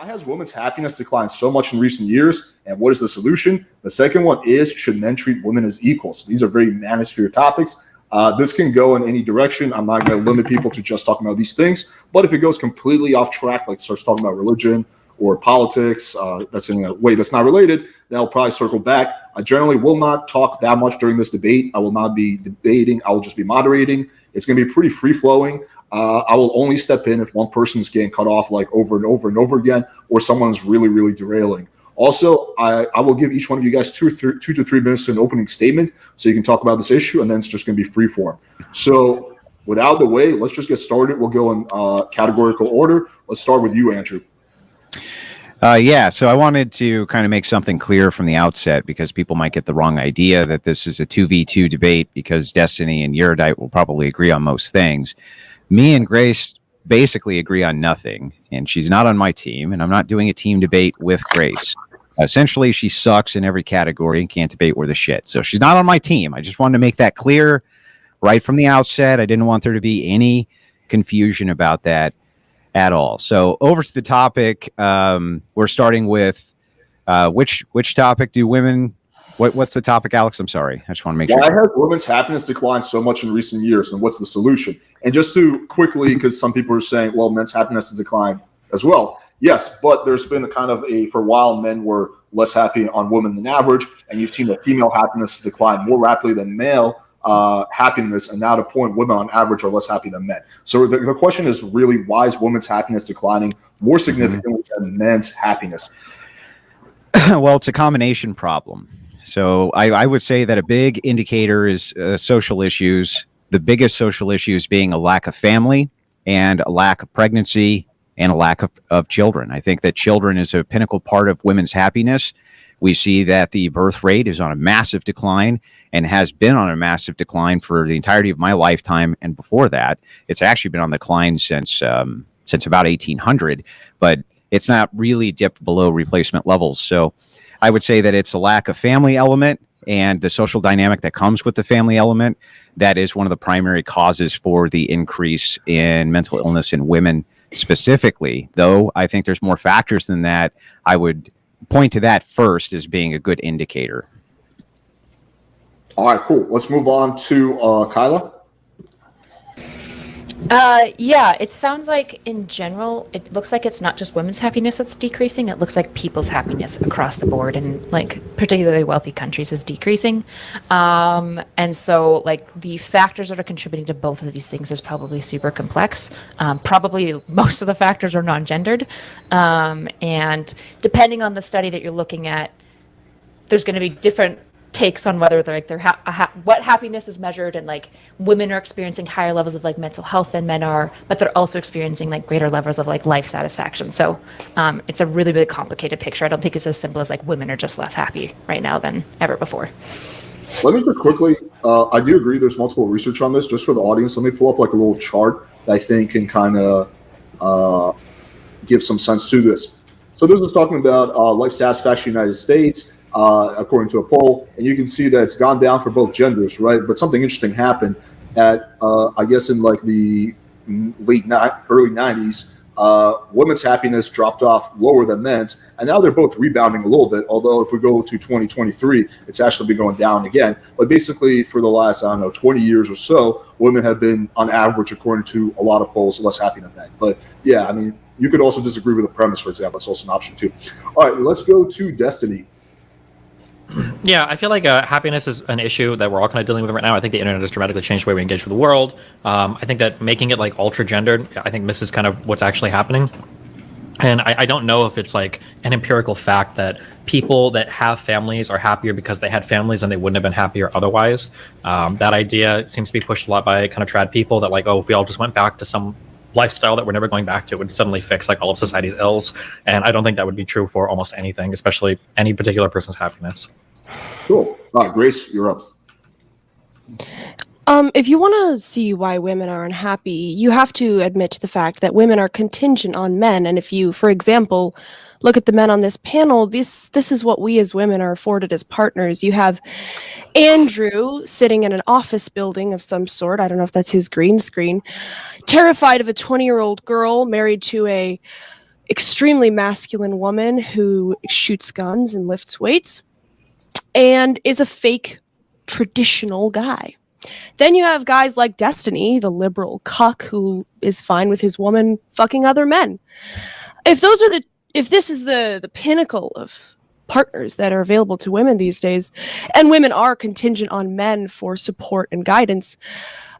Why has women's happiness declined so much in recent years, and what is the solution? The second one is, should men treat women as equals? These are very manosphere topics. This can go in any direction. I'm not going to limit people to just talking about these things, but if it goes completely off track, like starts talking about religion or politics, that's in a way that's not related, then I'll probably circle back. I generally will not talk that much during this debate. I will not be debating. I will just be moderating. It's going to be pretty free-flowing. I will only step in if one person's getting cut off like over and over and over again, or someone's really, really derailing. Also, I will give each one of you guys 2 to 3 minutes to an opening statement so you can talk about this issue, and then it's just going to be free form. So without the way, let's just get started. We'll go in categorical order. Let's start with you, Andrew. So I wanted to kind of make something clear from the outset, because people might get the wrong idea that this is a 2v2 debate, because Destiny and Euridite will probably agree on most things. Me and Grace basically agree on nothing, and she's not on my team, and I'm not doing a team debate with Grace. Essentially, she sucks in every category and can't debate worth a shit. So she's not on my team. I just wanted to make that clear right from the outset. I didn't want there to be any confusion about that at all. So over to the topic. We're starting with which topic do women... What's the topic, Alex? I'm sorry. I just want to make sure. Why has women's happiness declined so much in recent years, and what's the solution? And just to quickly, because some people are saying, well, men's happiness has declined as well. Yes, but there's been a kind of for a while, men were less happy on women than average, and you've seen that female happiness decline more rapidly than male happiness, and now to the point women on average are less happy than men. So the question is really, why is women's happiness declining more significantly than men's happiness? Well, it's a combination problem. So I would say that a big indicator is social issues, the biggest social issues being a lack of family and a lack of pregnancy and a lack of children. I think that children is a pinnacle part of women's happiness. We see that the birth rate is on a massive decline and has been on a massive decline for the entirety of my lifetime. And before that, it's actually been on the decline since about 1800, but it's not really dipped below replacement levels. So I would say that it's a lack of family element and the social dynamic that comes with the family element. That is one of the primary causes for the increase in mental illness in women specifically, though I think there's more factors than that. I would point to that first as being a good indicator. All right, cool. Let's move on to Kyla. It sounds like in general, it looks like it's not just women's happiness that's decreasing. It looks like people's happiness across the board and like particularly wealthy countries is decreasing. And so like the factors that are contributing to both of these things is probably super complex. Probably most of the factors are non-gendered. And depending on the study that you're looking at, there's going to be different takes on whether they're like what happiness is measured, and like women are experiencing higher levels of like mental health than men are, but they're also experiencing like greater levels of like life satisfaction. So it's a really, really complicated picture. I don't think it's as simple as like women are just less happy right now than ever before. Let me just quickly, I do agree there's multiple research on this. Just for the audience, let me pull up like a little chart that I think can kind of give some sense to this. So this is talking about life satisfaction in the United States. According to a poll, and you can see that it's gone down for both genders, right? But something interesting happened at, I guess, in like the early 90s. Women's happiness dropped off lower than men's, and now they're both rebounding a little bit. Although if we go to 2023, it's actually been going down again. But basically, for the last 20 years or so, women have been, on average, according to a lot of polls, less happy than men. But yeah, I mean, you could also disagree with the premise, for example. That's also an option too. All right, let's go to Destiny. Yeah, I feel like happiness is an issue that we're all kind of dealing with right now. I think the internet has dramatically changed the way we engage with the world. I think that making it like ultra gendered, I think misses kind of what's actually happening. And I don't know if it's like an empirical fact that people that have families are happier because they had families and they wouldn't have been happier otherwise. That idea seems to be pushed a lot by kind of trad people that like, oh, if we all just went back to some lifestyle that we're never going back to, it would suddenly fix like all of society's ills. And I don't think that would be true for almost anything, especially any particular person's happiness. Cool. Grace, you're up. If you want to see why women are unhappy, you have to admit to the fact that women are contingent on men. And if you, for example, look at the men on this panel, this is what we as women are afforded as partners. You have Andrew sitting in an office building of some sort. I don't know if that's his green screen. Terrified of a 20-year-old girl married to a extremely masculine woman who shoots guns and lifts weights and is a fake traditional guy. Then you have guys like Destiny, the liberal cuck who is fine with his woman fucking other men. If this is the pinnacle of partners that are available to women these days, and women are contingent on men for support and guidance,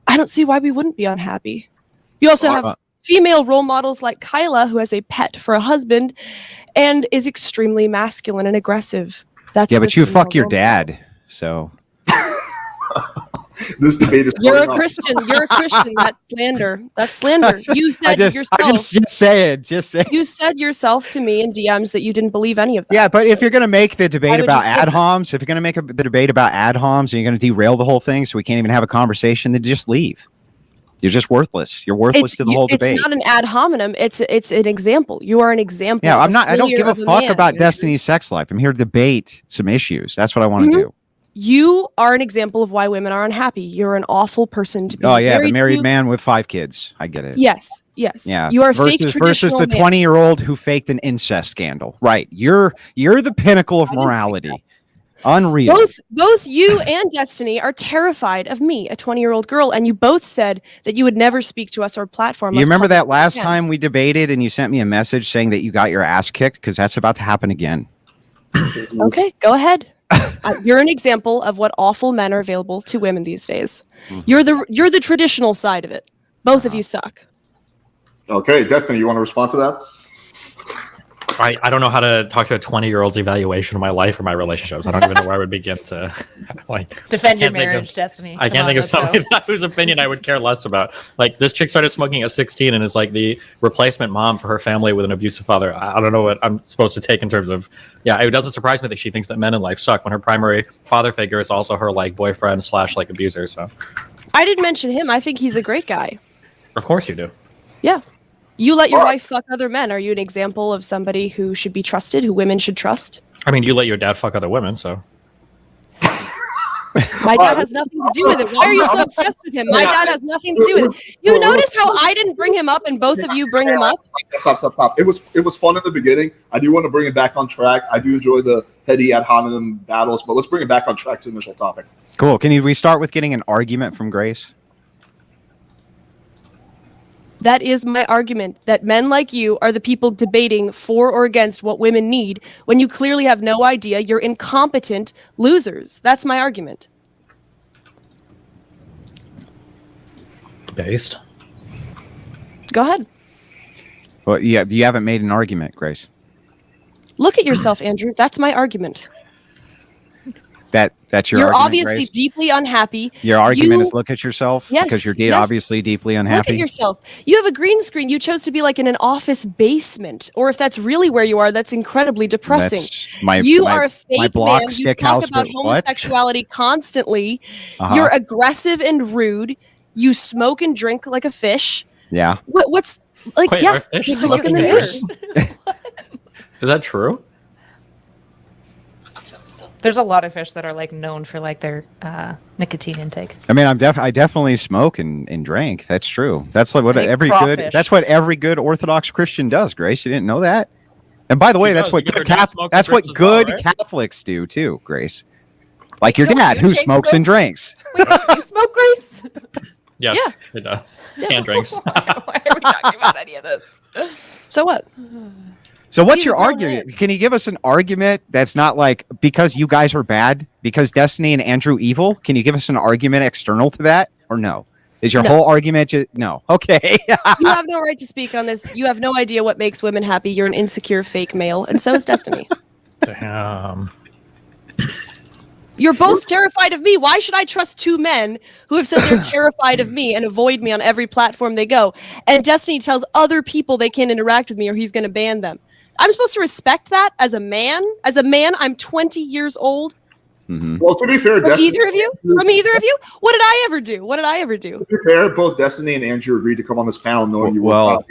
I don't see why we wouldn't be unhappy. You also have female role models like Kyla, who has a pet for a husband and is extremely masculine and aggressive. That's but you fuck your dad, so This debate is. You're a Christian. You're a Christian. That's slander. That's slander. You said yourself. Just say it. You said yourself to me in DMs that you didn't believe any of that. Yeah, but if you're going to make the debate would about you say ad that? homs, if you're going to make the debate about ad homs, and you're going to derail the whole thing, so we can't even have a conversation, then just leave. You're just worthless. You're worthless to the whole debate. It's not an ad hominem. It's an example. You are an example. Yeah, I'm not. I don't give a fuck man. about Destiny's sex life. I'm here to debate some issues. That's what I want to do. You are an example of why women are unhappy. You're an awful person to be. Oh yeah, the married to. man with 5 kids. I get it. Yes. Yeah. You are versus the 20-year-old who faked an incest scandal. Right. You're the pinnacle of morality. Unreal. Both you and Destiny are terrified of me, a 20-year-old girl, and you both said that you would never speak to us or platform us. You remember that last time we debated and you sent me a message saying that you got your ass kicked? Because that's about to happen again. Okay, go ahead. You're an example of what awful men are available to women these days. You're the traditional side of it. Both of you suck. Okay, Destiny, you want to respond to that? I don't know how to talk to a 20-year-old's evaluation of my life or my relationships. I don't even know where I would begin to Defend your can't think marriage, of- Destiny. I Come can't on, think of let's go. somebody whose opinion I would care less about. Like, this chick started smoking at 16 and is like the replacement mom for her family with an abusive father. I don't know what I'm supposed to take in terms of. Yeah, it doesn't surprise me that she thinks that men in life suck when her primary father figure is also her like boyfriend / like abuser. So, I didn't mention him. I think he's a great guy. of course you do. Yeah. You let your wife fuck other men. Are you an example of somebody who should be trusted, who women should trust? I mean, you let your dad fuck other women, so. My dad has nothing to do with it. Why are you so obsessed with him? My dad has nothing to do with it. You notice how I didn't bring him up and both of you bring him up? Stop. It was fun in the beginning. I do want to bring it back on track. I do enjoy the petty ad hominem battles, but let's bring it back on track to the initial topic. Cool. Can we start with getting an argument from Grace? That is my argument, that men like you are the people debating for or against what women need when you clearly have no idea. You're incompetent losers. That's my argument. Based. Go ahead. Well, yeah, you haven't made an argument, Grace. Look at yourself, Andrew. That's my argument. That's your You're argument, obviously Grace? deeply unhappy. Your argument is look at yourself? Yes, Because you're yes. obviously deeply unhappy? Look at yourself. You have a green screen. You chose to be like in an office basement. Or if that's really where you are, that's incredibly depressing. You are a fake man. You talk about homosexuality constantly. You're aggressive and rude. You smoke and drink like a fish. Yeah. What's like? Wait, yeah, are fish take a look in the smoking mirror. Is that true? There's a lot of fish that are like known for like their nicotine intake. I mean, I definitely smoke and drink. That's true. That's like what I think every crawfish. good. That's what every good Orthodox Christian does. Grace, you didn't know that? And by the way, She that's does. what You get her good dad smoking that's what drinks as well, good right? Catholics do too. Grace, like your Don't dad you who take smokes and smoke? drinks. Wait, you smoke, Grace? Yes, Yeah. it does. And drinks. Why are we talking about any of this? So what? So what's He's your a grown argument? man. Can you give us an argument that's not like because you guys are bad, because Destiny and Andrew evil? Can you give us an argument external to that, or no? Is your No. whole argument just no? Okay. You have no right to speak on this. You have no idea what makes women happy. You're an insecure fake male, and so is Destiny. Damn. You're both terrified of me. Why should I trust two men who have said they're terrified of me and avoid me on every platform they go? And Destiny tells other people they can't interact with me or he's going to ban them. I'm supposed to respect that as a man? As a man, I'm 20 years old. Mhm. Well, to be fair, From Destiny, either of you? From either of you? What did I ever do? What did I ever do? to be fair, both Destiny and Andrew agreed to come on this panel knowing you were Well,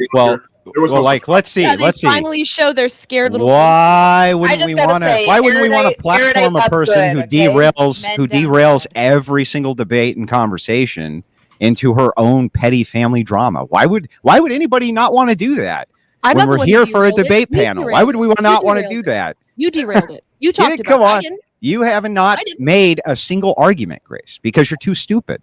There was no like let's see, Yeah, they let's see. finally show their scared little Why wouldn't just we gotta want to? say, Why wouldn't we want to Eurdite- platform a Eurdite person up who good, okay? derails Men who down derails bad. every single debate and conversation into her own petty family drama? Why would anybody not want to do that? I'm when not the we're one who here for a derailed it. debate You panel? Why derailed would it. we You not want to derailed do it. that? You derailed it. You You talked didn't, about come it. I on. didn't. You haven't not I didn't. made a single argument, Grace, because you're too stupid.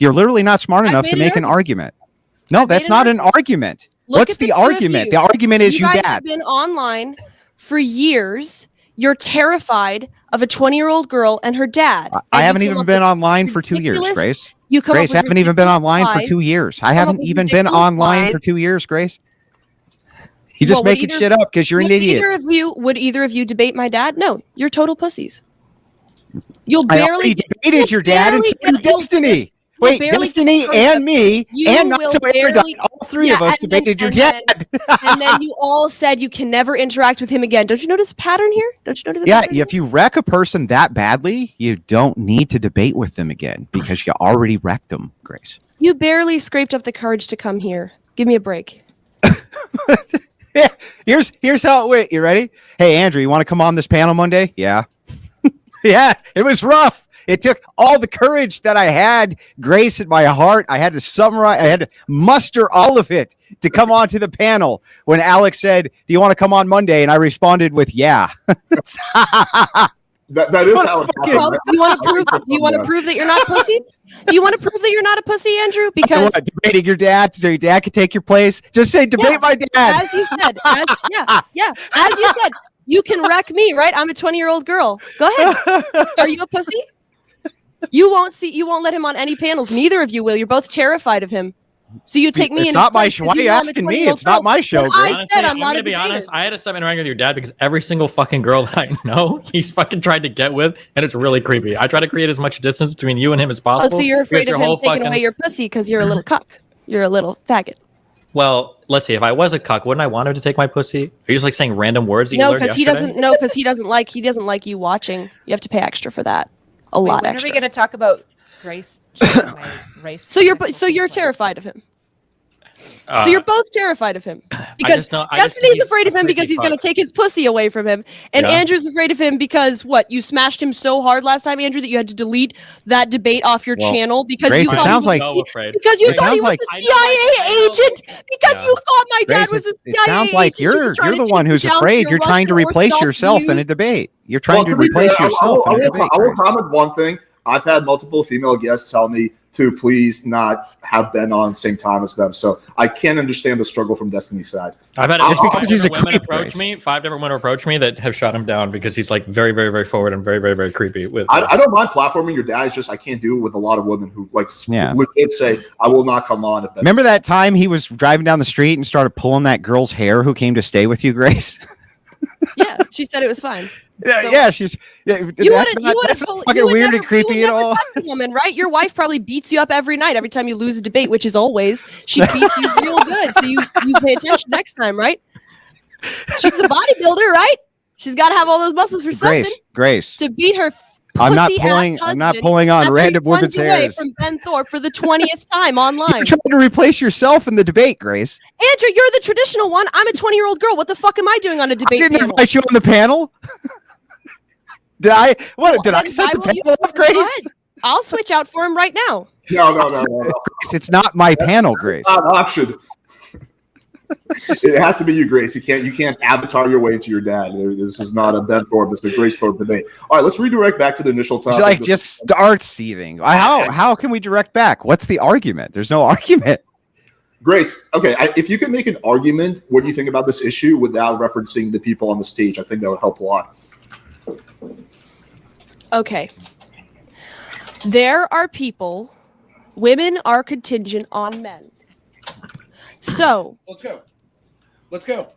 You're literally not smart I've enough made to an make an argument. argument. No, I've made that's an not an argument. argument. Look What's at the the two of argument? you. The argument is You you guys dad. have been online for years. You're terrified of a 20-year-old girl and her dad. I And you haven't come even up been with online for 2 years, ridiculous- Grace. You come Grace, up I with haven't even been ridiculous online for lies. 2 years. I Come up haven't with even been ridiculous online for lies. 2 years, Grace. You just Well, would making either- shit up because you're an Would idiot. would either of you debate my dad? No, you're total pussies. You'll I barely already get, debated your dad and barely so did get- you'll- Destiny. you'll Wait, barely Destiny get- and me You and not will so barely- Euridite, all three of Yeah, us and then- debated your and dad. and then you all said you can never interact with him again. Don't you notice a pattern here? Don't you notice a Yeah, pattern? if you wreck a person that badly, you don't need to debate with them again because you already wrecked them, Grace. You barely scraped up the courage to come here. Give me a break. Yeah, here's how it went. You ready? Hey, Andrew, you want to come on this panel Monday? Yeah. Yeah, it was rough. It took all the courage that I had, Grace, in my heart. I had to summarize, I had to muster all of it to come on to the panel when Alex said, do you want to come on Monday? And I responded with, yeah. That is What a how it fucking- happened. Well, do you want to prove? Do you want to prove that you're not pussies? Do you want to prove that you're not a pussy, Andrew? Because What, debating your dad so your dad could take your place? Just say, debate Yeah, my dad. as you said, as you said, you can wreck me, right? I'm a 20-year-old girl. Go ahead. Are you a pussy? You won't let him on any panels. Neither of you will. You're both terrified of him. So you take me It's in not his my place show. 'cause Why are you know I'm a asking me? 20-year-old It's not girl. my show, Well, Grace. I said I'm not a gonna be debater. honest. I had to stop interacting with your dad because every single fucking girl that I know, he's fucking tried to get with, and it's really creepy. I try to create as much distance between you and him as Oh, possible. so you're afraid because of your him whole taking fucking- away your pussy because you're a little cuck. You're a little faggot. Well, let's see. If I was a cuck, wouldn't I want him to take my pussy? Are you just like saying random words that you No, learned because he yesterday? doesn't. No, because he doesn't like you watching. You have to pay extra for that. A Wait, lot when extra. are we going to talk about Grace? sharing my race So you're sexual terrified of him. Uh, So you're both terrified of him because just know- I just think Destiny's he's afraid of a him because creepy he's going to fuck. take his pussy away from him, and Yeah. Andrew's afraid of him because what? You smashed him so hard last time, Andrew, that you had to delete that debate off your Well, channel because Grace, you it thought sounds he was like- so afraid. because you It thought he sounds was like- a I know, CIA agent because Yeah. you thought my dad Grace, was a it CIA sounds like agent. He was you're trying to the take one you who's down to afraid. your You're trying to Russian replace Orthodox yourself in a views. debate. You're trying to to be replace fair, yourself in a debate. I will Grace. comment one thing. I've had multiple female guests tell me to please not have been on the same time as them. So I can understand the struggle from Destiny's side. I've had It's five because he's a different women creep, approach Grace. me. 5 different women approach me that have shot him down because he's like very, very, very forward and very, very, very creepy. With I don't mind platforming your dad. It's just I can't do it with a lot of women who like Yeah. legit say I will not come on. If that Remember that time he was driving down the street and started pulling that girl's hair who came to stay with you, Grace? Yeah, she said it was fine. Yeah, So- yeah, she's. Yeah, You that's would not, that's not fucking weird and creepy at all. A woman, right? Your wife probably beats you up every night, every time you lose a debate, which is always. She beats you real good, so you pay attention next time, right? She's a bodybuilder, right? She's got to have all those muscles for something Grace. to beat her. I'm not pussy-ass pulling. I'm not husband pulling on after he random runs women's away hairs. from Ben Thorpe for the 20th time online. You're trying to replace yourself in the debate, Grace. Andrew, you're the traditional one. I'm a 20-year-old girl. What the fuck am I doing on a I debate didn't panel? invite you on the panel. Did I? What did I Then set the why won't you- panel up, Go Grace? ahead. I'll switch out for him right now. No. Grace, it's not my panel, Grace. Not an option. It has to be you, Grace. You can't avatar your way into your dad. This is not a Ben Thorpe. This is a Grace Thorpe debate. All right, let's redirect back to the initial topic. Like just start seething. How can we direct back? What's the argument? There's no argument. Grace, okay, if you can make an argument, what do you think about this issue without referencing the people on the stage? I think that would help a lot. Okay. There are people, women are contingent on men. So, Let's go.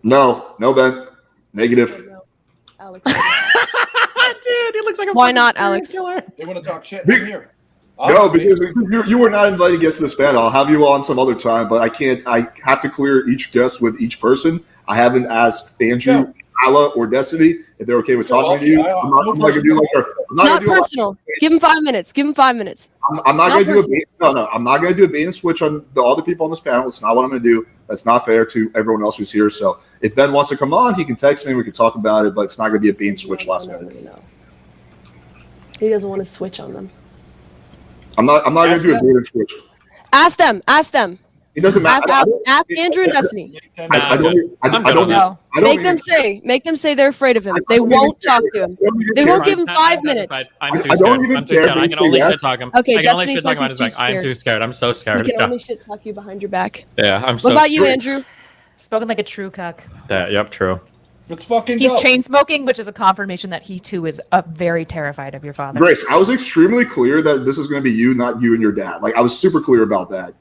No, Ben. Negative. Alex, dude, he looks like a Why fucking not, serial Alex? killer. They want to talk shit. Be- I'm here. No, because you were not invited guests to this panel. I'll have you on some other time, but I can't. I have to clear each guest with each person. I haven't asked Andrew, Ala, or Destiny if they're okay with talking to you. I'm not going to do like I'm not not gonna do a- personal. Give him 5 minutes. Give him 5 minutes. I'm not Not going to do a personal. bait. No. I'm not going to do a bait and switch on the other people on this panel. It's not what I'm going to do. That's not fair to everyone else who's here. So if Ben wants to come on, he can text me. We can talk about it, but it's not going to be a bait and switch last minute. No. He doesn't want to switch on them. I'm not going to do a bait and switch. Ask them. Ask them. It doesn't matter. Ask Andrew and Destiny. I don't No. Make them say they're afraid of him. They won't talk to him. They won't give him 5 minutes. I'm too I don't scared. even I'm too care scared. if I they can only say shit talk him. Okay, I can only Destiny shit talk says him on he's his too back. I'm scared. too scared. I'm so He scared. can Yeah, only shit talk you behind your back. yeah, I'm so. What about you, Andrew? Spoken like a true cuck. Yep, true. Let's fucking He's go. chain smoking, which is a confirmation that he too is very terrified of your father. Grace, I was extremely clear that this is going to be you, not you and your dad. Like, I was super clear about that.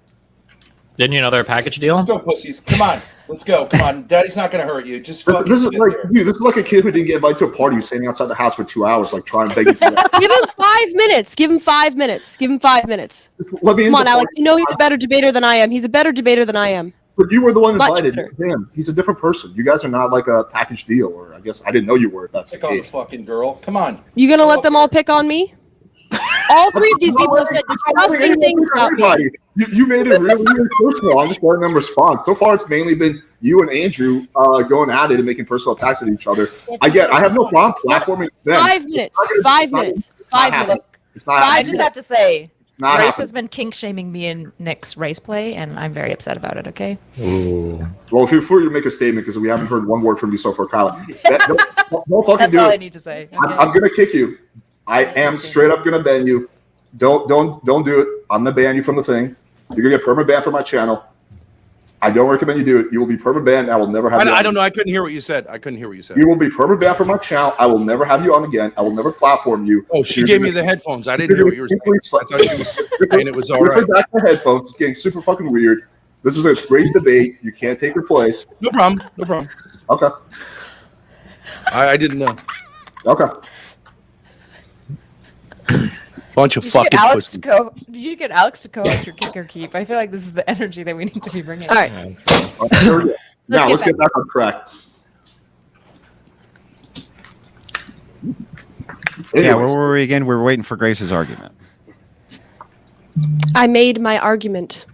Didn't you know they're a package deal? Let's go, pussies. Come on. Let's go. Come on. Daddy's not going to hurt you. Just fucking This is sit like there. dude, this is like a kid who didn't get invited to a party who's standing outside the house for 2 hours, like trying to beg you. Give him 5 minutes. Give him 5 minutes. Give him 5 minutes. Let me Come on, Alex. You know he's a better debater than I am. He's a better debater than I am. But you were the one Much invited. better. Him. He's a different person. You guys are not like a package deal, or I guess I didn't know you were. If that's the Pick on the case. fucking girl. Come on. You gonna let them all pick on me? All 3 of these people have said disgusting things about me. Everybody. You made it really, really personal. I'm just letting them respond. So far, it's mainly been you and Andrew going at it and making personal attacks at each other. I have no problem platforming them. 5 minutes. 5 minutes. 5 minutes. It's not I happening. just have to say, It's not Grace happening. has been kink shaming me in Nick's race play, and I'm very upset about it. Okay. Well, feel free to make a statement because we haven't heard one word from you so far, Kyle. Don't fucking That's do all I it. need to say. Okay? I'm gonna kick you. I am straight up gonna ban you. Don't do it. I'm gonna ban you from the thing. You're gonna get permanent ban from my channel. I don't recommend you do it. You will be permanent banned. I will never have you on. I don't know. I couldn't hear what you said. You will be permanent banned from my channel. I will never have you on again. I will never platform you. Oh, she gave me the headphones. I didn't hear what you were saying. I thought she was saying it was all right. Back to headphones. It's getting super fucking weird. This is a Grace debate. You can't take her place. No problem. No problem. Okay. I didn't know. Okay. Bunch of You should fucking get Alex pussy. to you get Alex to co-host your kick or keep. I feel like this is the energy that we need to be bringing. All right. Here we go. Now let's get get back on track. Yeah, Anyways, where were we again? We were waiting for Grace's argument. I made my argument.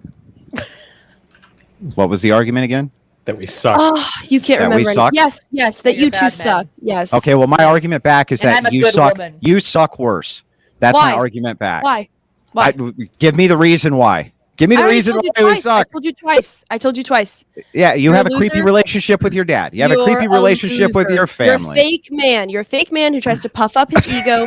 What was the argument again? That we suck. Oh, you can't That we remember. suck? Yes, that You're you bad two men. suck. Yes. Okay, well, my argument back is And that I'm a you good suck. woman. You suck worse. That's my Why? argument back. Why? Why? Give me the reason why. Give me I the already reason told why you we twice. suck. I told you twice. Yeah, you You're have a a creepy loser. relationship with your dad. You have a You're creepy relationship with loser. your family. You're a fake man. You're a fake man who tries to puff up his ego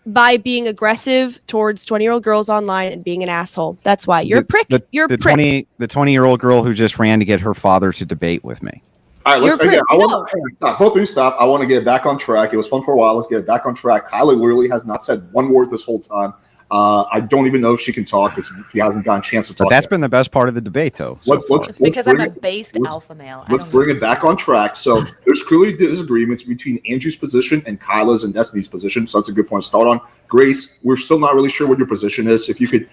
by being aggressive towards 20-year-old girls online and being an asshole. That's why. You're a prick. You're a prick. The 20-year-old girl who just ran to get her father to debate with me. all right, You're let's a prick. again. I want to stop. Both of you stop. I want to get back on track. It was fun for a while. Let's get back on track. Kylie literally has not said one word this whole time. I don't even know if she can talk because she hasn't gotten a chance to talk. But that's yet. been the best part of the debate, though. so Let's far. It's because I'm bring a it- based let's- alpha male. I Let's don't bring need it back on track. So there's clearly disagreements between Andrew's position and Kyla's and Destiny's position. So that's a good point to start on. Grace, we're still not really sure what your position is. If you could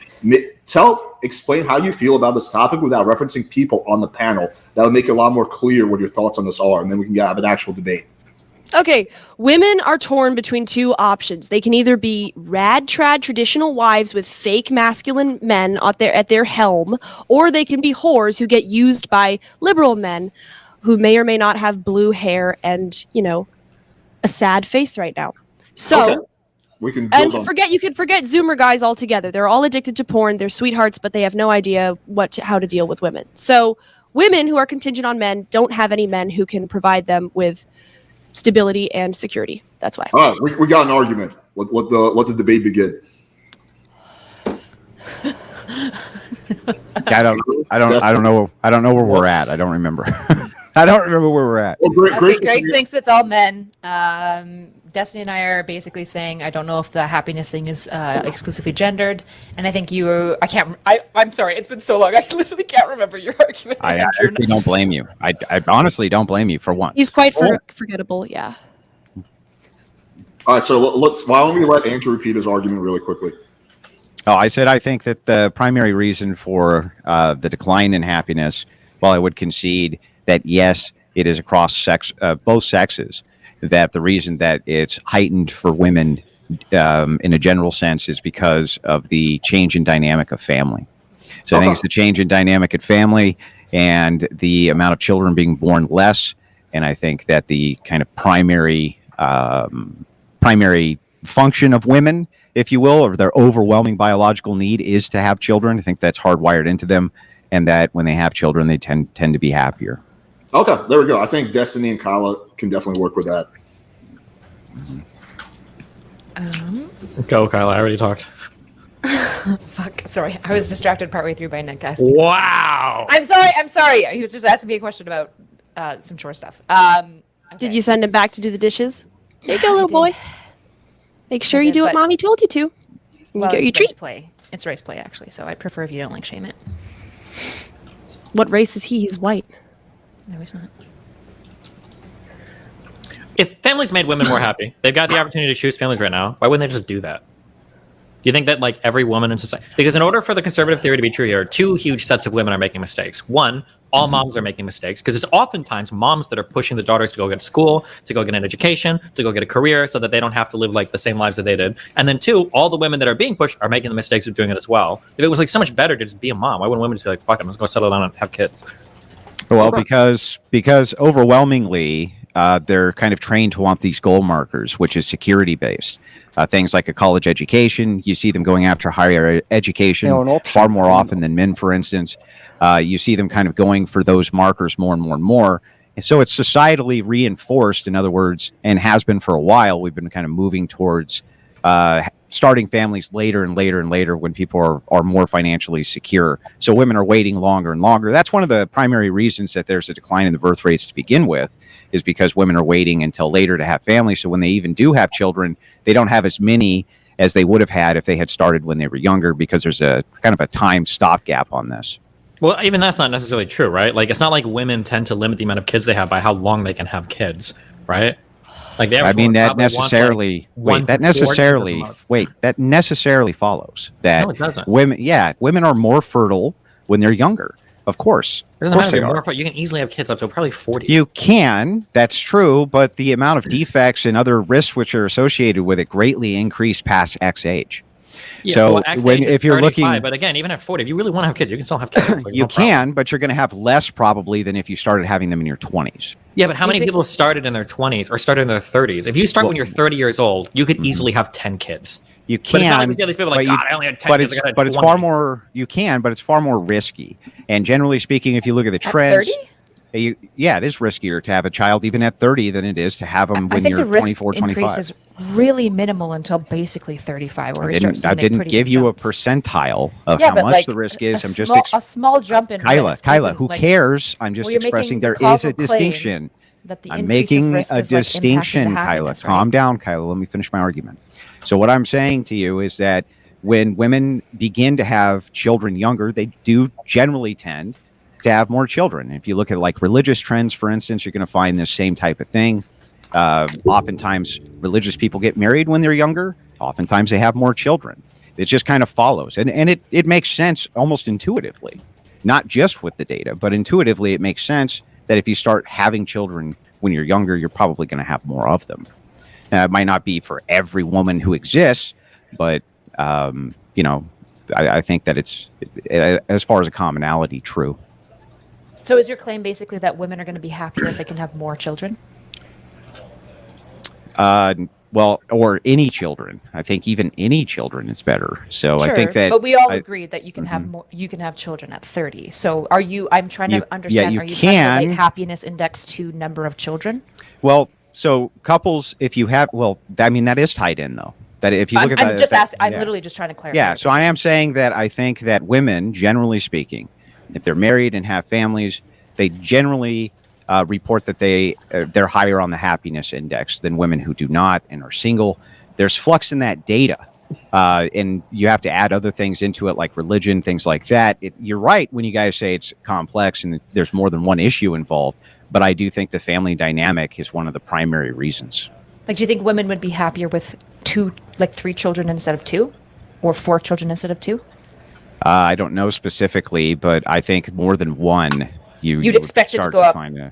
explain how you feel about this topic without referencing people on the panel, that would make it a lot more clear what your thoughts on this are, and then we can have an actual debate. Okay, women are torn between 2 options. They can either be rad trad traditional wives with fake masculine men at their helm, or they can be whores who get used by liberal men who may or may not have blue hair and, a sad face right now. So, Okay. We can build on. you can forget Zoomer guys altogether. They're all addicted to porn. They're sweethearts, but they have no idea how to deal with women. So, women who are contingent on men don't have any men who can provide them with stability and security. That's why. All right, we got an argument. Let the debate begin. I don't know where we're at. I don't remember. I don't remember where we're at. Well, Okay, Grace thinks it's all men. Destiny and I are basically saying I don't know if the happiness thing is exclusively gendered, and I think I'm sorry, it's been so long. I literally can't remember your argument. I Andrew. actually don't blame you. I honestly don't blame you for once. He's quite forgettable. Yeah. All right, so why don't we let Andrew repeat his argument really quickly? Oh, I said I think that the primary reason for the decline in happiness, while I would concede that yes, it is across both sexes, that the reason that it's heightened for women in a general sense is because of the change in dynamic of family. So I think it's the change in dynamic at family and the amount of children being born less. And I think that the kind of primary function of women, if you will, or their overwhelming biological need is to have children. I think that's hardwired into them. and that when they have children, they tend to be happier. Okay, there we go. I think Destiny and Kyla can definitely work with that. Go, Kyle. I already talked. Fuck. Sorry, I was distracted partway through by Nick asking. Wow. I'm sorry. He was just asking me a question about some chore stuff. Okay. Did you send him back to do the dishes? There you go, little I boy. Make sure you did, do what but- mommy told you to. You Well, get your it's treat. race play. It's race play, actually. So I'd prefer if you don't like shame it. What race is he? He's white. No, he's not. If families made women more happy, they've got the opportunity to choose families right now. Why wouldn't they just do that? Do you think that like every woman in society? Because in order for the conservative theory to be true here, two huge sets of women are making mistakes. One, all moms are making mistakes because it's oftentimes moms that are pushing the daughters to go get to school, to go get an education, to go get a career so that they don't have to live like the same lives that they did. And then two, all the women that are being pushed are making the mistakes of doing it as well. If it was like so much better to just be a mom, why wouldn't women just be like, fuck it, I'm just going to settle down and have kids? Well, because overwhelmingly they're kind of trained to want these goal markers, which is security based. Things like a college education, you see them going after higher education far more often than men, for instance. You see them kind of going for those markers more and more and more. And so it's societally reinforced, in other words, and has been for a while. We've been kind of moving towards starting families later and later and later when people are more financially secure. So women are waiting longer and longer. That's one of the primary reasons that there's a decline in the birth rates to begin with, is because women are waiting until later to have families. So when they even do have children, they don't have as many as they would have had if they had started when they were younger, because there's a kind of a time stopgap on this. Well, even that's not necessarily true, right? Like, it's not like women tend to limit the amount of kids they have by how long they can have kids, right? Like, the I average mean, woman that probably wants, necessarily like, that 1 to 4 kids a month. that necessarily follows that No, it doesn't. women are more fertile when they're younger. Of course. It Of doesn't course matter. they You're are. more, you can easily have kids up to probably 40. You can, that's true, but the amount of defects and other risks which are associated with it greatly increase past X age. Yeah, so well, X when age is if you're 35, looking, but again, even at 40, if you really want to have kids, you can still have kids. Like, you no problem. can, but you're going to have less probably than if you started having them in your 20s. Yeah, but how Do you many think- people started in their 20s or started in their 30s? If you start when you're 30 years old, you could easily have 10 kids. You But it's not like can, we see all these people like, but God, I only had 10 but kids. it's I gotta but it's 20." far more. You can, but it's far more risky. And generally speaking, if you look at the At trends, 30? yeah, it is riskier to have a child even at 30 than it is to have them I when think you're the risk 24, increase 25. is really minimal until basically 35, where I we start didn't, seeing I the didn't pretty give big you a jumps. percentile of Yeah, how but much like the risk a is. I'm just small, a small jump in risk Kyla, isn't, who like, cares? I'm just well, you're expressing making there the is a causal claim distinction. that the I'm increase of making risk a is, like, impacting the distinction, Kyla. happiness, right? Calm down, Kyla. Let me finish my argument. So what I'm saying to you is that when women begin to have children younger, they do generally tend to have more children. If you look at like religious trends, for instance, you're going to find this same type of thing. Oftentimes, religious people get married when they're younger. Oftentimes, they have more children. It just kind of follows. And it makes sense almost intuitively, not just with the data, but intuitively, it makes sense that if you start having children when you're younger, you're probably going to have more of them. Now, it might not be for every woman who exists, but, I think that it's, as far as a commonality, true. So is your claim basically that women are going to be happier if they can have more children? Well, or any children. I think even any children is better. So I think that. But we all I- agree that you can have more. You can have children at 30. So are you? I'm trying to understand. you Are you trying to can. relate happiness index to number of children? Well, so couples, if you have, I mean, that is tied in though. That if you look at I'm just asking. I'm yeah. literally just trying to clarify. Yeah, so I am saying that I think that women, generally speaking, if they're married and have families, they generally report that they're higher on the happiness index than women who do not and are single. There's flux in that data, and you have to add other things into it, like religion, things like that. You're right when you guys say it's complex and there's more than one issue involved, but I do think the family dynamic is one of the primary reasons. Like, do you think women would be happier with 3 children instead of 2, or 4 children instead of 2? I don't know specifically, but I think more than one. You'd expect it to start go up, find a,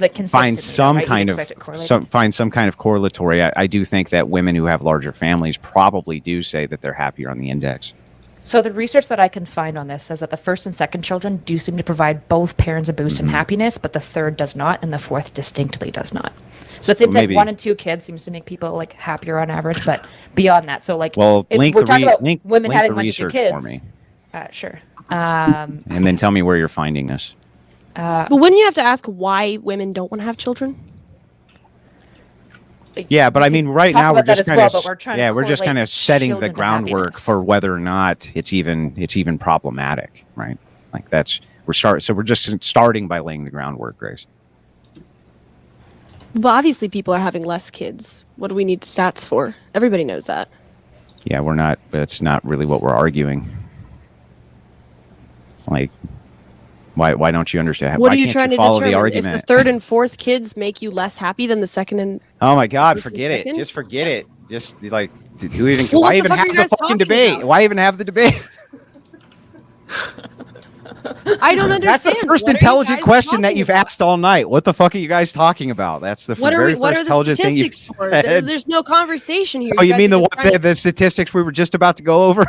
like, find consistently, some right? kind You'd of expect it correlated. find some kind of correlatory. I do think that women who have larger families probably do say that they're happier on the index. So the research that I can find on this says that the first and second children do seem to provide both parents a boost in happiness, but the third does not, and the fourth distinctly does not. So it seems like maybe- 1 and 2 kids seems to make people like happier on average, but beyond that, so like Well, if link we're the talking about link women link having the 1 to 2 research kids, for me. sure. And then tell me where you're finding this. But wouldn't you have to ask why women don't want to have children? Yeah, but I mean, right talk now we're about that just as kind well, of but we're trying to we're just kind of correlate setting the children to groundwork happiness. for whether or not it's even problematic, right? Like we're just starting by laying the groundwork, Grace. But obviously people are having less kids. What do we need stats for? Everybody knows that. Yeah, we're not. That's not really what we're arguing. Like, why don't you understand? What why are you can't trying to follow the determine? If argument? the third and fourth kids make you less happy than the second and Oh my God, Which forget is it. second? Just forget it. Just like, do even Well, what why the even fuck are have you the guys fucking talking debate? about? Why even have the debate? I don't understand. That's the first What are you intelligent guys question that talking you've about? asked all night. What the fuck are you guys talking about? That's the What are very we? What first are the intelligent thing you've statistics for? said. There's no conversation here. Oh, you guys mean are just trying to- the statistics we were just about to go over?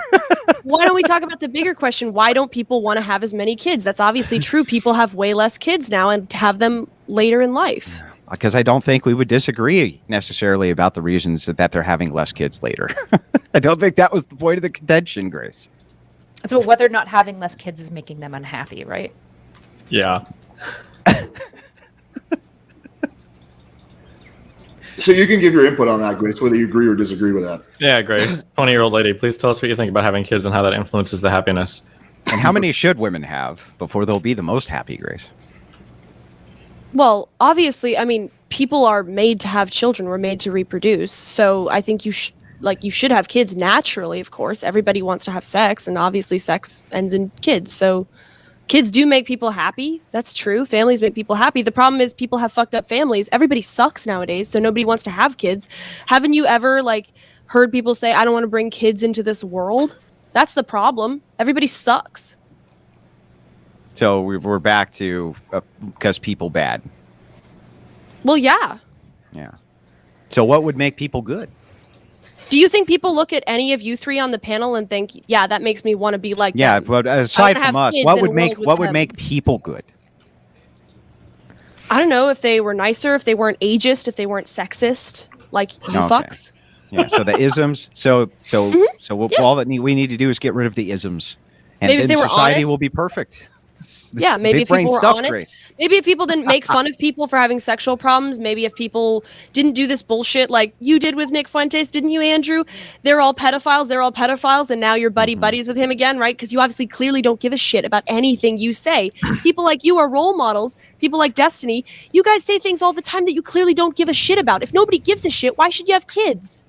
Why don't we talk about the bigger question? Why don't people want to have as many kids? That's obviously true. People have way less kids now and have them later in life. Because I don't think we would disagree necessarily about the reasons that they're having less kids later. I don't think that was the point of the contention, Grace. It's about whether or not having less kids is making them unhappy, right? Yeah. So you can give your input on that, Grace, whether you agree or disagree with that. Yeah, Grace, 20-year-old lady, please tell us what you think about having kids and how that influences the happiness. And how many should women have before they'll be the most happy, Grace? Well, obviously, I mean, people are made to have children. We're made to reproduce. So I think you should have kids naturally, of course. Everybody wants to have sex, and obviously sex ends in kids. So kids do make people happy. That's true. Families make people happy. The problem is people have fucked up families. Everybody sucks nowadays, so nobody wants to have kids. Haven't you ever heard people say, I don't want to bring kids into this world? That's the problem. Everybody sucks. So we're back to because people bad. Well, yeah. Yeah. So what would make people good? Do you think people look at any of you three on the panel and think, yeah, that makes me want to be like Yeah, them? but aside have from us, kids what in would a make world with them. people good? I don't know, if they were nicer, if they weren't ageist, if they weren't sexist, like you Okay. fucks. Yeah. So the isms. So all that we need to do is get rid of the isms, and Maybe if then they were society honest. will be perfect. Yeah, maybe big if brain people were stuff, honest. Grace. Maybe if people didn't make fun of people for having sexual problems. Maybe if people didn't do this bullshit like you did with Nick Fuentes, didn't you, Andrew? They're all pedophiles, and now you're buddies with him again, right? Because you obviously clearly don't give a shit about anything you say. People like you are role models. People like Destiny. You guys say things all the time that you clearly don't give a shit about. If nobody gives a shit, why should you have kids?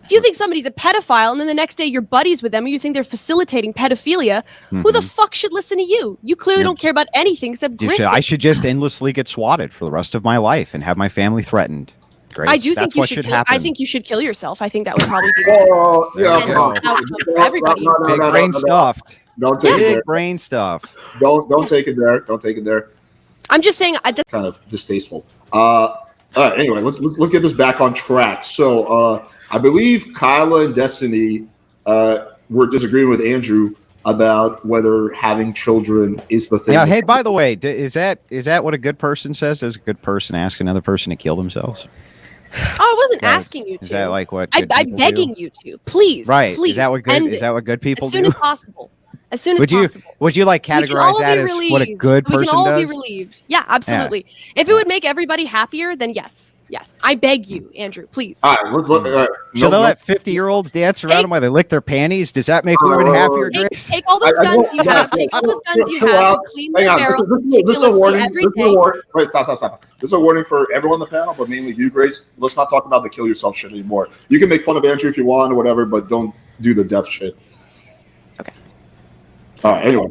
If you think somebody's a pedophile and then the next day you're buddies with them or you think they're facilitating pedophilia, who the fuck should listen to you? You clearly don't care about anything except grifting. I should just endlessly get swatted for the rest of my life and have my family threatened. Grace, I do that's think you what should. happen. I think you should kill yourself. I think that would probably be Oh, There you go. for everybody. Big brain stuffed. Don't take it Big there. brain stuff. Don't take it there. Don't take it there. I'm just saying. Kind of distasteful. All right. Anyway, let's get this back on track. So I believe Kyla and Destiny were disagreeing with Andrew about whether having children is the thing. Yeah. Hey, by the way, is that what a good person says? Does a good person ask another person to kill themselves? Oh, I wasn't asking you to. Is that like what? I'm good people begging do? you to. Please. Right. Please. Is that what good? end Is it that what good people as soon do? as possible. As soon as Would you possible. like We can categorize all that be as relieved. what a good We person can all does? be relieved. Yeah, absolutely. If it would make everybody happier, then yes. Yes. I beg you, Andrew, please. All right. Let's look. All right. Should they let 50-year-olds dance around them while they lick their panties? Does that make women happier, Grace? Take all those guns you have. Take all those guns you have. And clean their barrels meticulously every day. Wait, stop. This is a warning for everyone on the panel, but mainly you, Grace. Let's not talk about the kill yourself shit anymore. You can make fun of Andrew if you want or whatever, but don't do the death shit. Okay. All right. Anyway,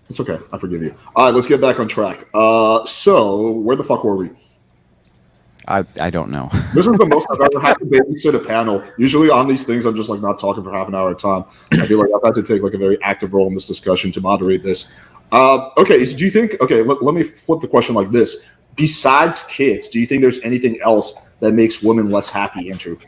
it's okay. I forgive you. All right. Let's get back on track. So where the fuck were we? I don't know. This is the most I've ever had to babysit a panel. Usually on these things, I'm just like not talking for half an hour at a time. I feel like I've had to take like a very active role in this discussion to moderate this. Okay, so do you think? Okay, let me flip the question like this: besides kids, do you think there's anything else that makes women less happy, Andrew?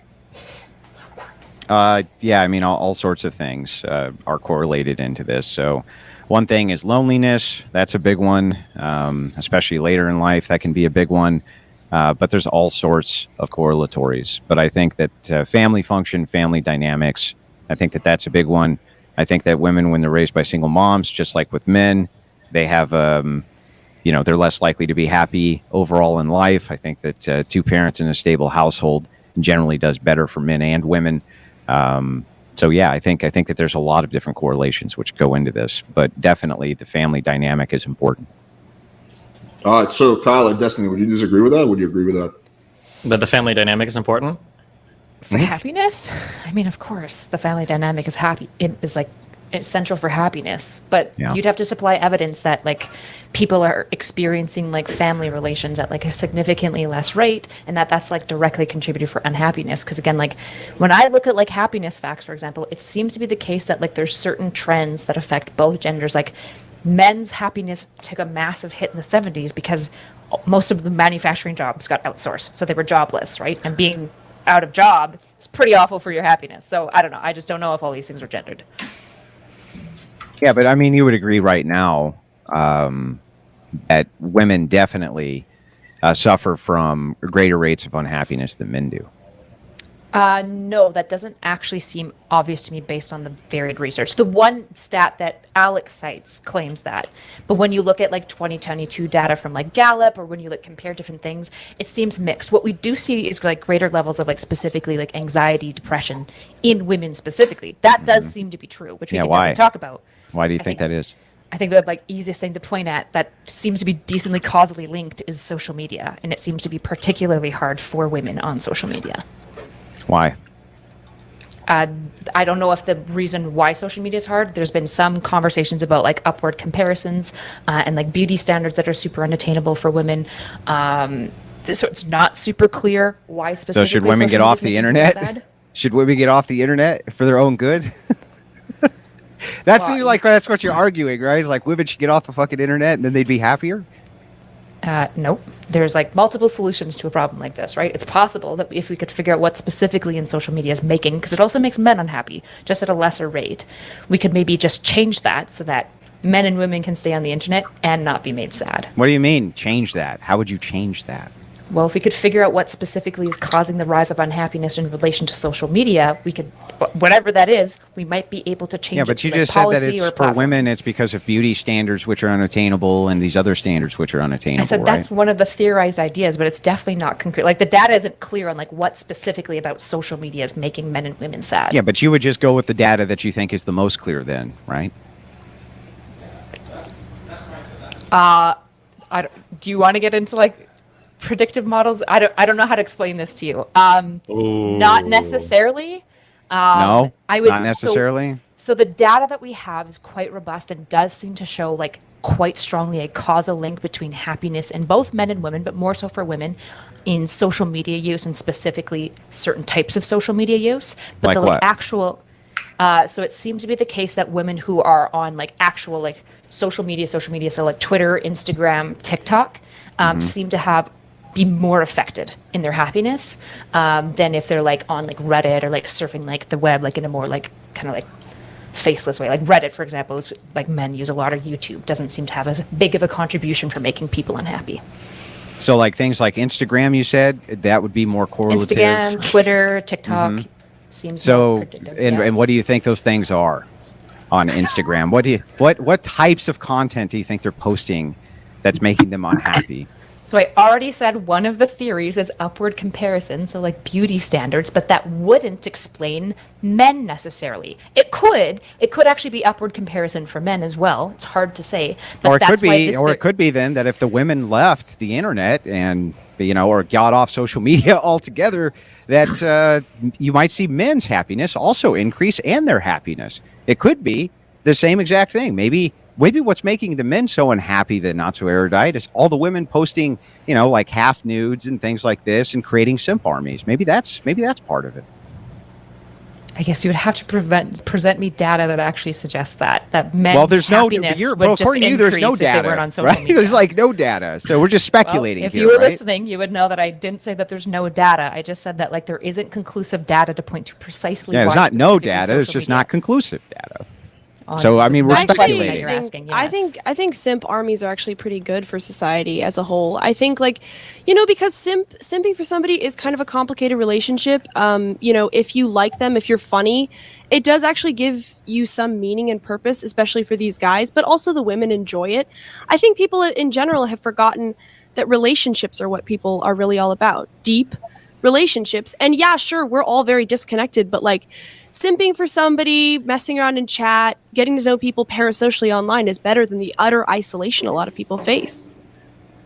Yeah, I mean, all sorts of things are correlated into this. So one thing is loneliness. That's a big one, especially later in life. That can be a big one. But there's all sorts of correlatories. But I think that family function, family dynamics, I think that that's a big one. I think that women, when they're raised by single moms, just like with men, they have, they're less likely to be happy overall in life. I think that two parents in a stable household generally does better for men and women. So yeah, I think that there's a lot of different correlations which go into this, but definitely the family dynamic is important. All right, so Kyle and Destiny, would you disagree with that? Would you agree with that? That the family dynamic is important. For happiness, I mean, of course, the family dynamic is happy. It is like essential for happiness, but Yeah. you'd have to supply evidence that like people are experiencing like family relations at like a significantly less rate, and that's like directly contributed for unhappiness. Because again, like when I look at like happiness facts, for example, it seems to be the case that like there's certain trends that affect both genders. Like men's happiness took a massive hit in the 70s because most of the manufacturing jobs got outsourced, so they were jobless, right? And being out of job is pretty awful for your happiness. So I don't know. I just don't know if all these things are gendered. Yeah, but I mean, you would agree right now that women definitely suffer from greater rates of unhappiness than men do. No, that doesn't actually seem obvious to me based on the varied research. The one stat that Alex cites claims that, but when you look at like 2022 data from like Gallup, or when you like compare different things, it seems mixed. What we do see is like greater levels of like specifically like anxiety, depression in women specifically. That does seem to be true, which we Yeah, can why? definitely talk about. Why do you I think think- that is? I think the like easiest thing to point at that seems to be decently causally linked is social media, and it seems to be particularly hard for women on social media. Why? I don't know if the reason why social media is hard. There's been some conversations about like upward comparisons and like beauty standards that are super unattainable for women. So it's not super clear why specifically. So should women social get media off is the making people internet? sad. Should women get off the internet for their own good? That Well, seems like that's what you're arguing, right? It's like women should get off the fucking internet and then they'd be happier. Nope. There's like multiple solutions to a problem like this, right? It's possible that if we could figure out what specifically in social media is making, because it also makes men unhappy, just at a lesser rate, we could maybe just change that so that men and women can stay on the internet and not be made sad. What do you mean change that? How would you change that? Well, if we could figure out what specifically is causing the rise of unhappiness in relation to social media, we could, whatever that is, we might be able to change Yeah, it but through, you like, just said that policy it's or for platform. women, it's because of beauty standards which are unattainable and these other standards which are unattainable, I said right? that's one of the theorized ideas, but it's definitely not concrete. Like the data isn't clear on like what specifically about social media is making men and women sad. Yeah, but you would just go with the data that you think is the most clear then, right? Do you want to get into like predictive models? I don't know how to explain this to you. Not necessarily. No, I would not necessarily. So the data that we have is quite robust and does seem to show like quite strongly a causal link between happiness in both men and women, but more so for women in social media use and specifically certain types of social media use. But Like the what? actual so it seems to be the case that women who are on like actual like social media, so like Twitter, Instagram, TikTok, seem to be more affected in their happiness than if they're like on like Reddit or like surfing like the web like in a more like kind of like faceless way. Like Reddit, for example, is like men use a lot, or YouTube doesn't seem to have as big of a contribution for making people unhappy. So like things like Instagram, you said, that would be more correlative. Instagram, Twitter, TikTok seems more So, predictive. and, yeah. and what do you think those things are on Instagram? What types of content do you think they're posting that's making them unhappy? So I already said one of the theories is upward comparison, so like beauty standards, but that wouldn't explain men necessarily. It could actually be upward comparison for men as well. It's hard to say, but Or it that's could why be, this or it could be then that if the women left the internet and or got off social media altogether, that you might see men's happiness also increase and their happiness. It could be the same exact thing. Maybe what's making the men so unhappy that not so erudite is all the women posting, like half nudes and things like this and creating simp armies. Maybe that's part of it. I guess you would have to present me data that actually suggests that men's Well, there's no, happiness would just according to you, there's no increase if they data, weren't on social right? media. There's like no data, so we're just Well, speculating if here, you were right? listening, you would know that I didn't say that there's no data. I just said that like there isn't conclusive data to point to precisely. Yeah, there's why not no specifically data. It's social just media. not conclusive data. So, I mean, we're That's the question that speculating. you're asking, I yes. think simp armies are actually pretty good for society as a whole. I think because simping for somebody is kind of a complicated relationship. If you like them, if you're funny, it does actually give you some meaning and purpose, especially for these guys, but also the women enjoy it. I think people in general have forgotten that relationships are what people are really all about. Deep relationships. And yeah, sure, we're all very disconnected, but like simping for somebody, messing around in chat, getting to know people parasocially online is better than the utter isolation a lot of people face.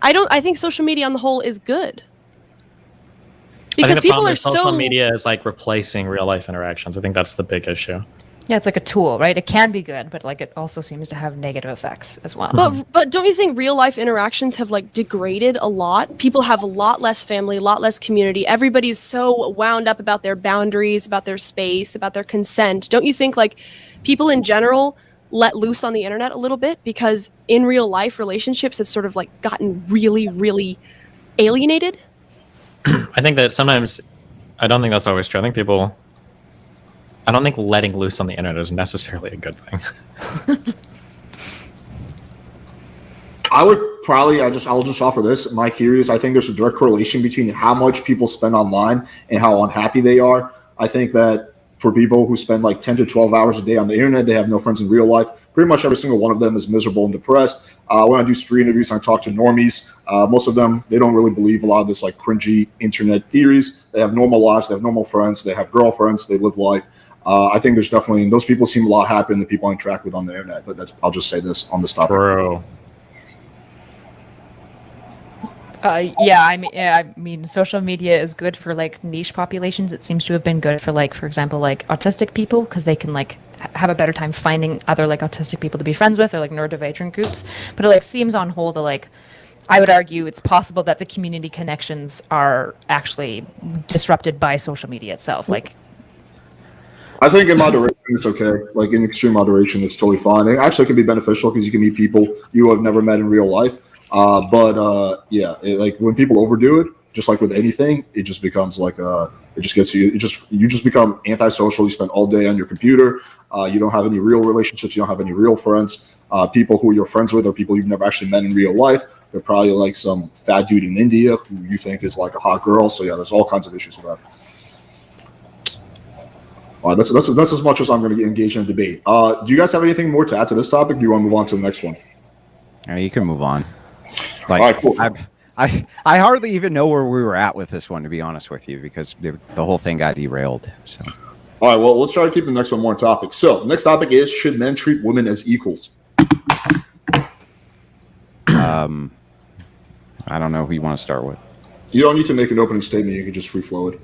I think social media on the whole is good. I think Because the people problem are is social so media is like replacing real life interactions. I think that's the big issue. Yeah, it's like a tool, right? It can be good, but like it also seems to have negative effects as well. But don't you think real life interactions have like degraded a lot? People have a lot less family, a lot less community. Everybody's so wound up about their boundaries, about their space, about their consent. Don't you think like people in general let loose on the internet a little bit because in real life relationships have sort of like gotten really, really alienated? I think that sometimes, I don't think that's always true. I don't think letting loose on the internet is necessarily a good thing. I would probably, I'll just offer this. My theory is I think there's a direct correlation between how much people spend online and how unhappy they are. I think that for people who spend like 10 to 12 hours a day on the internet, they have no friends in real life. Pretty much every single one of them is miserable and depressed. When I do street interviews, I talk to normies. Most of them, they don't really believe a lot of this like cringy internet theories. They have normal lives. They have normal friends. They have girlfriends. They live life. I think there's definitely, and those people seem a lot happier than the people I interact with on the internet. But I'll just say this on this topic. Bro. I mean, social media is good for like niche populations. It seems to have been good for like, for example, like autistic people because they can like have a better time finding other like autistic people to be friends with or like neurodivergent groups. But it like seems on whole to like, I would argue it's possible that the community connections are actually disrupted by social media itself. Like, I think in moderation, it's okay. Like in extreme moderation, it's totally fine. It actually can be beneficial because you can meet people you have never met in real life. Like when people overdo it, just like with anything, it just becomes like it just gets you. You just become antisocial. You spend all day on your computer. You don't have any real relationships. You don't have any real friends. People who you're friends with are people you've never actually met in real life. They're probably like some fat dude in India who you think is like a hot girl. So yeah, there's all kinds of issues with that. All right, that's as much as I'm going to engage in a debate. Do you guys have anything more to add to this topic? Do you want to move on to the next one? You can move on. Like, all right, cool. I hardly even know where we were at with this one, to be honest with you, because the whole thing got derailed. So, all right, well, let's try to keep the next one more on topic. So, the next topic is: should men treat women as equals? I don't know who you want to start with. You don't need to make an opening statement. You can just free flow it.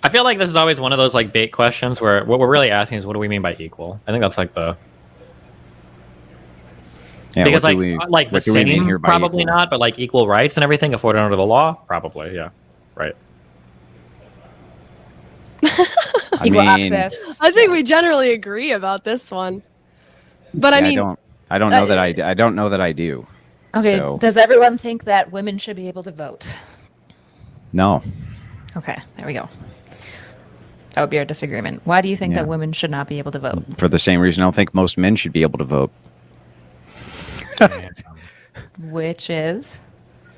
I feel like this is always one of those like bait questions where what we're really asking is what do we mean by equal? I think that's like the because what the do we mean same here by probably equal? not, but like equal rights and everything afforded under the law probably, yeah, right. equal access. I think we generally agree about this one. But I mean, I don't know that I don't know that I do. Okay, So, does everyone think that women should be able to vote? no. Okay, there we go. That would be our disagreement. Why do you think that women should not be able to vote? For the same reason, I don't think most men should be able to vote. Which is?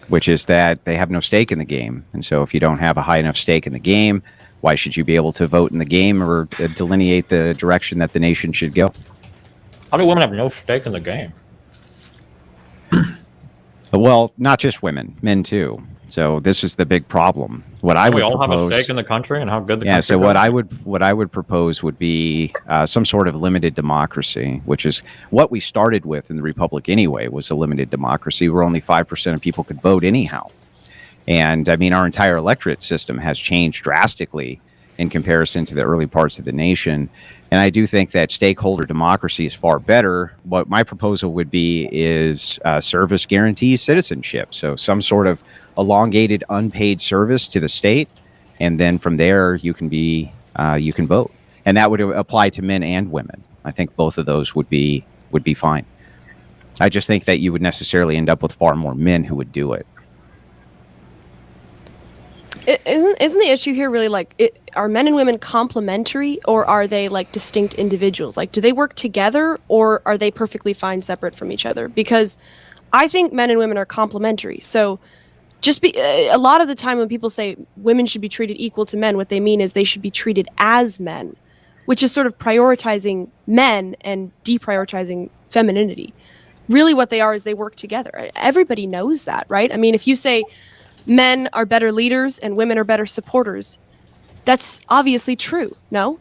Which is that they have no stake in the game. And so if you don't have a high enough stake in the game, why should you be able to vote in the game or delineate the direction that the nation should go? How do women have no stake in the game? Well, not just women, men too. So this is the big problem. What I would we all propose, have a stake in the country and how good the country so goes? what I would propose would be some sort of limited democracy, which is what we started with in the Republic anyway, was a limited democracy where only 5% of people could vote anyhow. And I mean, our entire electorate system has changed drastically in comparison to the early parts of the nation. And I do think that stakeholder democracy is far better. What my proposal would be is service guarantee citizenship. So some sort of elongated unpaid service to the state. And then from there, you can vote. And that would apply to men and women. I think both of those would be fine. I just think that you would necessarily end up with far more men who would do it. Isn't the issue here really like are men and women complementary, or are they like distinct individuals? Like, do they work together, or are they perfectly fine separate from each other? Because I think men and women are complementary. So a lot of the time when people say women should be treated equal to men, what they mean is they should be treated as men, which is sort of prioritizing men and deprioritizing femininity. Really what they are is they work together. Everybody knows that, right? I mean, if you say men are better leaders and women are better supporters, that's obviously true. No,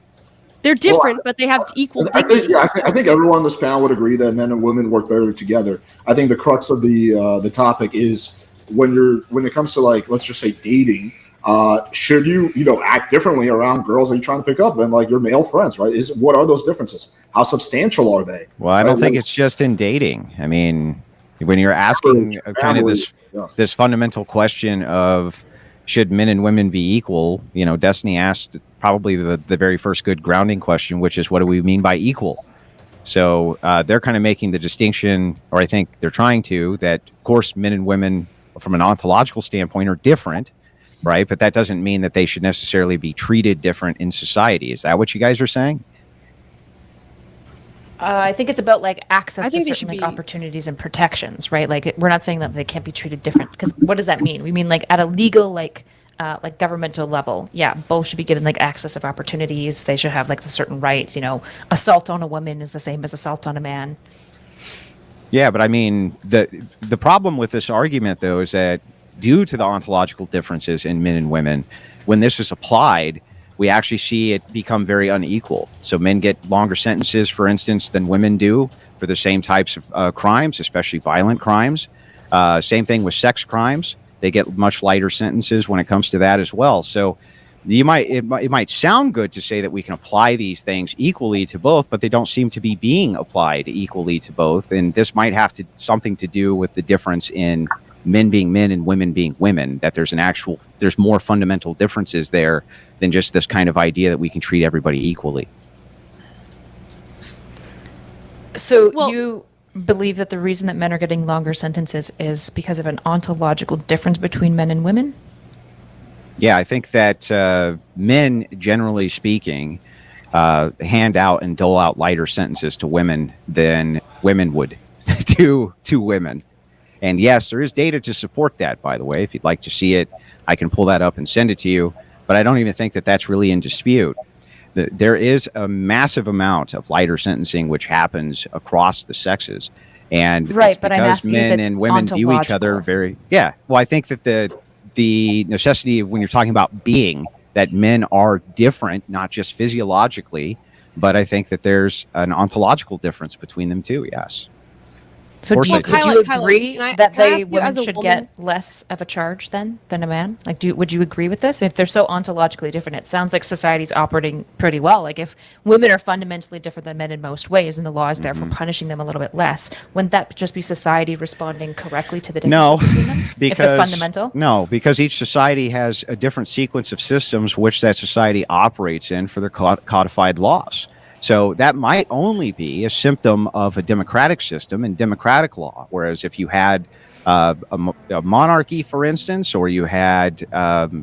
they're different, but they have equal dignity. I think everyone on this panel would agree that men and women work better together. I think the crux of the topic is when it comes to, like, let's just say dating, should you act differently around girls that you're trying to pick up than like your male friends, right? What are those differences? How substantial are they? Well, I don't think it's just in dating. I mean, when you're asking kind of this fundamental question of should men and women be equal, Destiny asked probably the very first good grounding question, which is, what do we mean by equal? So they're kind of making the distinction, or I think they're trying to, that of course men and women from an ontological standpoint are different, right? But that doesn't mean that they should necessarily be treated different in society. Is that what you guys are saying? I think it's about like access to they certain should like be opportunities and protections, right? Like we're not saying that they can't be treated different, because what does that mean? We mean like at a legal like governmental level, yeah, both should be given like access of opportunities. They should have like the certain rights. Assault on a woman is the same as assault on a man. Yeah, but I mean, the problem with this argument, though, is that due to the ontological differences in men and women, when this is applied, we actually see it become very unequal. So men get longer sentences, for instance, than women do for the same types of crimes, especially violent crimes. Same thing with sex crimes. They get much lighter sentences when it comes to that as well. So it might sound good to say that we can apply these things equally to both, but they don't seem to be being applied equally to both. And this might have something to do with the difference in men being men and women being women, that there's more fundamental differences there than just this kind of idea that we can treat everybody equally. So you believe that the reason that men are getting longer sentences is because of an ontological difference between men and women? Yeah, I think that men, generally speaking, hand out and dole out lighter sentences to women than women would to women. And yes, there is data to support that, by the way. If you'd like to see it, I can pull that up and send it to you. But I don't even think that that's really in dispute. There is a massive amount of lighter sentencing which happens across the sexes. And right, but because I'm asking men if it's and women view each other very... Yeah, well, I think that the necessity when you're talking about being, that men are different, not just physiologically, but I think that there's an ontological difference between them too, yes. So would you agree that women should woman get less of a charge than a man? Like, would you agree with this? If they're so ontologically different, it sounds like society's operating pretty well. Like, if women are fundamentally different than men in most ways, and the law is therefore punishing them a little bit less, wouldn't that just be society responding correctly to the differences between them? If they're fundamental? No, because each society has a different sequence of systems which that society operates in for their codified laws. So that might only be a symptom of a democratic system and democratic law. Whereas if you had a monarchy, for instance, or you had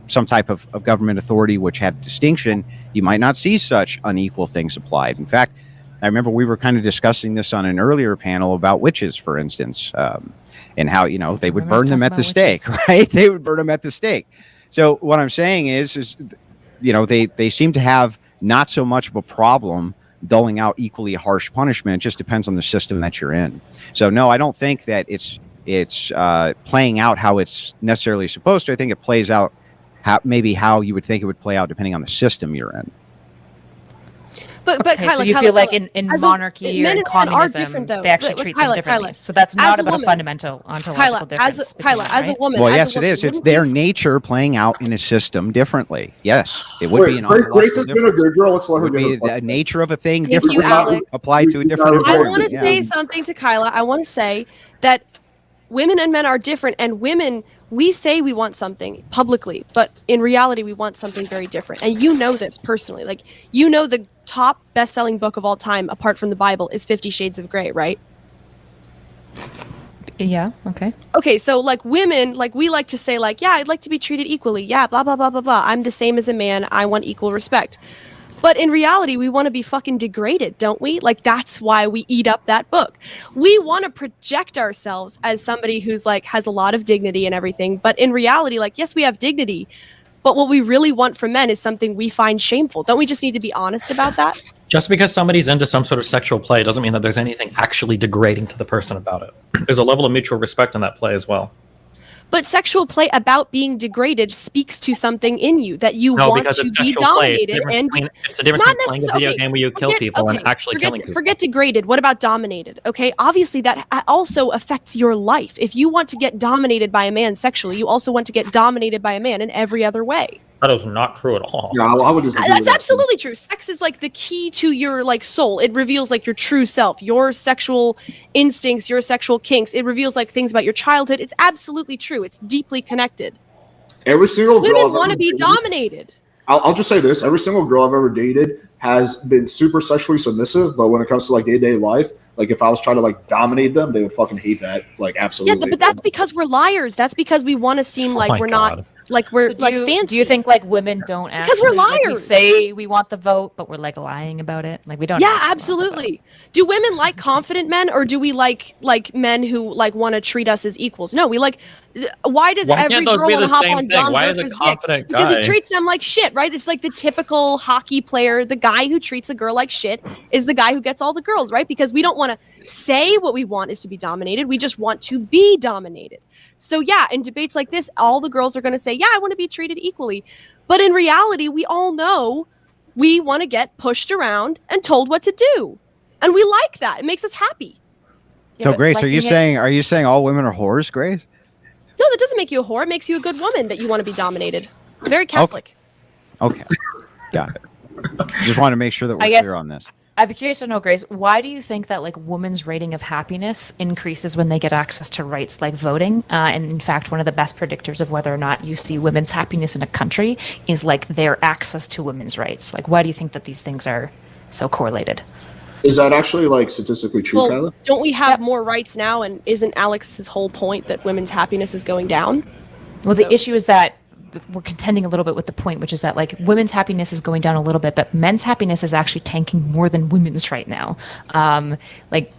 some type of government authority which had distinction, you might not see such unequal things applied. In fact, I remember we were kind of discussing this on an earlier panel about witches, for instance, and how, they would burn them at the stake, right? They would burn them at the stake. So what I'm saying is they seem to have not so much of a problem doling out equally harsh punishment. It just depends on the system that you're in. So no, I don't think that it's playing out how it's necessarily supposed to. I think it plays out maybe how you would think it would play out depending on the system you're in. But okay, Kyla, so you feel like in monarchy or in communism, they actually treat them differently. So that's not about a fundamental ontological difference. Kyla, as a woman. Well, yes, it is. It's their nature playing out in a system differently. Yes, it would be an ontological difference. It would be the nature of a thing Thank you, Alex. applied to a different environment. I want to say something to Kyla. I want to say that women and men are different, and women, we say we want something publicly, but in reality, we want something very different. And you know this personally. Like, the top best-selling book of all time, apart from the Bible, is 50 Shades of Grey, right? Yeah. Okay. Okay, so like women, like we like to say like, yeah, I'd like to be treated equally. Yeah, blah blah blah blah blah. I'm the same as a man. I want equal respect. But in reality, we want to be fucking degraded, don't we? Like that's why we eat up that book. We want to project ourselves as somebody who's like has a lot of dignity and everything, but in reality, like yes, we have dignity, but what we really want from men is something we find shameful. Don't we just need to be honest about that? Just because somebody's into some sort of sexual play doesn't mean that there's anything actually degrading to the person about it. There's a level of mutual respect in that play as well. But sexual play about being degraded speaks to something in you that you want because to it's be sexual play. dominated and It's the difference not between playing a video game where you kill people and actually killing people. Forget degraded. What about dominated? Okay, obviously that also affects your life. If you want to get dominated by a man sexually, you also want to get dominated by a man in every other way. That is not true at all. Yeah, I would just. agree That's with that. absolutely true. Sex is like the key to your like soul. It reveals like your true self, your sexual instincts, your sexual kinks. It reveals like things about your childhood. It's absolutely true. It's deeply connected. Every single girl Women I've want to ever be dated- dominated. I'll just say this: every single girl I've ever dated has been super sexually submissive, but when it comes to like day-to-day life, like if I was trying to like dominate them, they would fucking hate that. Like absolutely. Yeah, but that's because we're liars. That's because we want to seem like my we're God. not like we're So like fancy. Do you think like women don't actually Because we're like, we liars. say we want the vote, but we're like lying about it? Like we don't. Yeah, actually want the vote. absolutely. Do women like confident men, or do we like men who like want to treat us as equals? No, we like. Why does Why can't every those girl be want to the hop same on thing? John Why is a Zerka's dick? confident Because guy- he treats them like shit, right? It's like the typical hockey player. The guy who treats a girl like shit is the guy who gets all the girls, right? Because we don't want to say what we want is to be dominated. We just want to be dominated. So yeah, in debates like this, all the girls are going to say, yeah, I want to be treated equally. But in reality, we all know we want to get pushed around and told what to do. And we like that. It makes us happy. Yeah, So but Grace, liking are you saying all women are whores, Grace? No, that doesn't make you a whore. It makes you a good woman that you want to be dominated. Very Catholic. Okay. Got it. Just want to make sure that I we're guess- clear on this. I'd be curious to know, Grace, why do you think that like women's rating of happiness increases when they get access to rights like voting? And in fact, one of the best predictors of whether or not you see women's happiness in a country is like their access to women's rights. Like, why do you think that these things are so correlated? Is that actually like statistically true, Well, Kyla? don't we have more rights now? And isn't Alex's whole point that women's happiness is going down? Well, So- the issue is that we're contending a little bit with the point, which is that like women's happiness is going down a little bit, but men's happiness is actually tanking more than women's right now. Like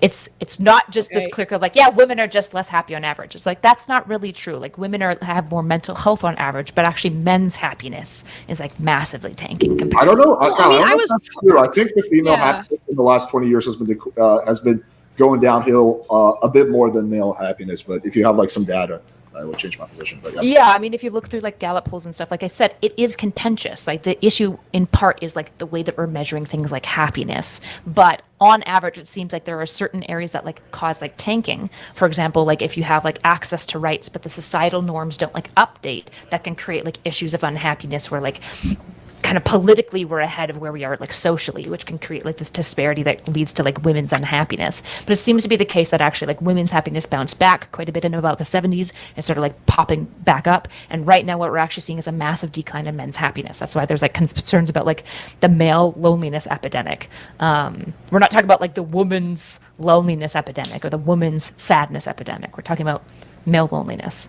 it's not just this click of like, yeah, women are just less happy on average. It's like that's not really true. Like women have more mental health on average, but actually men's happiness is like massively tanking compared. I don't know. Well, Kyla, I mean, don't I know if was- that's true. I think the female Yeah. happiness in the last 20 years has been going downhill a bit more than male happiness. But if you have like some data, I would change my position. But Yeah, I mean, if you look through like Gallup polls and stuff, like I said, it is contentious. Like the issue in part is like the way that we're measuring things like happiness. But on average, it seems like there are certain areas that like cause like tanking. For example, like if you have like access to rights, but the societal norms don't like update, that can create like issues of unhappiness where like kind of politically we're ahead of where we are like socially, which can create like this disparity that leads to like women's unhappiness. But it seems to be the case that actually like women's happiness bounced back quite a bit in about the 70s and started like popping back up. And right now what we're actually seeing is a massive decline in men's happiness. That's why there's like concerns about like the male loneliness epidemic. We're not talking about like the woman's loneliness epidemic or the woman's sadness epidemic. We're talking about male loneliness.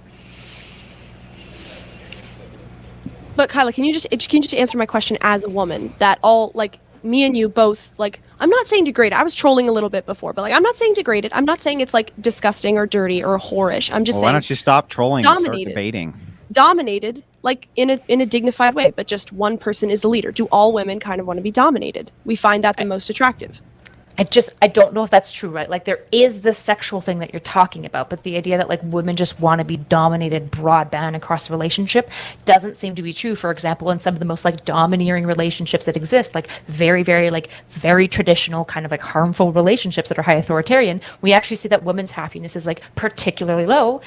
But Kyla, can you just answer my question as a woman? That all like me and you both like. I'm not saying degraded. I was trolling a little bit before, but like I'm not saying degraded. I'm not saying it's like disgusting or dirty or whorish. I'm just Well, saying why don't you stop trolling and start dominated. debating? dominated like in a dignified way, but just one person is the leader. Do all women kind of want to be dominated? We find that the most attractive. I don't know if that's true, right? Like there is this sexual thing that you're talking about, but the idea that like women just want to be dominated broadband across a relationship doesn't seem to be true. For example, in some of the most like domineering relationships that exist, like very traditional kind of like harmful relationships that are high authoritarian, we actually see that women's happiness is like particularly low.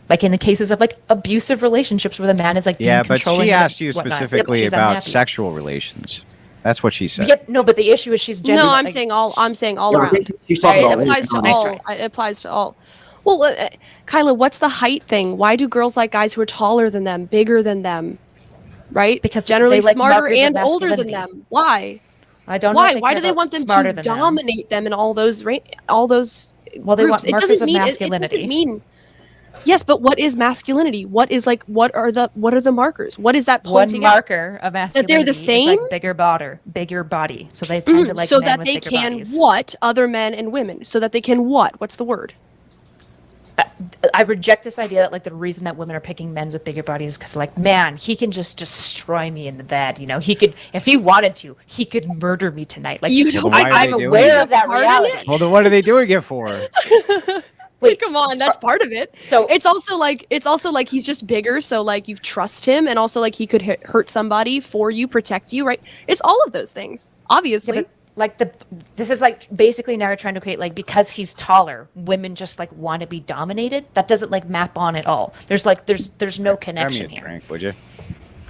Like in the cases of like abusive relationships where the man is like Yeah, being but controlling she and asked you whatnot. specifically She's about unhappy. sexual relations. That's what she said. Yep, no, but the issue is she's gender. No, I'm like, saying all. I'm saying all Yeah, I around. think he's talking It about applies to Nice all. try. It applies to all. Well, Kyla, what's the height thing? Why do girls like guys who are taller than them, bigger than them, right? Because generally they like smarter markers of and older than masculinity. them. Why? I don't know. Why? if they Why care do they about want them smarter to than them. dominate them in all those all those Well, they groups? want markers of It masculinity. doesn't mean. Yes, but what is masculinity? What is like? What are the markers? What is that One pointing out? marker of masculinity they're the is same? like bigger body. So they tend to like so men that with they bigger can bodies. what other men and women? So that they can what? What's the word? I reject this idea that like the reason that women are picking men with bigger bodies is because like, man, he can just destroy me in the bed. You know, he could, if he wanted to, he could murder me tonight. Like, You don't- why are I'm they doing aware it? of that Part of reality. it? Well, then what are they doing it for? Wait, Come on, that's part of it. So It's also like he's just bigger, so like you trust him, and also like he could hurt somebody for you, protect you, right? It's all of those things, obviously. yeah, but, like this is like basically now you're trying to create like because he's taller, women just like want to be dominated. That doesn't like map on at all. There's like there's no connection Grab me a here. drink, would you?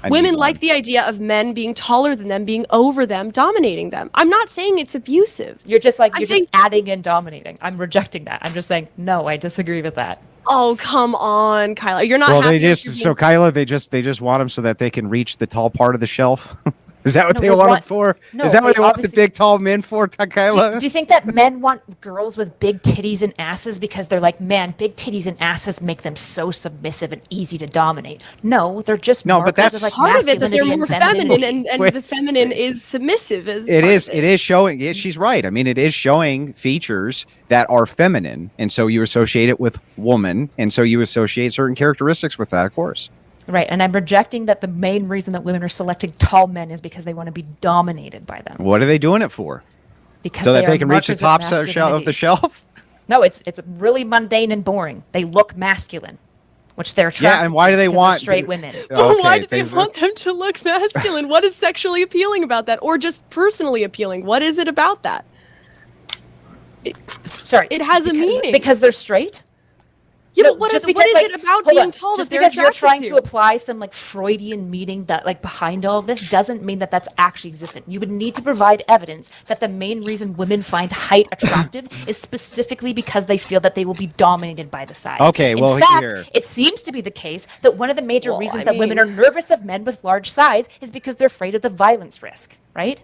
I Women need like one. the idea of men being taller than them, being over them, dominating them. I'm not saying it's abusive. You're just like I'm you're saying- just adding and dominating. I'm rejecting that. I'm just saying no. I disagree with that. Oh, come on, Kyla. You're not Well, happy they with just your so being- Kyla, they just want them so that they can reach the tall part of the shelf. Is that what No, they they want them want- for? no, Is that what they they want the obviously- big tall men for, Kyla? Do you think that men want girls with big titties and asses because they're like, man, big titties and asses make them so submissive and easy to dominate? No, they're just No, but markers that's of, like, part of it that they're masculinity more and feminine, femininity. and Wait. the feminine is submissive. It is showing. Yeah, she's right. I mean, it is showing features that are feminine, and so you associate it with woman, and so you associate certain characteristics with that, of course. Right, and I'm rejecting that the main reason that women are selecting tall men is because they want to be dominated by them. What are they doing it for? Because So that are they can reach the markers of top of the masculinity. shelf? No, it's really mundane and boring. They look masculine, which they're attracted Yeah, and why to do they because they're want straight women? But why Okay, do they want them to look masculine? What is sexually appealing about that, or just personally appealing? What is it about that? Sorry, It has a meaning. because they're straight. Yeah, No, but what is just because, it like, about hold being on, tall just that they're because you're attracted trying to apply some like Freudian meaning that like behind all of this doesn't mean that that's actually existent. You would need to provide evidence that the main reason women find height attractive is specifically because they feel that they will be dominated by the size. Okay, In well, fact, here. it seems to be the case that one of the major Well, reasons I that women mean- are nervous of men with large size is because they're afraid of the violence risk, right?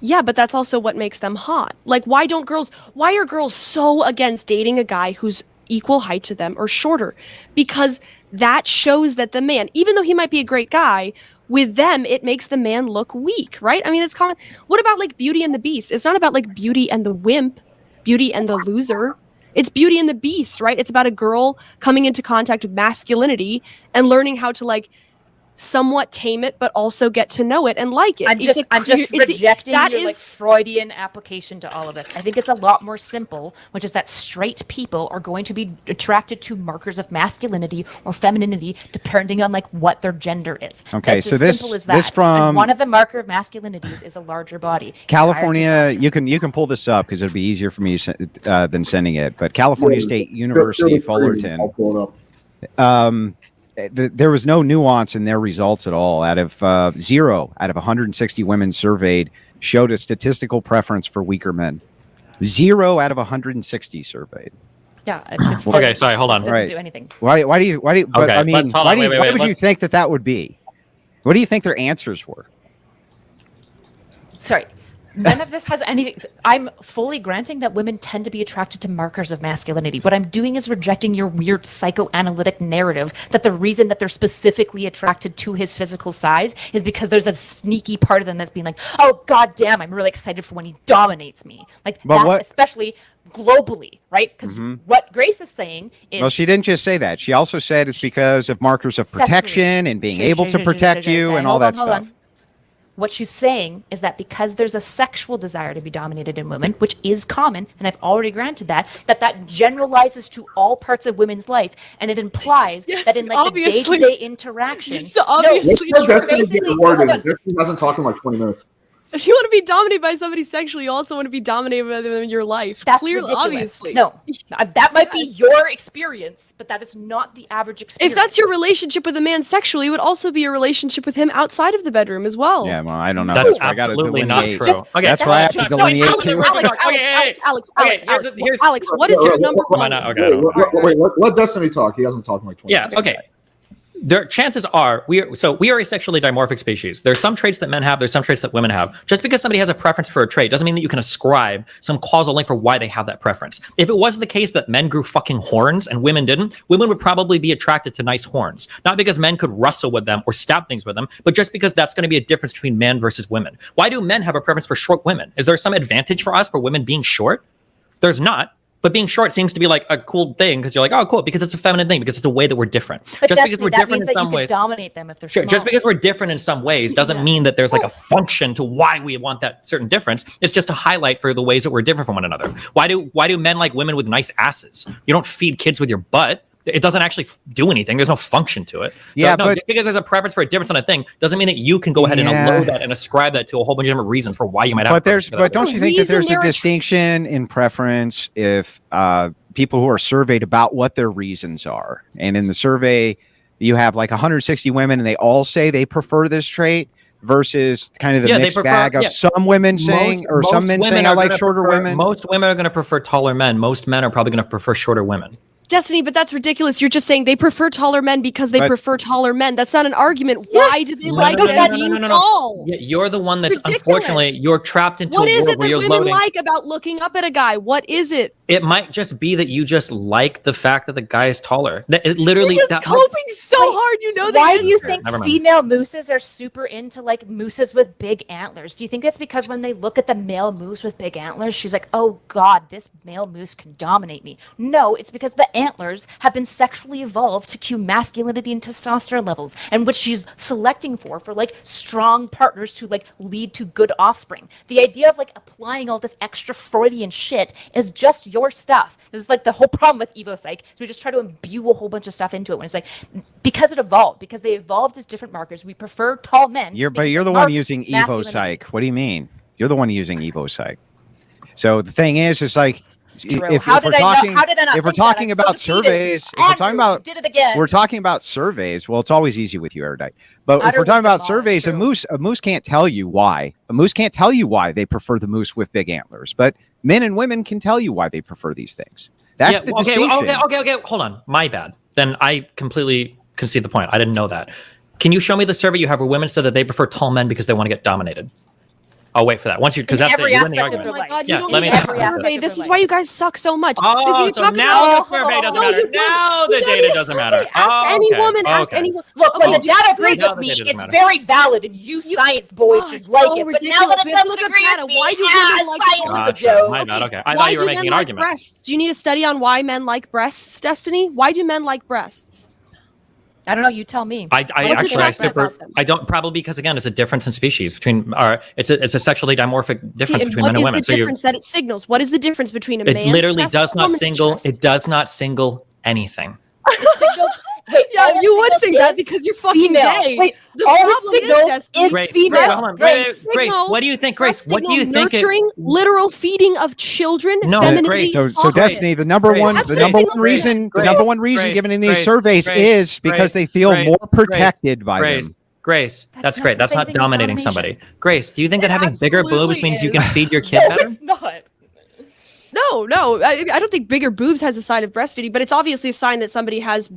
Yeah, but that's also what makes them hot. Like, why are girls so against dating a guy who's equal height to them or shorter? Because that shows that the man, even though he might be a great guy, with them, it makes the man look weak, right? I mean, it's common. What about like Beauty and the Beast? It's not about like Beauty and the wimp, Beauty and the loser. It's Beauty and the Beast, right? It's about a girl coming into contact with masculinity and learning how to like somewhat tame it, but also get to know it and like it. I'm just rejecting that your like is- Freudian application to all of this. I think it's a lot more simple, which is that straight people are going to be attracted to markers of masculinity or femininity depending on like what their gender is. Okay, It's so as this- simple as this that. from- And one of the marker of masculinities is a larger body. It's California, higher testosterone. you can pull this up because it'll be easier for me than sending it. But California State University, Fullerton. I'll pull it up. There was no nuance in their results at all. Out of 0 out of 160 women surveyed showed a statistical preference for weaker men. 0 out of 160 surveyed. Yeah. Okay, sorry, hold on. Doesn't Right. do anything. Why do you? But Okay, I mean, let's- hold why on, do you, wait, why wait, would you let's- think that would be? What do you think their answers were? Sorry. None of this has anything. I'm fully granting that women tend to be attracted to markers of masculinity. What I'm doing is rejecting your weird psychoanalytic narrative that the reason that they're specifically attracted to his physical size is because there's a sneaky part of them that's being like, oh, god damn, I'm really excited for when he dominates me. Like But that, what- especially globally, right? Because what Grace is saying is Well, she didn't just say that. She also said it's because of markers of Sexually. protection and being able to protect you and all that stuff. What she's saying is that because there's a sexual desire to be dominated in women, which is common, and I've already granted that generalizes to all parts of women's life, and it implies Yes, that in like obviously. the day-to-day interaction, It's obviously Let's true. let Destiny get the word in. Destiny hasn't talked in like 20 minutes. If you want to be dominated by somebody sexually, you also want to be dominated by them in your life. that's Clearly, ridiculous. obviously. No, that might be your experience, but that is not the average experience. If that's your relationship with a man sexually, it would also be your relationship with him outside of the bedroom as well. Yeah, well, I don't know. That's why I gotta absolutely not delineate. true. Just- Okay, That's why I have to just- no, delineate Alex, too. Alex, what is your number Why one? not? Okay, Wait, let Destiny talk. He hasn't talked in like 20 Yeah, minutes. okay. chances are we are a sexually dimorphic species. There's some traits that men have, there's some traits that women have. Just because somebody has a preference for a trait doesn't mean that you can ascribe some causal link for why they have that preference. If it was the case that men grew fucking horns and women didn't, women would probably be attracted to nice horns. Not because men could wrestle with them or stab things with them, but just because that's going to be a difference between men versus women. Why do men have a preference for short women? Is there some advantage for us for women being short? There's not. But being short seems to be like a cool thing because you're like, oh, cool, because it's a feminine thing, because it's a way that we're different. But just because we're that different means in that some you could ways. dominate them if they're Sure, small. just because we're different in some ways doesn't mean that there's like a function to why we want that certain difference. It's just a highlight for the ways that we're different from one another. Why do men like women with nice asses? You don't feed kids with your butt. It doesn't actually do anything. There's no function to it. So Yeah, no, but just because there's a preference for a difference on a thing doesn't mean that you can go ahead and unload that and ascribe that to a whole bunch of different reasons for why you might have. But don't you think that there's a Reason distinction in preference if people who are surveyed about what their reasons are, and in the survey you have like 160 women and they all say they prefer this trait, versus kind of the mixed bag of some women saying, or some men saying I like shorter women. Most women are going to prefer taller men. Most men are probably going to prefer shorter women. Destiny, but that's ridiculous. You're just saying they prefer taller men because they prefer taller men. That's not an argument. Yes. Why do they like men being tall? Yeah, you're the one that's Ridiculous. Unfortunately, you're trapped into what a is world it where that you're women loading. like about looking up at a guy? What is it? It might just be that you just like the fact that the guy is taller. That it literally. You're just coping so hard. You know that. Why do you think Never mind. female mooses are super into like mooses with big antlers? Do you think that's because when they look at the male moose with big antlers, she's like, oh God, this male moose can dominate me? No, it's because the antlers have been sexually evolved to cue masculinity and testosterone levels, and which she's selecting for like strong partners to like lead to good offspring. The idea of like applying all this extra Freudian shit is just your stuff. This is like the whole problem with EvoPsych. So we just try to imbue a whole bunch of stuff into it when it's like, because it evolved, because they evolved as different markers. We prefer tall men. But you're the one using EvoPsych. What do you mean? You're the one using EvoPsych. So the thing is like, if we're talking about surveys, we're talking about surveys. Well, it's always easy with you, Eurdite. But if we're talking about surveys, a moose can't tell you why. A moose can't tell you why they prefer the moose with big antlers. But men and women can tell you why they prefer these things. That's the distinction. Okay. Hold on. My bad. Then I completely concede the point. I didn't know that. Can you show me the survey you have where women said that they prefer tall men because they want to get dominated? I'll wait for that. Once you, because that's it. You win the argument. Oh my God, yeah, you don't need a survey. This is why you guys suck so much. Oh, so now the survey doesn't matter. Now the data doesn't matter. Ask any woman. Ask anyone. Look, when the data agrees with me, it's very valid, and you science boys should like it. But now that it doesn't agree with me, why do women like science is a joke? My bad. Okay, I thought you were making an argument. Breasts? Do you need a study on why men like breasts, Destiny? Why do men like breasts? I don't know. You tell me. I don't, probably because again, it's a difference in species between it's a sexually dimorphic difference between men and women. What is the difference that it signals? What is the difference between a man's It literally breast does and a not woman's single. chest? It does not single anything. It signals. Wait, yeah, you would think that because you're fucking gay. Wait, the all problem it signals is Grace, female. Grace, what do you think, Grace? What do you think? Nurturing, literal feeding of children, No, femininity. So Destiny, the number one reason given in these surveys is because they feel more protected by them. Grace, that's great. That's not dominating somebody. Grace, do you think that having bigger boobs means you can feed your kid better? It's not. No, I don't think bigger boobs has a sign of breastfeeding, but it's obviously a sign that somebody has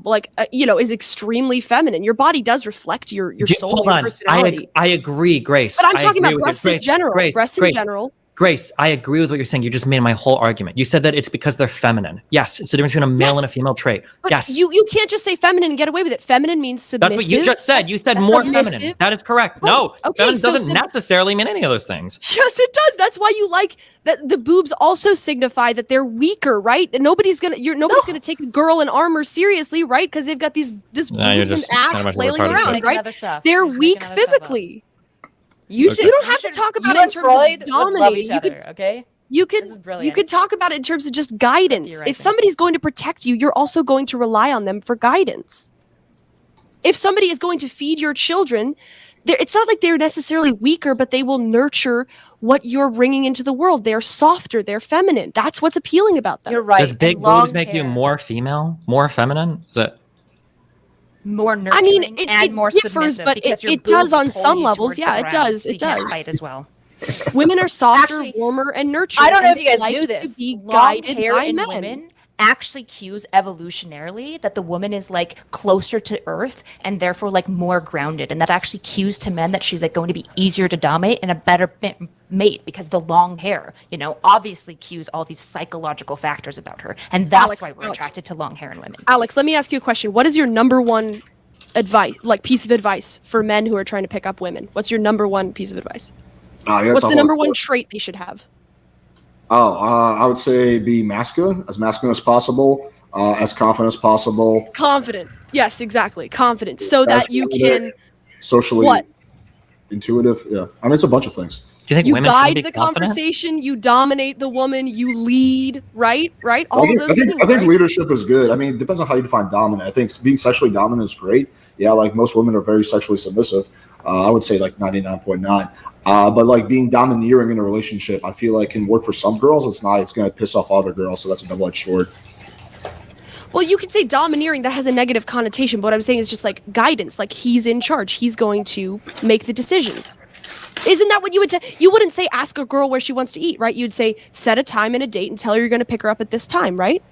is extremely feminine. Your body does reflect your soul, your personality. I agree, Grace. But I'm talking about breasts in general. Breasts in general. Grace, I agree with what you're saying. You just made my whole argument. You said that it's because they're feminine. Yes, it's the difference between a male and a female trait. But yes. You can't just say feminine and get away with it. Feminine means submissive. That's what you just said. You said more feminine. That is correct. No, feminine doesn't necessarily mean any of those things. Yes, it does. That's why you like that. The boobs also signify that they're weaker, right? And nobody's gonna take a girl in armor seriously, right? Because they've got this boobs and ass flailing around, right? They're weak physically. You don't have to talk about it in terms of dominating. You could talk about it in terms of just guidance. If somebody's going to protect you, you're also going to rely on them for guidance. If somebody is going to feed your children, it's not like they're necessarily weaker, but they will nurture what you're bringing into the world. They're softer. They're feminine. That's what's appealing about them. You're right. Does big boobs make you more female, more feminine? Is it? More nurturing it more differs, but it does on some levels. Yeah, it does. It does. Fight as well. Women are softer, warmer, and nurturing. I don't know if you guys knew this. To be guided by men. Women actually cues evolutionarily that the woman is like closer to earth and therefore like more grounded, and that actually cues to men that she's like going to be easier to dominate and a better mate because the long hair, obviously cues all these psychological factors about her, and that's why we're attracted to long hair in women. Alex, let me ask you a question. What is your number one piece of advice for men who are trying to pick up women? What's your number one piece of advice? What's the number one trait they should have? I would say be masculine as possible, as confident as possible. Confident. Yes, exactly. Confident. So that you can socially intuitive. Yeah. I mean, it's a bunch of things. Do you think women guide be the confident? Conversation, you dominate the woman, you lead, right? All of those things. I think leadership is good. I mean, it depends on how you define dominant. I think being sexually dominant is great. Yeah, like most women are very sexually submissive. I would say like 99.9. But like being domineering in a relationship, I feel like can work for some girls. It's not. It's going to piss off other girls. So that's a double-edged sword. Well, you could say domineering. That has a negative connotation. But what I'm saying is just like guidance. Like he's in charge. He's going to make the decisions. Isn't that what you would say? You wouldn't say ask a girl where she wants to eat, right? You'd say set a time and a date and tell her you're going to pick her up at this time, right?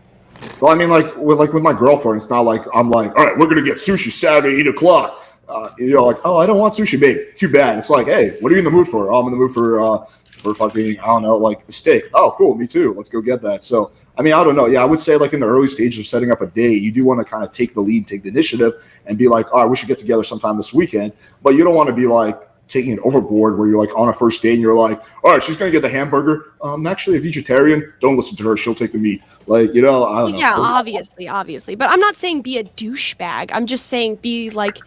Well, I mean, like with my girlfriend, it's not like I'm like, all right, we're going to get sushi Saturday 8:00. Like, oh, I don't want sushi, babe. Too bad. It's like, hey, what are you in the mood for? Oh, I'm in the mood for fucking, I don't know, like a steak. Oh, cool, me too. Let's go get that. So, I mean, I don't know. Yeah, I would say like in the early stages of setting up a date, you do want to kind of take the lead, take the initiative, and be like, all right, we should get together sometime this weekend. But you don't want to be like taking it overboard where you're like on a first date and you're like, all right, she's gonna get the hamburger. I'm actually a vegetarian. Don't listen to her. She'll take the meat. Like, I don't know. Yeah, obviously. But I'm not saying be a douchebag. I'm just saying be like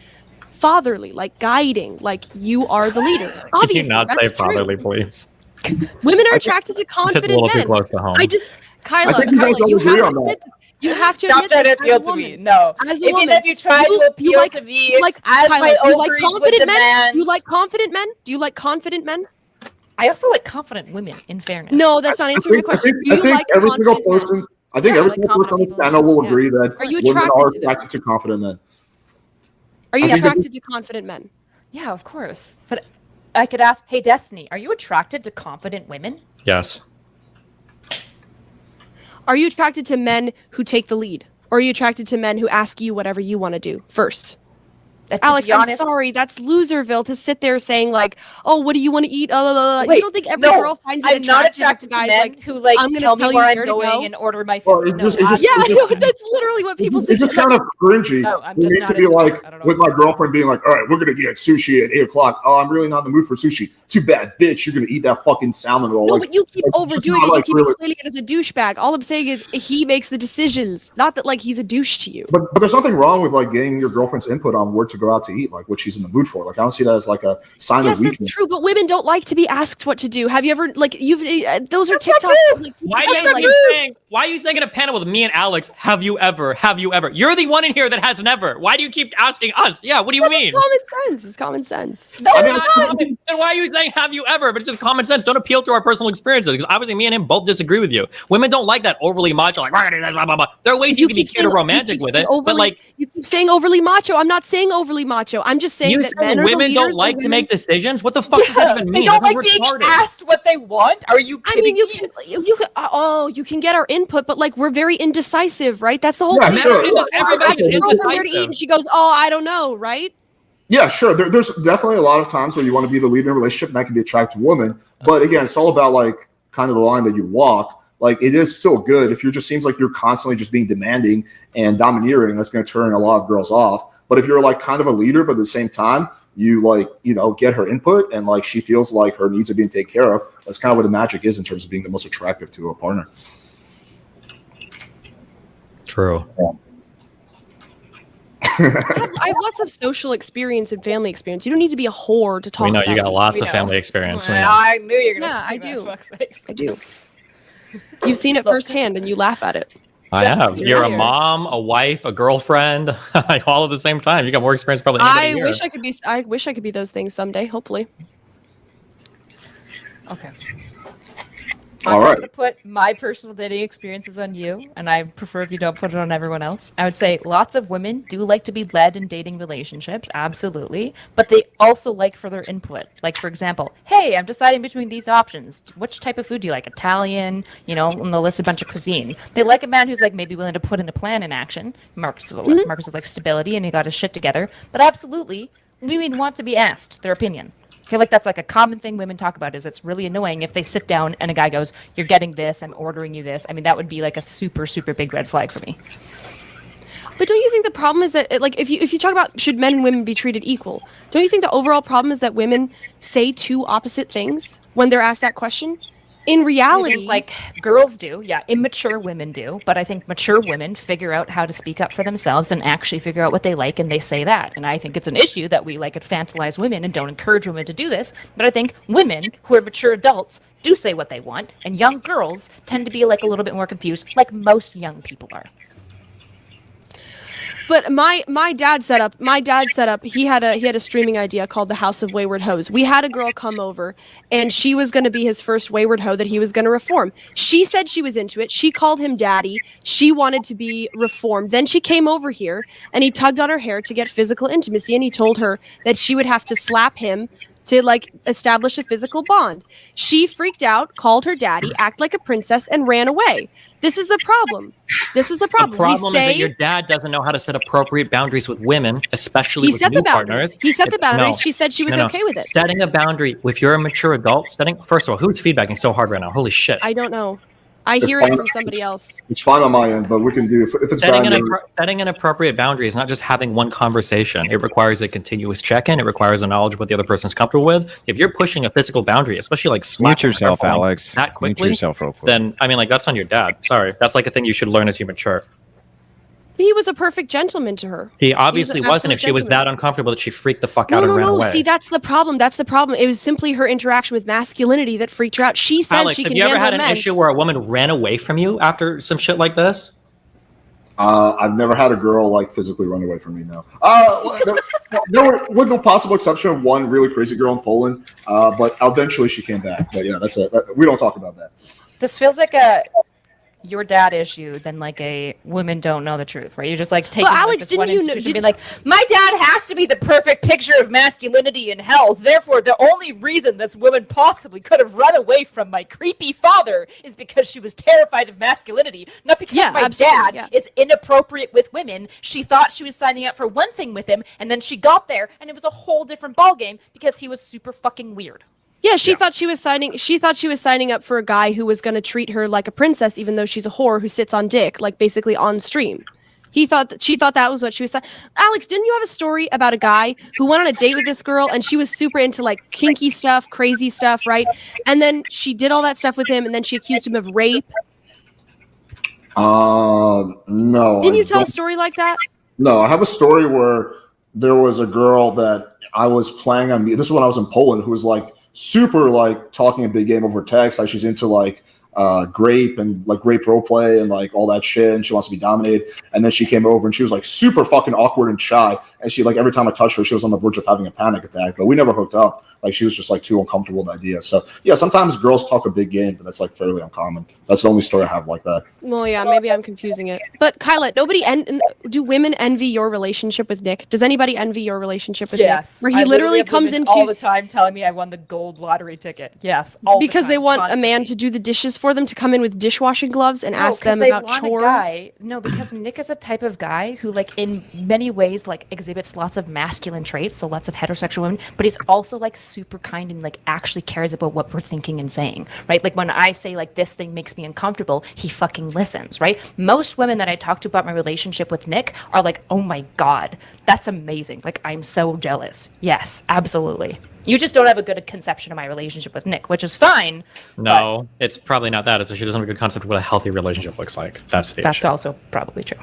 fatherly, like guiding, like you are the leader. Obviously, Can you not that's say fatherly, true. please? Women are attracted to confident It's a little too men. close to home. Kyla, you have to admit Stop trying to this appeal as a to me. woman. No. As a Even woman, if you try to appeal to me as my ovaries would demand. You like confident men? Do you like confident men? I also like confident women, in fairness. No, that's not answering my question. Do you like every single confident men? person. I think Yeah, every like single person on this confident panel people, will yeah. agree that Are you women attracted are to them? attracted to confident men. Are you I think attracted to confident men? Yeah, of course. But I could ask, hey, Destiny, are you attracted to confident women? Yes. Are you attracted to men who take the lead? Or are you attracted to men who ask you whatever you want to do first? To Alex, be I'm honest, sorry. That's loserville to sit there saying like, "Oh, what do you want to eat?" Wait, you don't think every girl finds it I'm not attracted attractive to guys men like, who like I'm gonna tell me tell where you I'm where to going go? and order my Well, food. it's just- Yeah, it's just- that's literally what people say. It's just kind of cringy. No, I'm for just me not to be into like it. I don't know. with my girlfriend being like, all right, we're gonna get sushi at 8:00. Oh, I'm really not in the mood for sushi. Too bad, bitch. You're gonna eat that fucking salmon roll. No, Like, but you keep it's just overdoing not, it. You like, keep really- explaining it as a douchebag. All I'm saying is he makes the decisions, not that like he's a douche to you. But there's nothing wrong with like getting your girlfriend's input on where to go out to eat, like what she's in the mood for. Like I don't see that as like a sign Yes, of weakness. that's true. But women don't like to be asked what to do. Have you ever like those are TikToks? Like, people Why do say, you like, keep saying? Why are you saying in a panel with me and Alex? Have you ever? Have you ever? You're the one in here that has never. Why do you keep asking us? Yeah. What do you Because mean? it's common sense. It's common sense. No, I mean, it's not. Then why are you saying have you ever? But it's just common sense. Don't appeal to our personal experiences because obviously me and him both disagree with you. Women don't like that overly macho, like blah, blah, blah, blah. There are ways you can be keep cute or saying- romantic you keep with it, saying but like you keep saying overly macho. I'm not saying overly macho. I'm just saying you that said men are the women don't leaders like and to women- make decisions. What the fuck does that even mean? They don't That's like being retarded. asked what they want. Are you I kidding mean, me? you can get our input, but like we're very indecisive, right? That's the whole Yeah, thing. sure. Everybody's I ask a girl where to eat, indecisive. and she goes, "Oh, I don't know," right? Yeah, sure. There's definitely a lot of times where you want to be the leader in a relationship, and that can be attractive to women. But again, it's all about like kind of the line that you walk. Like it is still good if you're just seems like you're constantly just being demanding and domineering. That's going to turn a lot of girls off. But if you're like kind of a leader, but at the same time you like get her input and like she feels like her needs are being taken care of, that's kind of where the magic is in terms of being the most attractive to a partner. True. I have lots of social experience and family experience. You don't need to be a whore to talk. We know about you got it. lots We of know. family experience. We know. I knew you were gonna Yeah, say I that, do. fuck's sakes. I do. You've seen it firsthand, and you laugh at it. I Yes, have. you're You're a here. mom, a wife, a girlfriend, all at the same time. You got more experience probably. Than I anybody wish here. I could be. I wish I could be those things someday. Hopefully. Okay. All I'm right. going to put my personal dating experiences on you, and I prefer if you don't put it on everyone else. I would say lots of women do like to be led in dating relationships, absolutely, but they also like further input. Like, for example, hey, I'm deciding between these options. Which type of food do you like? Italian, and they'll list a bunch of cuisine. They like a man who's like maybe willing to put in a plan in action. Marcus is like stability, and he got his shit together. But absolutely, women want to be asked their opinion. I feel like that's like a common thing women talk about is it's really annoying if they sit down and a guy goes, you're getting this, I'm ordering you this. I mean, that would be like a super, super big red flag for me. But don't you think the problem is that, like, if you talk about should men and women be treated equal, don't you think the overall problem is that women say two opposite things when they're asked that question? In reality, like girls do, yeah, immature women do, but I think mature women figure out how to speak up for themselves and actually figure out what they like, and they say that. And I think it's an issue that we like infantilize women and don't encourage women to do this. But I think women who are mature adults do say what they want, and young girls tend to be like a little bit more confused, like most young people are. But my dad set up. He had a streaming idea called the House of Wayward Hoes. We had a girl come over, and she was going to be his first wayward hoe that he was going to reform. She said she was into it. She called him daddy. She wanted to be reformed. Then she came over here, and he tugged on her hair to get physical intimacy, and he told her that she would have to slap him to like establish a physical bond. She freaked out, called her daddy, acted like a princess, and ran away. This is the problem. The problem is that your dad doesn't know how to set appropriate boundaries with women, especially with new partners. He set the boundaries. No, she said she was okay with it. Setting a boundary, if you're a mature adult, first of all, who's feedbacking so hard right now? Holy shit. I don't know. I hear it from somebody else. It's fine on my end, but we can do if it's setting an appropriate boundary is not just having one conversation. It requires a continuous check-in. It requires a knowledge of what the other person's comfortable with. If you're pushing a physical boundary, especially like mute yourself, Alex. That quickly, mute yourself real quick. Then I mean, like that's on your dad. Sorry, that's like a thing you should learn as you mature. He was a perfect gentleman to her. He obviously wasn't if she was that uncomfortable that she freaked the fuck out and ran away. See, that's the problem. It was simply her interaction with masculinity that freaked her out. She says Alex, she can handle men. Have you ever had an men. issue where a woman ran away from you after some shit like this? I've never had a girl like physically run away from me. No. With the possible exception of one really crazy girl in Poland, but eventually she came back. But yeah, that's it. We don't talk about that. This feels like your dad issue than like a women don't know the truth, right? You're just like taking Alex, this didn't one you know, institution and be like, my dad has to be the perfect picture of masculinity and health. Therefore, the only reason this woman possibly could have run away from my creepy father is because she was terrified of masculinity, not because my dad is inappropriate with women. She thought she was signing up for one thing with him, and then she got there, and it was a whole different ballgame because he was super fucking weird. Yeah, she thought she was signing up for a guy who was going to treat her like a princess, even though she's a whore who sits on dick, like basically on stream. She thought that was what she was saying. Alex, didn't you have a story about a guy who went on a date with this girl and she was super into like kinky stuff, crazy stuff, right? And then she did all that stuff with him, and then she accused him of rape. No. Didn't you tell a story like that? No, I have a story where there was a girl that I was planning on. This is when I was in Poland, who was like super like talking a big game over text, like she's into like grape and like grape role play and like all that shit, and she wants to be dominated. And then she came over and she was like super fucking awkward and shy, and she like every time I touched her she was on the verge of having a panic attack, but we never hooked up. Like she was just like too uncomfortable with the idea. So yeah, sometimes girls talk a big game, but that's like fairly uncommon. That's the only story I have like that. Well, yeah, maybe I'm confusing it. But Kyla, do women envy your relationship with Nick? Does anybody envy your relationship with Nick? Where he literally comes into all the time telling me I won the gold lottery ticket. Yes, all because the time, they want constantly. a man to do the dishes for them, to come in with dishwashing gloves and ask them about chores. No, because Nick is a type of guy who, like, in many ways, like, exhibits lots of masculine traits, so lots of heterosexual women, but he's also like super kind and like actually cares about what we're thinking and saying, right? Like when I say like this thing makes me uncomfortable, he fucking listens, right? Most women that I talk to about my relationship with Nick are like, oh my God, that's amazing. Like, I'm so jealous. Yes, absolutely. You just don't have a good conception of my relationship with Nick, which is fine. No, it's probably not that. It's that she doesn't have a good concept of what a healthy relationship looks like. That's issue. Also probably true.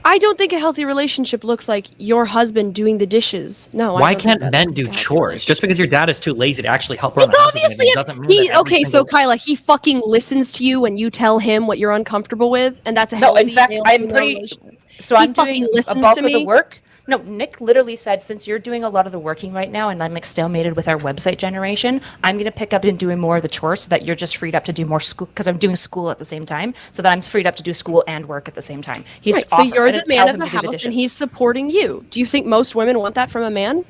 I don't think a healthy relationship looks like your husband doing the dishes. No. Why can't men do chores? Just because your dad is too lazy to actually help around it's the house obviously doesn't mean okay. So Kyla, he fucking listens to you when you tell him what you're uncomfortable with, and that's a healthy. No, in fact, I'm pretty. So I'm doing a bulk of the work. No, Nick literally said, since you're doing a lot of the working right now and I'm like stalemated with our website generation, I'm going to pick up and doing more of the chores so that you're just freed up to do more school, because I'm doing school at the same time, so that I'm freed up to do school and work at the same time. He's right, so you're the man of the house and he's supporting you. Do you think most women want that from a man?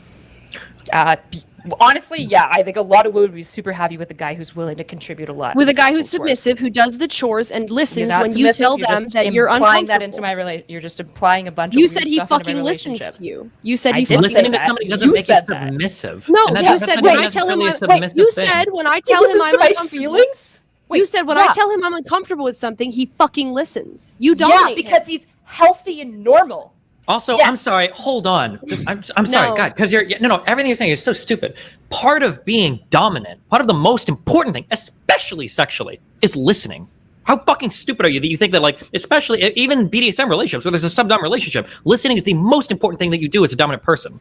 Honestly, yeah, I think a lot of women would be super happy with a guy who's willing to contribute a lot. With a guy who's submissive, who does the chores and listens when you submissive, tell you're them just that you're implying uncomfortable. that into my You're just implying a bunch of You weird said he stuff into my fucking listens relationship. to you. You said he I didn't fucking say Listening to that. somebody doesn't You make you said that. submissive. No, And you that's said not when even I tell him, necessarily a submissive you thing. said when I tell him I'm my uncomfortable. feelings. You said when I tell him I'm uncomfortable with something, he fucking listens. You Yeah, dominate because him. he's healthy and normal. Also, Yes. I'm sorry. Hold on. I'm sorry, No. God, because no. Everything you're saying is so stupid. Part of being dominant, part of the most important thing, especially sexually, is listening. How fucking stupid are you that you think that, like, especially even BDSM relationships where there's a sub-dom relationship, listening is the most important thing that you do as a dominant person.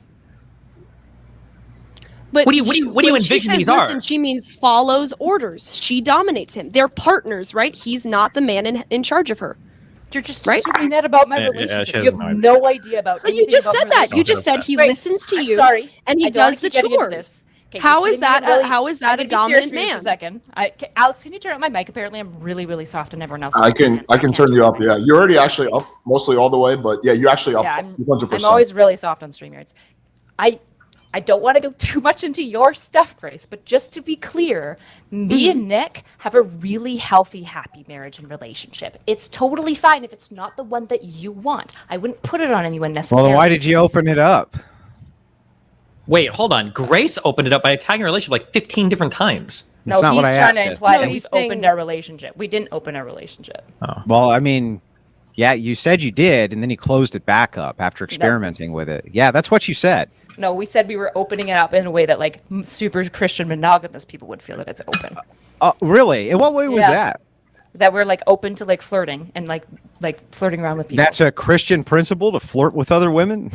But What do you when she envision says these listen, are? she means follows orders. She dominates him. They're partners, right? He's not the man in charge of her. You're just Right? assuming that about my Yeah, relationship. she you has have no no idea about. But you anything just about said my that. You just said relationship. he Right. listens to I'm you sorry. and he I don't does the keep getting into chores. this. Okay, How you're is putting me in that? really- How is that I'm a gonna be dominant serious for you for a man? second. Alex, can you turn up my mic? Apparently, I'm really, really soft, and everyone else. I can turn you up. Yeah, you're already actually up mostly all the way, but yeah, you're actually up Yeah, 100%. I'm always really soft on StreamYards. I don't want to go too much into your stuff, Grace, but just to be clear, me and Nick have a really healthy, happy marriage and relationship. It's totally fine if it's not the one that you want. I wouldn't put it on anyone Well, necessarily. then why did you open it up? Wait, hold on. Grace opened it up by attacking our relationship like 15 different times. No, That's not he's what I trying asked to it. imply No, that he's we've saying- opened our relationship. We didn't open our relationship. Well, I mean, yeah, you said you did, and then you closed it back up after experimenting with it. Yeah, that's what you said. No, we said we were opening it up in a way that like super Christian monogamous people would feel that it's open. Really? In what way was that? That we're like open to like flirting and like flirting around with people. That's a Christian principle to flirt with other women?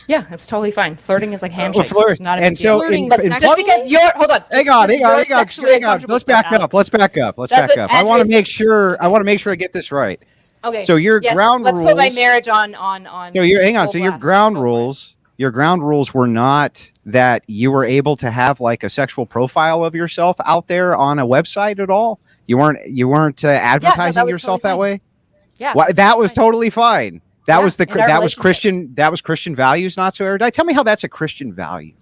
Yeah, it's totally fine. Flirting is like handshakes. flirt. It's not a And big deal. so Flirting in- is in- sexual? Just because you're hold on. Hang on. Let's back up. Let's back up. I want to make sure. I get this right. Okay. So your ground let's put my rules- marriage on. So hang on. full So your blast. ground Go for it. rules. Your ground rules were not that you were able to have like a sexual profile of yourself out there on a website at all. You weren't advertising was yourself totally that way. Yeah. Well, that was totally fine. That Yeah, was in our Christian. That was Christian values, not so erudite. Tell me how that's a Christian value.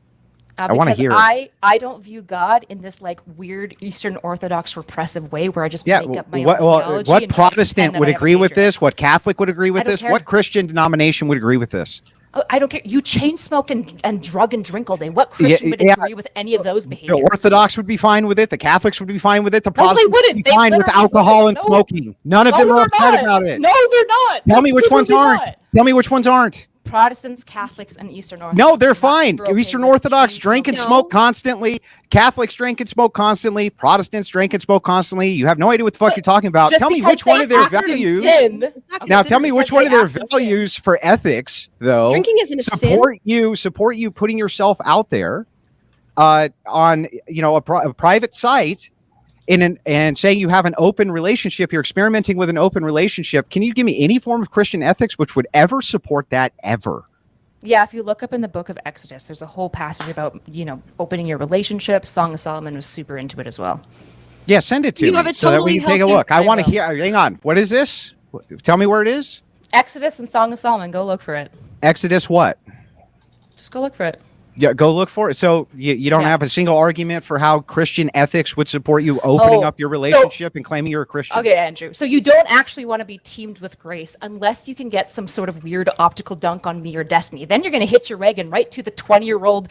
I wanna because hear it. I don't view God in this like weird Eastern Orthodox repressive way where I just Yeah. make up my What own theology what and try to Protestant pretend that would I have a agree with major. this? What Catholic would agree with I don't this? care. What Christian denomination would agree with this? Oh, I don't care. You chain smoke and drug and drink all day. What Christian would yeah. agree with any of those The behaviors? Orthodox would be fine with it. The Catholics would be fine with it. The No, they Protestants wouldn't. would be They fine with literally alcohol and wouldn't. No. smoking. None of them No, are they're upset not. about it. No, they're not. Tell me which ones Absolutely aren't. not. Tell me which ones aren't. Protestants, Catholics, and Eastern Orthodox. No, they're are not fine. super okay Eastern with Orthodox chain drink and smoking. smoke constantly. Catholics drink and smoke constantly. Protestants drink and smoke constantly. You have no idea what the fuck you're talking about. Just Tell me because which one they of their act in values. sin- Exactly. Now It's tell me because which they one of their act in sin. values for ethics, though, Drinking isn't a sin. support you putting yourself out there on a private site and saying you have an open relationship. You're experimenting with an open relationship. Can you give me any form of Christian ethics which would ever support that ever? Yeah, if you look up in the book of Exodus, there's a whole passage about, opening your relationship. Song of Solomon was super into it as well. Yeah, send it to You me have a so that we totally can take a healthy- look. I I want to will. hear. Hang on. What is this? Tell me where it is. Exodus and Song of Solomon, go look for it. Exodus what? Just go look for it. Yeah, go look for it. So you don't Yeah. have a single argument for how Christian ethics would support you opening up your relationship and claiming you're a Christian. Okay, Andrew. So you don't actually want to be teamed with Grace unless you can get some sort of weird optical dunk on me or Destiny. Then you're going to hit your wagon right to the 20-year-old.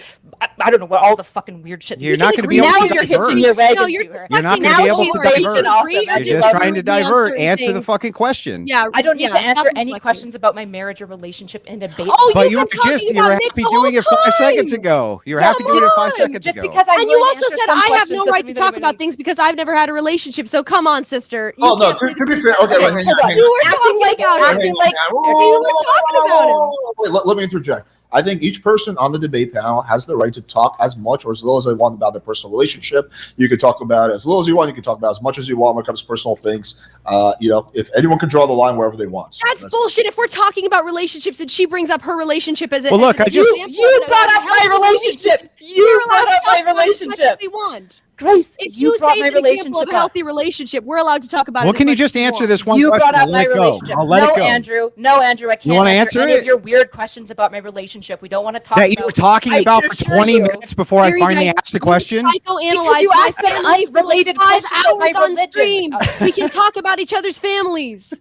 I don't know what all the fucking weird shit. You're not going to be now able to you're divert. hitting your wagon No, you're to her. You're not deflecting. going to be Now able she's to great divert. and awesome. You're I just love trying to her. Yeah, divert. certain Answer the things. fucking question. Yeah, I don't need yeah, to answer stop any deflecting. questions about my marriage or relationship in a debate. Oh, But you've you been were talking just you about were Nick happy the doing whole it 5 seconds time. ago. You were happy doing it 5 seconds Just ago. because I'm And you willing to also answer said some I have questions no doesn't right to mean that talk everybody- about things because I've never had a relationship. So come on, sister. You Oh no, can't to play the be fair, okay, princess. wait, hang on, hang on. You were Acting talking like- about acting him. like- You were talking about him. Wait, let me interject. I think each person on the debate panel has the right to talk as much or as little as they want about their personal relationship. You can talk about it as little as you want. You can talk about as much as you want when it comes to personal things. If anyone can draw the line wherever they want. So that's bullshit. If we're talking about relationships and she brings up her relationship as a Well, look, You brought up my relationship. You brought up my relationship. We want. Grace, If you say it's an example of a healthy relationship, we're allowed to talk about it. Well, can you just answer this one You question? brought up I'll let my it go. relationship. I'll let No, it go. Andrew. No, Andrew. I can't wanna answer any answer of your weird questions about my relationship. We don't want to talk That about you were talking I about can for assure 20 you- minutes before I finally asked the question. Psychoanalyze you my asked an family for like unrelated 5 question about my hours on religion. stream. We can talk about each other's families.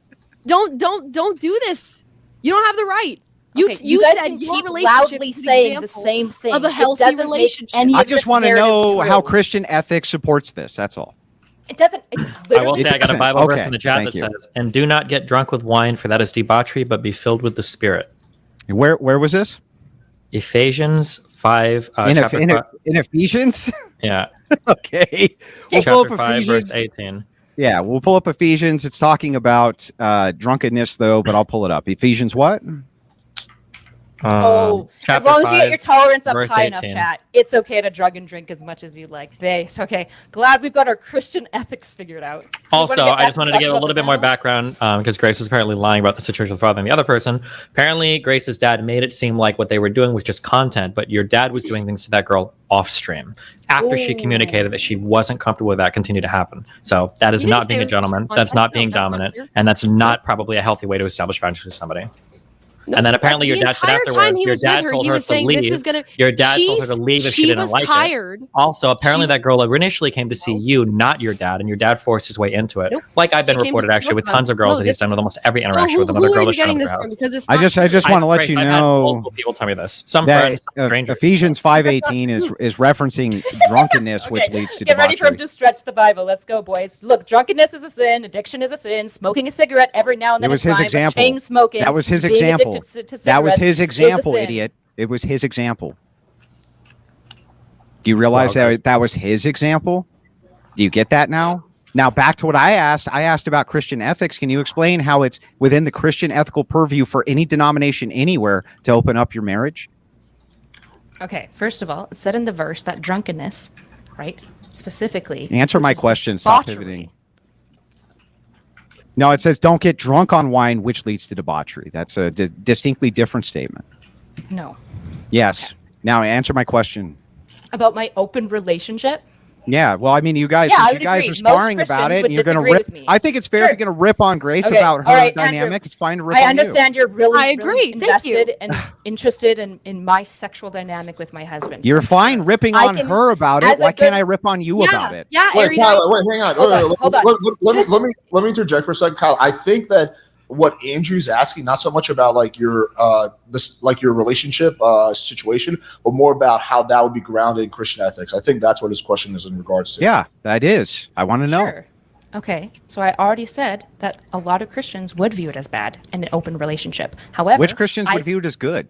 Don't do this. You don't have the right. You guys said can your keep relationship loudly is an saying the example same thing of a It healthy doesn't make relationship. any I of just this want to narrative know how true. Christian ethics supports this. That's all. It doesn't. It I will literally say I got a doesn't. Bible verse Okay, in the chat thank that you. says, "And do not get drunk with wine, for that is debauchery, but be filled with the Spirit." Where was this? Ephesians 5, In chapter 5. Ephesians? Yeah, Okay. We'll pull chapter up 5, Ephesians. verse 18. Yeah, we'll pull up Ephesians. It's talking about drunkenness, though, but I'll pull it up. Ephesians what? as chapter long as you get 5, your tolerance up verse high enough, 18. chat, it's okay to drug and drink as much as you like. Base. Okay. Glad we've got our Christian ethics figured out. Also, I just wanted to give a little bit more background because Grace was apparently lying about the situation with father and the other person. Apparently, Grace's dad made it seem like what they were doing was just content, but your dad was doing things to that girl off stream after she communicated that she wasn't comfortable with that continue to happen. So that is You didn't not being say a it was gentleman. content. That's not No, being that's not dominant, clear. and that's not probably a healthy way to establish boundaries with somebody. And then apparently your dad said afterwards, your dad told her to leave. Your dad told her to leave if she didn't like it. Also, apparently that girl initially came to see you, not your dad, and your dad forced his way into it. Like I've been reported actually with tons of girls that he's done with almost every interaction with another girl that's shown up at their house. I just want to let you I've had know multiple people tell me this. Some that friends, some strangers. Ephesians 5:18 is referencing drunkenness, which leads to Get ready for him debauchery. to stretch the Bible. Let's go, boys. Look, drunkenness is a sin. Addiction is a sin. Smoking a cigarette every now and then It was is his fine, but example. chain smoking. That was his being example. addicted to That was cigarettes his is a example, sin. idiot. It was his example. Do you realize that was his example? Do you get that now? Now back to what I asked. I asked about Christian ethics. Can you explain how it's within the Christian ethical purview for any denomination anywhere to open up your marriage? Okay, first of all, it said in the verse that drunkenness, right, specifically. Answer my which is question. Stop debauchery. pivoting. No, it says don't get drunk on wine, which leads to debauchery. That's a distinctly different statement. No. Yes. Okay. Now answer my question. About my open relationship? Yeah, well, I mean, you guys, Yeah, I since you would guys agree. are sparring Most about it, Christians and you're going to would rip. disagree with me. I think it's fair Sure. if you're going to rip on Grace Okay, about her all right, Andrew. dynamic. It's fine to rip I on understand you're really, I really agree. Thank you. invested and interested in my sexual dynamic with my husband. you. So You're I'm fine sure ripping I on can- her about it. as a Why can't good- I rip on you about it? Yeah, Wait, Erudite. Kyle, wait, hang on. Hold on. Let me interject for a second, Kyle. I think that what Andrew's asking, not so much about like your your relationship situation, but more about how that would be grounded in Christian ethics. I think that's what his question is in regards to. Yeah, that is. I want to know. Sure. Okay, so I already said that a lot of Christians would view it as bad in an open relationship. However, Which Christians would view it as good?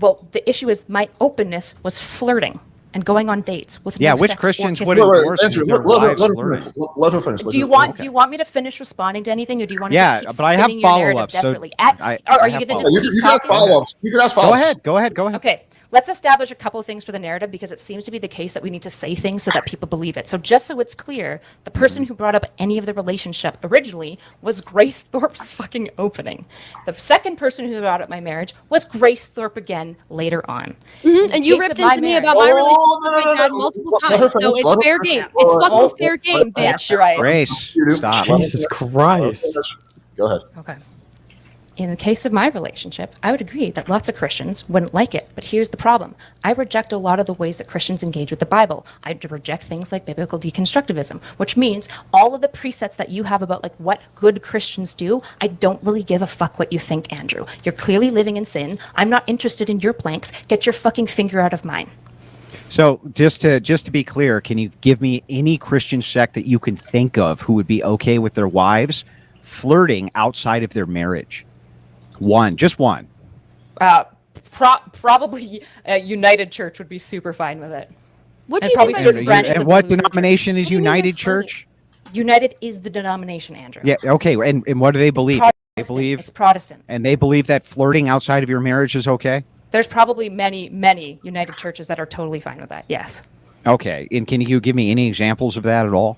Well, the issue is my openness was flirting and going on dates with Yeah, no which sex or Christians kissing. would Wait, endorse Andrew, their wives let her flirting? finish. Let her finish. Do you want me to finish responding to anything, or do you want to Yeah, just keep but I have spinning your narrative follow-ups, so desperately? I Are you have going to just follow-ups. keep You can ask talking? follow-ups. You can ask Go follow-ups. ahead. Go ahead. Go ahead. Okay, let's establish a couple of things for the narrative because it seems to be the case that we need to say things so that people believe it. So just so it's clear, the person who brought up any of the relationship originally was Grace Thorpe's fucking opening. The second person who brought up my marriage was Grace Thorpe again later on. And you case ripped of my into me marriage- about my relationship no, with no, my dad no. multiple Let her times. finish. So Let it's her fair finish. game. It's Let her fucking finish. fair game, Yes, bitch. you're right. Grace, stop. Jesus Christ. Go ahead. Okay. In the case of my relationship, I would agree that lots of Christians wouldn't like it. But here's the problem. I reject a lot of the ways that Christians engage with the Bible. I reject things like biblical deconstructivism, which means all of the presets that you have about like what good Christians do, I don't really give a fuck what you think, Andrew. You're clearly living in sin. I'm not interested in your planks. Get your fucking finger out of mine. So just to be clear, can you give me any Christian sect that you can think of who would be okay with their wives flirting outside of their marriage? One, just one. Probably United Church would be super fine with it. What do And you probably mean by certain And, branches and of what the Lutheran denomination is What do you mean by United flirting? Church? United is the denomination, Andrew. Yeah, okay. And what do they believe? They Protestant. believe It's Protestant. and they believe that flirting outside of your marriage is okay? There's probably many United churches that are totally fine with that. Yes. Okay. And can you give me any examples of that at all?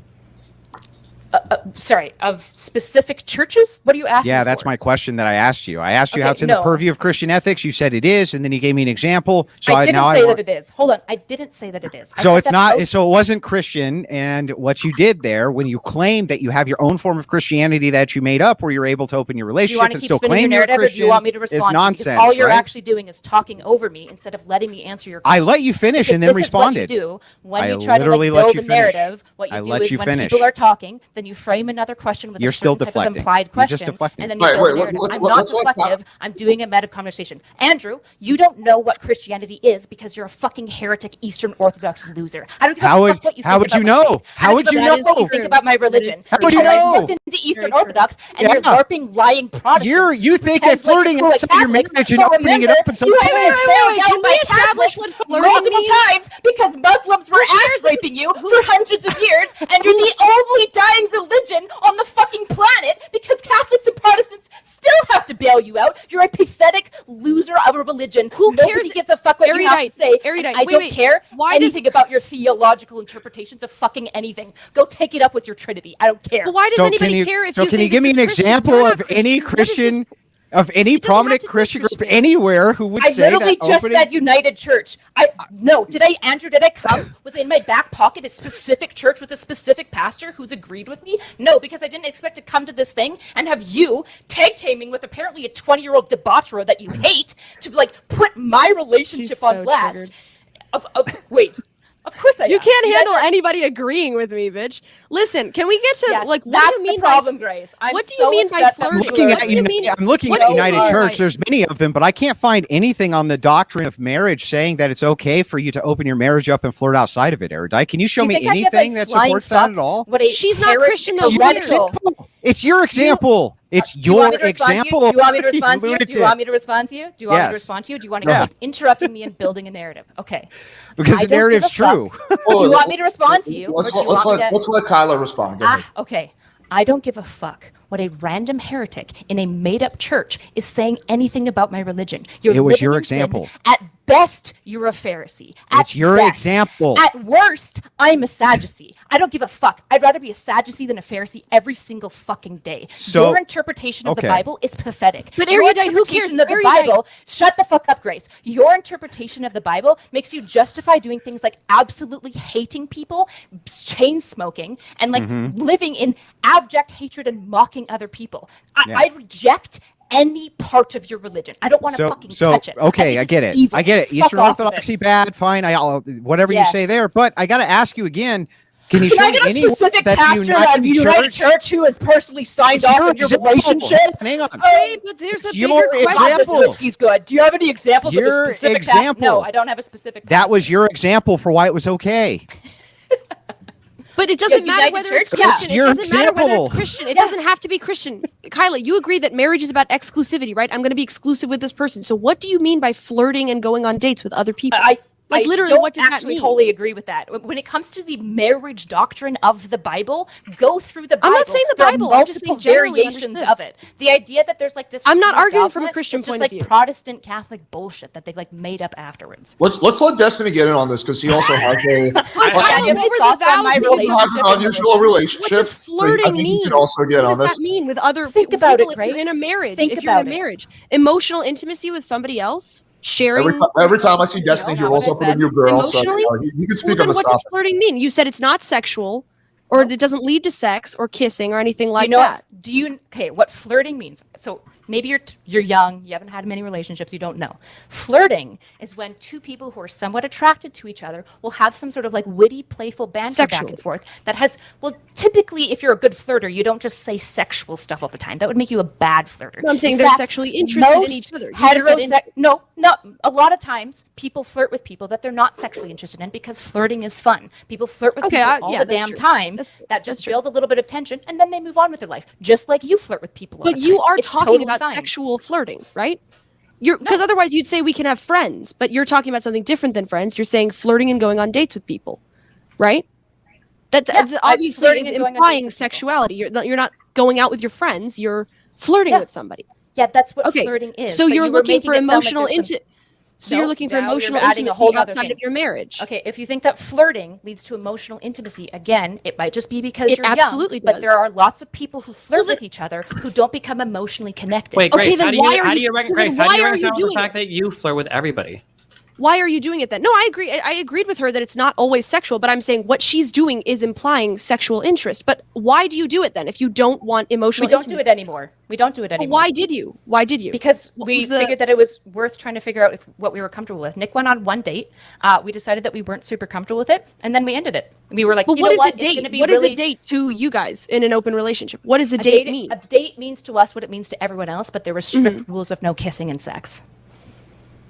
Sorry, of specific churches? What are you asking? Yeah, that's for? my question that I asked you. I asked you how Okay, it's in the no. purview of Christian ethics. You said it is, and then you gave me an example. So I didn't now say I that it is. Hold on, I didn't say that it is. I So said it's that not. most- So it wasn't Christian. And what you did there, when you claimed that you have your own form of Christianity that you made up, where you're able to open your Do you relationship want to and keep still spinning your claim you're a narrative, or do Christian, you want me to is respond? Because nonsense. all you're right? actually doing is talking over me instead of letting me answer your I question. let you finish Because and then this is what you responded. do when I you try to literally like, let build you a finish. narrative. What you I do let is you when finish. people are talking, then you frame another question with You're a still certain type of deflecting. implied You're just question, deflecting. and then you Wait, build a wait, narrative. let's- I'm not let's let deflective. I'm doing a meta conversation. Andrew, you don't know what Christianity is because you're a fucking heretic Eastern Orthodox loser. I don't give How a would- fuck what you how think would about you my know? faith. I How don't would give a you fuck what know? you think about my religion? How would you Because I know? looked into Eastern true. Orthodox, and you're Yeah. LARPing, lying Protestants. You think that pretend like flirting you're cool outside like your Catholics, marriage and but opening it remember, up and some you have been bailed Can out we by establish Catholics what flirting multiple means? times because Muslims were ass raping you for hundreds of years, and you're the only dying religion on the fucking planet because Catholics and Protestants still have to bail you out. You're a pathetic loser of a religion. Who Nobody cares? gives a fuck what you have to Erudite, say. erudite, And I wait, don't wait. care Why does- anything about your theological interpretations of fucking anything. Go take it up with your Trinity. I don't care. But why does So anybody can you, care if so you can think you give this me an is Christian? example You're not of any What is this- Christian, of any It doesn't have prominent to be Christian group Christian. anywhere who would I say literally that just opening? said United Church. No, did I, Andrew? Did I come within my back pocket a specific church with a specific pastor who's agreed with me? No, because I didn't expect to come to this thing and have you tag teaming with apparently a 20-year-old debaucherer that you hate to like put my relationship She's on so blast. triggered. Wait. Of course I am. You can't guys handle are- anybody agreeing with me, bitch. Listen, can we get to Yes, like what that's do you mean the problem, Grace. I'm what do so you mean by upset that flirting? people Looking are What at do you arguing. mean? I'm looking What at do you United mean Church. by- There's many of them, but I can't find anything on the doctrine of marriage saying that it's okay for you to open your marriage up and flirt outside of it, Erudite. Can you show Do you me think I give a anything that flying supports that fuck at all? what a She's not Christian, though. It's your heretical- example. It's your example. It's Do you want your me to respond to you? example. Do you want me to respond to you? Do lunatic. you want me to respond to you? Do you want me to Yes. respond to you? Do you want to Yeah. keep interrupting me and building a narrative? Okay. Because I the don't narrative's give a fuck. true. Do you want me to respond to you? Or Let's do you want me to... let Kyla respond. Go ahead. Okay. I don't give a fuck what a random heretic in a made-up church is saying anything about my religion. You're It was living your in sin. example. At best, you're a Pharisee. At It's your best. example. At worst, I'm a Sadducee. I don't give a fuck. I'd rather be a Sadducee than a Pharisee every single fucking day. So- Your interpretation of okay. the Bible is pathetic. But Your Erudite, who cares? interpretation of the Erudite. Bible, shut the fuck up, Grace. Your interpretation of the Bible makes you justify doing things like absolutely hating people, chain smoking, and like living in abject hatred and mocking other people. Yeah. I reject any part of your religion. I don't want to fucking touch it. Okay, I think get it's it. evil. I get it. Fuck Eastern off with it. Orthodoxy bad, fine. I'll whatever you say Yes. there. But I got to ask you again. Can you Can show I me get a anyone specific that pastor United of United Church who has personally signed It's off your on your example. relationship? Hang on. Wait, but there's a It's bigger your question. God, this example. whiskey's good. Do you have any examples Your of a specific example. pastor? No, I don't have a specific That pastor. was your example for why it was okay. But it doesn't Yeah, matter United whether it's Church, yeah. Christian. It Your doesn't matter whether example. it's Christian. It doesn't have to be Christian. Kyla, you agree that marriage is about exclusivity, right? I'm going to be exclusive with this person. So what do you mean by flirting and going on dates with other people? Like, literally, don't what does that actually mean? wholly agree with that. When it comes to the marriage doctrine of the Bible, go through the Bible. I'm not saying the There are Bible, I'm just multiple saying generally variations understood. of it. The idea that there's like this. I'm not clear arguing from a dogma Christian is just point of like view. Protestant Catholic bullshit that they've like made up afterwards. Let's let Destiny get in on this because he also has a Kyla, I what have were any the thoughts on vows my that you relationship has an and unusual religion. relationship. What does so I flirting think he mean? can also get What on does this. that mean with other Think people about it, if you're in a Grace. marriage? Think if you're in about a it. marriage, emotional intimacy with somebody else, sharing. Every time I see Destiny, he not rolls what I up with a said. new girl. So Emotionally? he can speak Well, on then this what does topic. flirting mean? You said it's not sexual, or it doesn't lead to sex or kissing or anything like Do you know that. what flirting means? So maybe you're young, you haven't had many relationships, you don't know. Flirting is when two people who are somewhat attracted to each other will have some sort of like witty, playful banter back Sexual. and forth that has, well, typically if you're a good flirter, you don't just say sexual stuff all the time. That would make you a bad flirter. No, I'm saying In they're fact, sexually interested in most each other. You just said No, a lot of times people flirt with people that they're not sexually interested in because flirting is fun. People flirt with Okay, people all yeah, the that's damn true. time That's that just true. build a little bit of tension and then they move on with their life, just like you flirt with people all But the you time. are It's talking totally about fine. sexual flirting, right? Because otherwise you'd say we can have friends, but you're talking about something different than friends. You're saying flirting and going on dates with people, right? That's I'm obviously flirting is and going on dates implying with people. sexuality. You're not going out with your friends. You're flirting Yeah. with somebody. Yeah, that's what Okay, flirting is. so but you're you were looking making for it sound like emotional there's some- So No, you're looking for now you're emotional adding a intimacy whole other outside thing. of your marriage. Okay, if you think that flirting leads to emotional intimacy, again, it might just be because It you're absolutely young, but does. there are lots of people who flirt Well, then- with each other who don't become emotionally connected. Wait, Okay, Grace, then how do why you are how do you- you reckon, then Grace, how do why you are you reconcile the doing fact it? that you flirt with everybody? Why are you doing it then? No, I agree. I agreed with her that it's not always sexual, but I'm saying what she's doing is implying sexual interest. But why do you do it then if you don't want emotional We don't do intimacy? it anymore. We don't do it But anymore. why did you? Why did you? Because What we was the- figured that it was worth trying to figure out what we were comfortable with. Nick went on one date. We decided that we weren't super comfortable with it, and then we ended it. We were like, But you what know is what? a date? It's gonna be What is really a date to you guys in an open relationship? What does a date mean? A date means to us what it means to everyone else, but there were strict rules of no kissing and sex.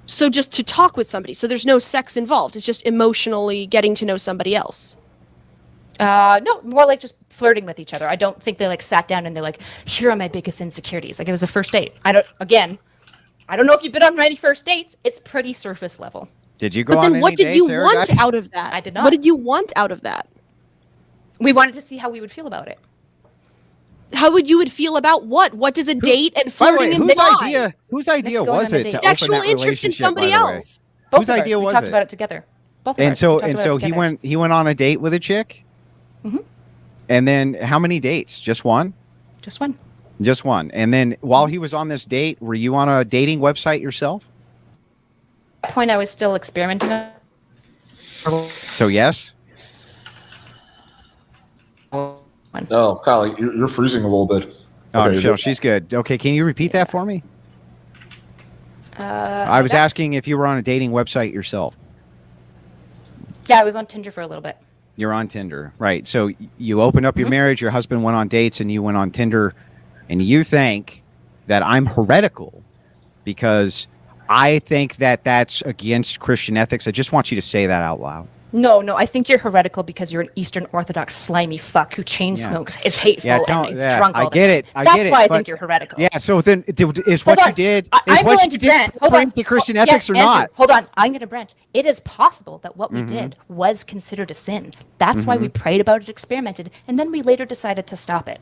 So just to talk with somebody. So there's no sex involved. It's just emotionally getting to know somebody else. No, more like just flirting with each other. I don't think they like sat down and they're like, here are my biggest insecurities. Like it was a first date. I don't know if you've been on many first dates. It's pretty surface level. Did you go But on then what any did you dates, want Eurdite? out of that? I did not. What did you want out of that? We wanted to see how we would feel about it. How would you feel about what? What does a date and By the way, flirting whose imply? idea Nick going was on a it date. to open Sexual that interest in relationship, somebody by the way? else. Both Whose of ours. idea we was talked it? about it together. Both of And ours. so We talked and about so it he together. went on a date with a chick. And then how many dates? Just one? Just one. Just one. And then while he was on this date, were you on a dating website yourself? At that point, I was still experimenting. So yes. Oh, Kyle, you're freezing a little bit. Oh, Okay, Michelle, she's good. Okay, can you repeat that for me? I was asking if you were on a dating website yourself. Yeah, I was on Tinder for a little bit. You're on Tinder, right? So you opened up your marriage, your husband went on dates, and you went on Tinder, and you think that I'm heretical because I think that that's against Christian ethics. I just want you to say that out loud. No, I think you're heretical because you're an Eastern Orthodox slimy fuck who chain Yeah. smokes, is hateful, and is drunk all I the get time. it. I That's get it. why I but- think you're heretical. Yeah. So then, is Hold what you on. did I'm is what going you to Brent. did Hold according on. to Christian Yeah, ethics or Andrew, not? Hold on. I'm going to Brent. It is possible that what we did was considered a sin. That's why we prayed about it, experimented, and then we later decided to stop it.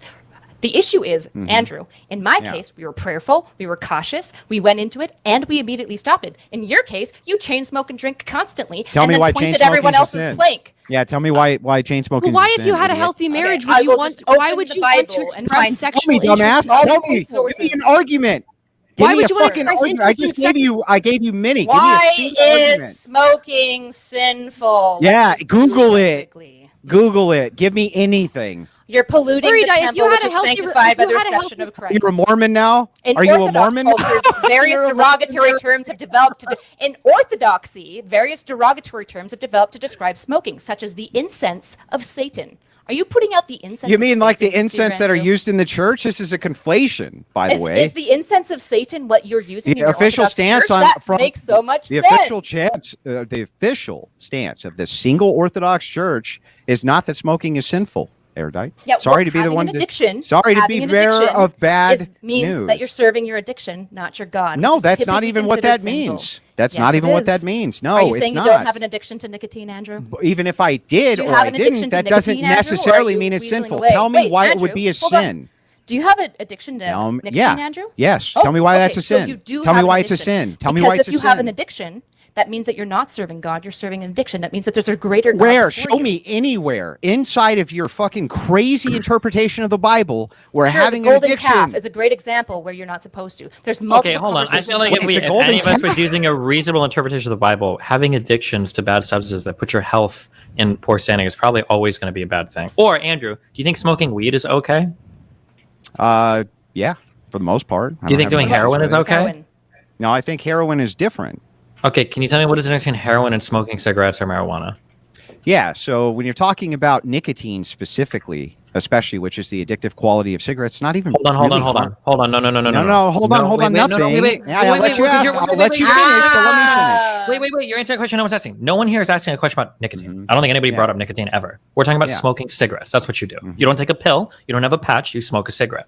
The issue is, Andrew, in my case, we were prayerful, we were cautious, we went into it, and we immediately stopped it. In your case, you chain smoke and drink constantly, Tell and me then why pointed chain everyone smoking's a else's sin. plank. Yeah. Tell me why chain smoking. Well, why, is a if you sin, had a idiot. healtty marriage, I would you will want? just Why open would the you want to Bible and express find sexual Tell me, interest? dumbass. all Tell these me. Give sources. me an argument. Why Give me would a you wanna fucking express argument. I interest in just gave you. I gave you many. Why Give me a single is argument. smoking sinful? Yeah, Let's just Google it. quickly. Google it. Give me anything. You're polluting the Eurdite, if temple, you had which a is healthy- sanctified if by you the had a reception healthy- of Christ. You're a Mormon now? In Are you a Orthodox Mormon? cultures, various You're a derogatory Mormon. terms have developed. In Orthodoxy, various derogatory terms have developed to describe smoking, such as the incense of Satan. Are you putting out the incense? You of mean like the Satan, incense that are Andrew? used in the church? This is a conflation, by the way. Is the incense of Satan what you're using? The in your official Orthodox stance church? on that from makes so much the sense. official stance of the single Orthodox Church is not that smoking is sinful. Eurdite. Yeah, Sorry well, to be the having one. an addiction. Sorry to having be an bearer addiction of bad means news. that you're serving your addiction, not your God. No, which is that's not typically even what considered that sinful. means. That's Yes, not it even what that is. means. No, Are you it's saying not. you don't have an addiction to nicotine, Andrew? Even if I did Do you or have I an addiction didn't, to that doesn't nicotine, Andrew, or are necessarily you mean it's weaseling sinful. away? Tell me Wait, why it Andrew, would be a hold on. sin. Do you have an addiction to nicotine, Yeah. Andrew? Yes. Oh, Tell me why okay, that's a so sin. you do Tell me have an why it's a addiction. sin. Tell me Because why it's a if you have an sin. addiction, that means that you're not serving God. You're serving an addiction. That means that there's a greater God Where? before Show you. me anywhere inside of your fucking crazy interpretation of the Bible where Sure, having the an golden addiction. calf is a great example where you're not supposed to. There's multiple Okay, hold on. I conversations feel like about if, Wait, the if golden any of us calf? was using a reasonable interpretation of the Bible, having addictions to bad substances that put your health in poor standing is probably always going to be a bad thing. Or, Andrew, do you think smoking weed is okay? Yeah, for the most part. Do you think doing heroin is okay? heroin. No, I think heroin is different. Okay, can you tell me what is the difference between heroin and smoking cigarettes or marijuana? Yeah, so when you're talking about nicotine specifically, especially, which is the addictive quality of cigarettes, not even Hold on. really No, hold on, wait, nothing. No, wait. Yeah, I'll let you ask. I'll let you finish, but let me finish. Wait. You're answering a question no one's asking. No one here is asking a question about nicotine. Mhm. I don't think anybody Yeah. brought up nicotine ever. We're talking about Yeah. smoking cigarettes. That's what you do. Mhm. You don't take a pill. You don't have a patch. You smoke a cigarette.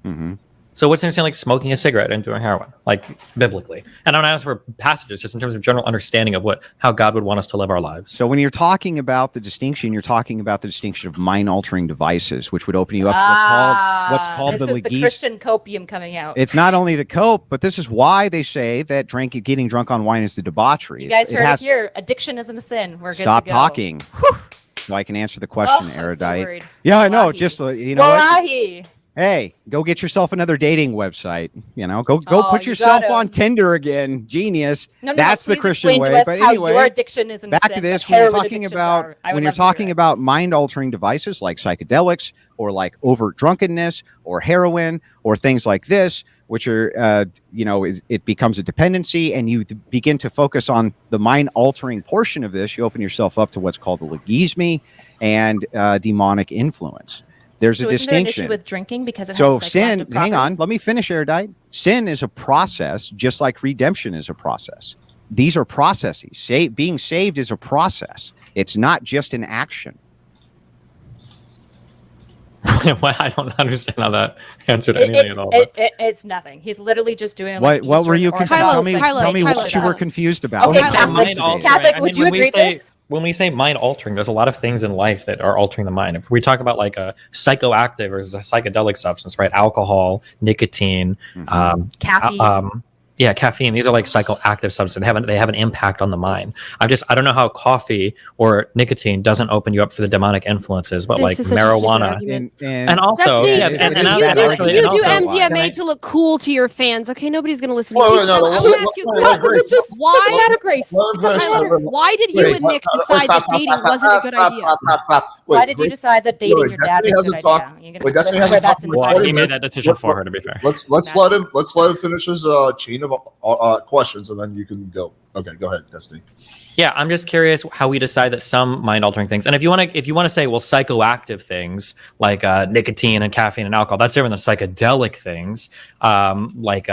Mhm. So what's interesting, like smoking a cigarette and doing heroin, like biblically? And I'm not asking for passages, just in terms of general understanding of how God would want us to live our lives. So when you're talking about the distinction, you're talking about the distinction of mind-altering devices, which would open you up to what's called this the is the Christian copium coming out. It's not only the cope, but this is why they say that getting drunk on wine is the debauchery. You guys heard it here. Addiction isn't a sin. We're good stop to go. talking. So I can answer the question, Erudite. So yeah, I know. Wallahi. Just you know what? Wallahi. Hey, go get yourself another dating website. You know, go put you yourself gotta. on Tinder again. Genius. No, That's the please Christian explain to way. us But how anyway, your addiction isn't back sin, to this but when you're heroin talking addictions about are. I would when you're love to hear talking it. about mind-altering devices like psychedelics or like overt drunkenness or heroin or things like this, which are it becomes a dependency, and you begin to focus on the mind-altering portion of this. You open yourself up to what's called the logisme and demonic influence. There's a Isn't there an distinction issue with drinking because it so has sin, psychoactive hang on, properties? let me finish, Erudite. Sin is a process, just like redemption is a process. These are processes. Being saved is a process. It's not just an action. Well, I don't understand how that answered anything at all. It's nothing. He's literally just doing What were you confused? confused? Tell me Kylo, what you were confused about. Okay, That's Catholic- elucidate. Catholic, would you agree with this? When we say mind altering, there's a lot of things in life that are altering the mind. If we talk about like a psychoactive or a psychedelic substance, right? Alcohol, nicotine, Caffeine. yeah, caffeine. These are like psychoactive substances. They have an impact on the mind. I don't know how coffee or nicotine doesn't open you up for the demonic influences, but This like is such a stupid marijuana. argument. And also, Destiny, yeah, Destiny, and you that's do, actually- you and do also- MDMA to look cool to your fans. Okay, nobody's gonna listen to Wait, you. wait, no, I no, want wait, to ask you, wait, Kylo, wait, wait. why, Doesn't matter, Grace. It doesn't matter. why did you and Nick decide that dating wasn't a good idea? Why did you decide that dating your dad was a good idea? You're gonna- Wait, Destiny that's hasn't where that's talked in the about- Well, Bible. he made that decision for her, to be fair. Let's let him finish his chain of questions, and then you can go. Okay, go ahead, Destiny. Yeah, I'm just curious how we decide that some mind-altering things, and if you want to say, well, psychoactive things like nicotine and caffeine and alcohol, that's different than psychedelic things, like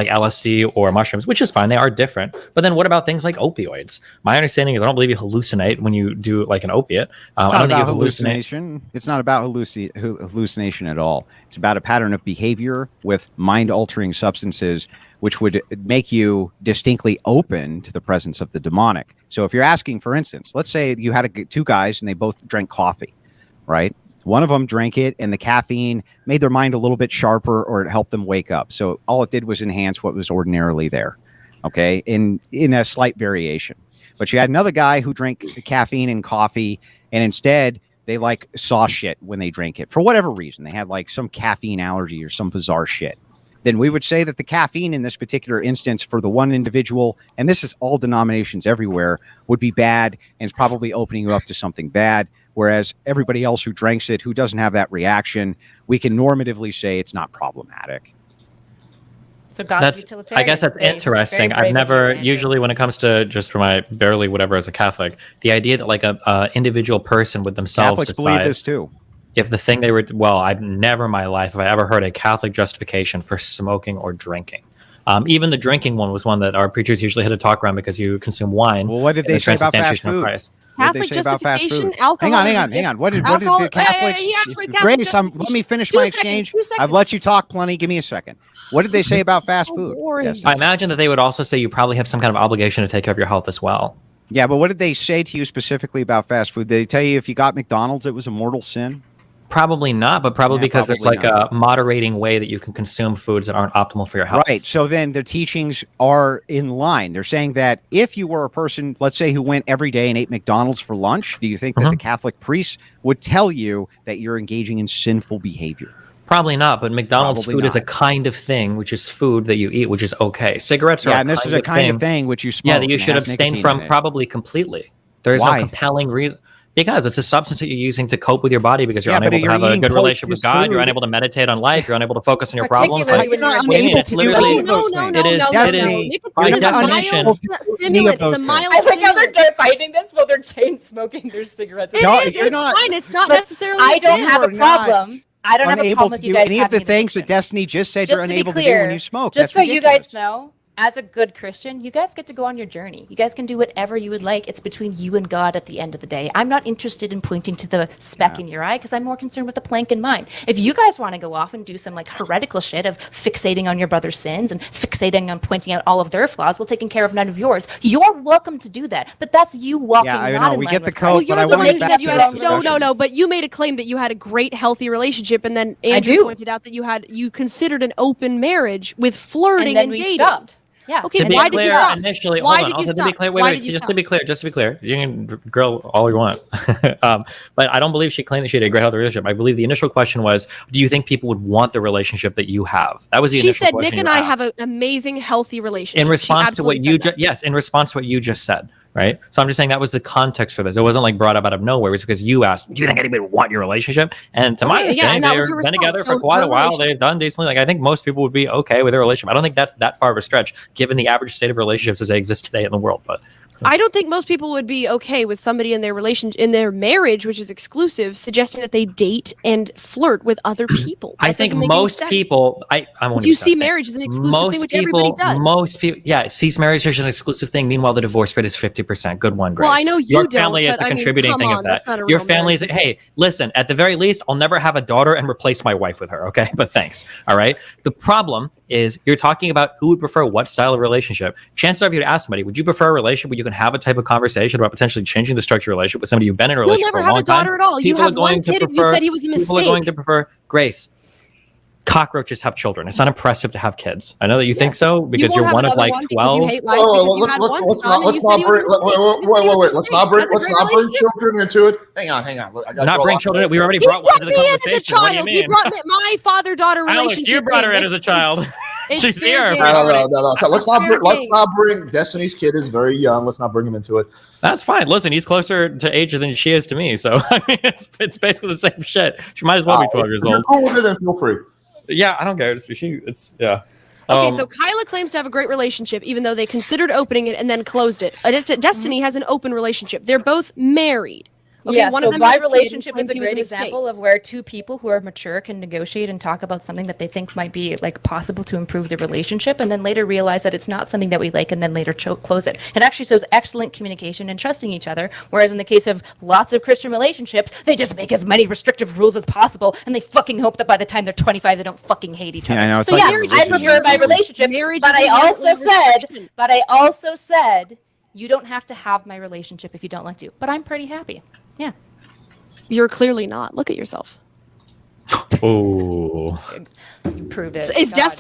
LSD or mushrooms, which is fine. They are different. But then what about things like opioids? My understanding is I don't believe you hallucinate when you do like an opiate. It's I not don't think about you hallucinate. hallucination. It's not about hallucination at all. It's about a pattern of behavior with mind-altering substances, which would make you distinctly open to the presence of the demonic. So if you're asking, for instance, let's say you had two guys and they both drank coffee, right? One of them drank it and the caffeine made their mind a little bit sharper, or it helped them wake up. So all it did was enhance what was ordinarily there, okay, in a slight variation. But you had another guy who drank caffeine and coffee, and instead they like saw shit when they drank it for whatever reason. They had like some caffeine allergy or some bizarre shit. Then we would say that the caffeine in this particular instance for the one individual, and this is all denominations everywhere, would be bad and it's probably opening you up to something bad. Whereas everybody else who drinks it, who doesn't have that reaction, we can normatively say it's not problematic. So God's I guess that's interesting. I've never, usually when it comes to, just for my barely whatever as a Catholic, the idea that like a individual person with themselves Catholics believe decide this too. if the thing they were, well, I've never in my life have I ever heard a Catholic justification for smoking or drinking. Even the drinking one was one that our preachers usually had to talk around because you consume wine. Well, what did they say about fast food? Catholic justification, alcohol. Hang on. What did the Catholics? He asked for Catholic Grace, let me finish 2 my seconds, exchange. 2 seconds. I've let you talk plenty. Give me a second. What did they say about fast food? boring. Yes. I imagine that they would also say you probably have some kind of obligation to take care of your health as well. Yeah, but what did they say to you specifically about fast food? Did they tell you if you got McDonald's, it was a mortal sin? Probably not, but probably because it's like a moderating way that you can consume foods that aren't optimal for your health. Right. So then the teachings are in line. They're saying that if you were a person, let's say, who went every day and ate McDonald's for lunch, do you think that the Catholic priests would tell you that you're engaging in sinful behavior? Probably not, but McDonald's Probably food is a not. kind of thing, which is food that you eat, which is okay. Cigarettes are Yeah, and this is a kind of thing which you smoke. Yeah, that you and should has abstain nicotine from in it. probably completely. There is Why? no compelling reason. Because it's a substance that you're using to cope with your body because you're Yeah, but unable to you're have a eating good relationship with poisonous God. You're food. unable to meditate on life. You're unable to focus on your problems. Particularly Like, when you're You're not it's unable to do literally- any of those No, things. no, It is- no, it no, is- no. by Nicotine is a definition- mild stimulant. It's a those mild I like how stimulant. they're fighting this while they're chain smoking their cigarettes. It No, is. you're It's not- fine. It's not But necessarily. I don't sin. have a You are not problem. I don't have a unable problem to with you do guys any of the having an things that addiction. Destiny just said Just you're to be unable to do clear, when you smoke. Just That's so you ridiculous. guys know, as a good Christian, you guys get to go on your journey. You guys can do whatever you would like. It's between you and God at the end of the day. I'm not interested in pointing to the speck in your eye because I'm more concerned with the plank in mine. If you guys want to go off and do some like heretical shit of fixating on your brother's sins and fixating on pointing out all of their flaws while taking care of none of yours, you're welcome to do that. But that's you walking I not know, in we line get the with code, Christ. but Well, I you're the want one to who get said back you to had this no, discussion. but you made a claim that you had a great, healthy relationship, and then Andrew do. pointed out that you considered an open marriage with flirting And then and we dating. stopped. Yeah. Okay, To be why did you clear, stop? initially, Why hold on. did you Also, to be stop? clear, Why wait, did you just stop? to be clear, you can grill all you want. But I don't believe she claimed that she had a great healthy relationship. I believe the initial question was, do you think people would want the relationship that you have? That was the She initial said question Nick and you I asked. have an amazing, healthy relationship. In She response to what absolutely you said that. yes, in response to what you just said, right? So I'm just saying that was the context for this. It wasn't like brought up out of nowhere. It was because you asked, do you think anybody would want your relationship? And to my Okay, yeah, understanding, and that was they've her been together response. for So quite her a while. relationship- They've done decently. Like I think most people would be okay with their relationship. I don't think that's that far of a stretch given the average state of relationships as they exist today in the world. But I don't think most people would be okay with somebody in their marriage, which is exclusive, suggesting that they date and flirt with other people. I That think doesn't make any most sense. people, I won't You even see say marriage as an exclusive most thing, which people, everybody does. Most people, yeah, sees marriage as an exclusive thing. Meanwhile, the divorce rate is 50%. Good one, Grace. Well, I know you Your don't, family is but the I mean, contributing come thing on, of that. that's not a Your real family is, marriage, is hey, listen, at the very least, I'll never have a daughter and replace my wife with her, okay? But thanks, all right? The problem is you're talking about who would prefer what style of relationship. Chances are, if you to ask somebody, would you prefer a relationship where you can have a type of conversation about potentially changing the structure of your relationship with somebody you've been in a You'll relationship never for a have long a daughter time? at all. You People are have one going to kid, and you prefer- said he was a People are going to mistake. prefer Grace. Cockroaches have children. It's not impressive to have kids. I know that you think so because You you're won't one have of like another one because 12. you hate life because you had one son and you said he was a mistake. You said he was a Let's mistake. not bring That's a great relationship. children into it. Hang on. Look, I gotta Not draw a bring line. children. We already He brought one brought into the me in as a conversation. What do you child. He mean? brought my father-daughter Alex, relationship you brought her in. in as a child. It's She's fair here. game. No. Let's It's fair not bring Destiny's kid is very young. Let's not bring him into it. That's fine. Listen, he's closer to age than she is to me. So I mean, it's basically the same shit. She might as well be 12 years If you're old. cool with it, then feel free. Yeah, I don't care. It's yeah. Okay, so Kyla claims to have a great relationship, even though they considered opening it and then closed it. Destiny has an open relationship. They're both married. Okay, Yeah, one so of them my has a kid and relationship claims is a he was great mistake. example of where two people who are mature can negotiate and talk about something that they think might be like possible to improve the relationship, and then later realize that it's not something that we like, and then later close it. It actually shows excellent communication and trusting each other. Whereas in the case of lots of Christian relationships, they just make as many restrictive rules as possible, and they fucking hope that by the time they're 25, they don't fucking hate each other. Yeah, I know. It's So like yeah, your I religion. prefer my relationship, Marriage but is I also inherently said, you don't have to have my relationship if you don't like to. But I'm pretty happy. Yeah. You're clearly not. Look at yourself. Oh. You proved it. So is God.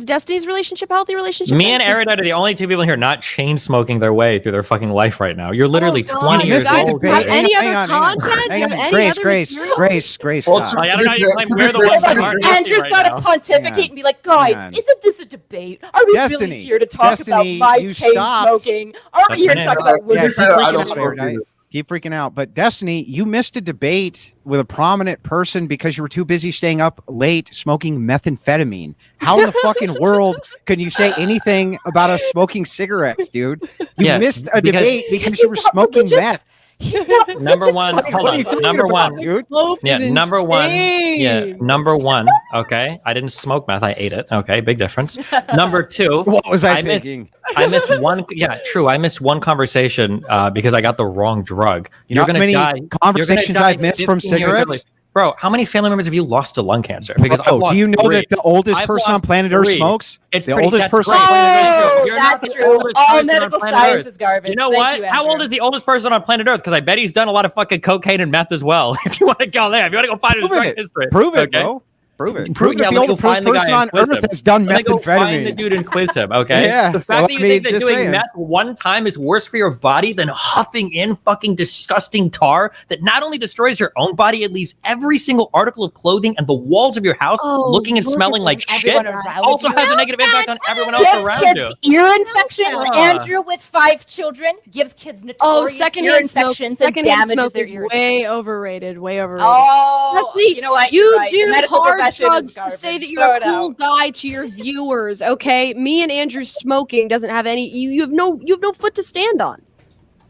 Destiny's relationship a healthy relationship? Me then? and Erudite are the only two people here not chain smoking their way through their fucking life right now. You're literally God, 20 you years guys old. have Grace. any Hang other on, hang on. content? Do you Hang have on. any other Grace, material? Grace, Well, stop. I don't know how you claim we're the ones that aren't happy Andrew's right got to now. pontificate Hang on. and be like, guys, Hang on. isn't this a debate? Are we Destiny. really here to talk Destiny, about my you chain stopped. smoking? Are we That's here my to name. talk about Yeah, women? keep fair, I freaking don't out, smoke Erudite. either. Keep freaking out. But Destiny, you missed a debate with a prominent person because you were too busy staying up late smoking methamphetamine. How in the fucking world can you say anything about us smoking cigarettes, dude? You Yeah, missed a because- debate because he's you were not smoking religious. meth. He's not Number one, religious. hold What are you on. talking Number about, one, dude? yeah, number one, yeah, number one. Okay, I didn't smoke meth. I ate it. Okay, big difference. Number two, What was I missed- thinking? I missed one. Yeah, true. I missed one conversation because I got the wrong drug. You know how many conversations I've missed from 15 years cigarettes? early. Bro, how many family members have you lost to lung cancer? Because I've Oh, lost do you know 3. that the oldest I've person on lost planet Earth 3. smokes? It's the pretty, oldest that's person great. on planet Earth. Oh, You're not that's the true. oldest All person on medical planet science Earth. is garbage. You know Thank what? you, How old Andrew. is the oldest person on planet Earth? Because I bet he's done a lot of fucking cocaine and meth as well. If you want to go there, if you want to go find his Prove drug it. history, Prove it, okay? bro. Prove it. Prove- Prove yeah, that the let me go oldest find the guy person and on quiz Earth him. has done Let me go find the methamphetamine. dude and quiz him, okay? Yeah, The so fact I that you mean, think that just doing saying. meth one time is worse for your body than huffing in fucking disgusting tar that not only destroys your own body, it leaves every single article of clothing and the walls of your house Oh, looking and look smelling at like this. shit. Everyone around Also you. has a negative impact on everyone else Gives around kids you. ear infections. Ah. Andrew with 5 children gives kids notorious Oh, ear secondhand smoke. infections and Secondhand damages smoke their is ears. way overrated. Way overrated. Oh, Leslie, you know what? You You're right. The do medical hard profession is drugs to garbage. say that you're Throw a it cool out. guy to your viewers. Okay, me and Andrew smoking doesn't have any. You have no foot to stand on.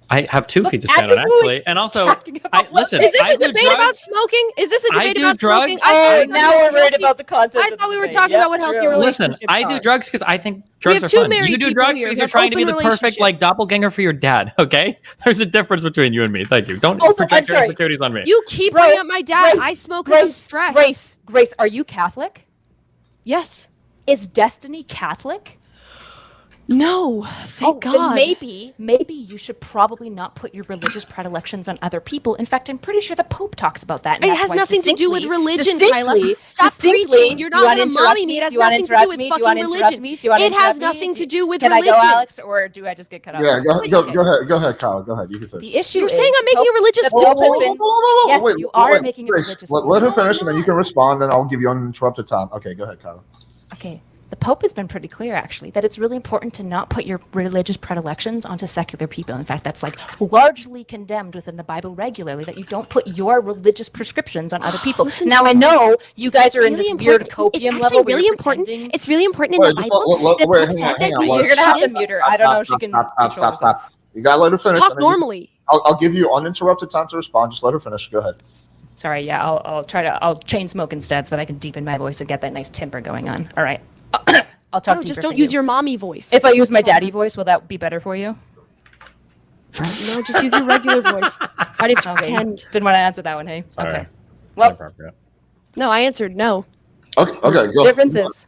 I have 2 Look, feet to stand on, Andrew's actually. And also, listen. Is this I a do debate drugs. about smoking? Is this a I debate do about drugs. smoking? Oh, thought now we were we're worried healthy- about the content. I of thought the we were debate. talking Yep, about what healthy true. relationships Listen, I do are. drugs because I think We drugs have are too fun. married You do people drugs here. because We you're have trying to be the open perfect like relationships. doppelganger for your dad. Okay, there's a difference between you and me. Thank you. Don't Also, I'm project your sorry. insecurities on me. You keep Bro, bringing up my dad. Grace, I smoke because of stress. Grace, are you Catholic? Yes. Is Destiny Catholic? No. Thank Then God. maybe you should probably not put your religious predilections on other people. In fact, I'm pretty sure the Pope talks about that. And It that's has why nothing to do with religion, Kyla. distinctly- Stop distinctly- preaching. You're Do you not wanna going to interrupt mommy me. me? It has Do you wanna nothing to do interrupt with me? Do you fucking wanna interrupt religion. me? Do you wanna It has interrupt me? nothing to do with Can religion. I go, Alex, or do I just get cut off? Yeah, go Okay. ahead, Kyle. Go ahead. You can finish. The issue You're is saying I'm making the a religious the Pope has point? been- Yes, you are making a Grace, religious let point. her No, finish, I'm and then you not. can respond, and I'll give you uninterrupted time. Okay, go ahead, Kyle. Okay. The Pope has been pretty clear, actually, that it's really important to not put your religious predilections onto secular people. In fact, that's like largely condemned within the Bible regularly, that you don't put your religious prescriptions on other people. Listen Now to I me. know you guys are in Really this weird important. copium It's level. actually where really you're important. pretending- It's really important in the Wait, Bible. The wait, Pope said hang that on. You're gonna have to shouldn't mute her. I don't know if she can control herself. Stop. You gotta let her finish. talk and then you- normally. I'll give you uninterrupted time to respond. Just let her finish. Go ahead. Sorry, yeah, I'll chain smoke instead so that I can deepen my voice and get that nice timbre going on. All right. I'll talk No, deeper just for don't use you. your mommy voice. If I use my daddy voice, will that be better for you? No, just use your regular voice. Why do you have to Okay. pretend? Didn't want to answer that one, hey? Sorry. Okay. Well, Inappropriate. No, I answered no. Okay, go. difference is,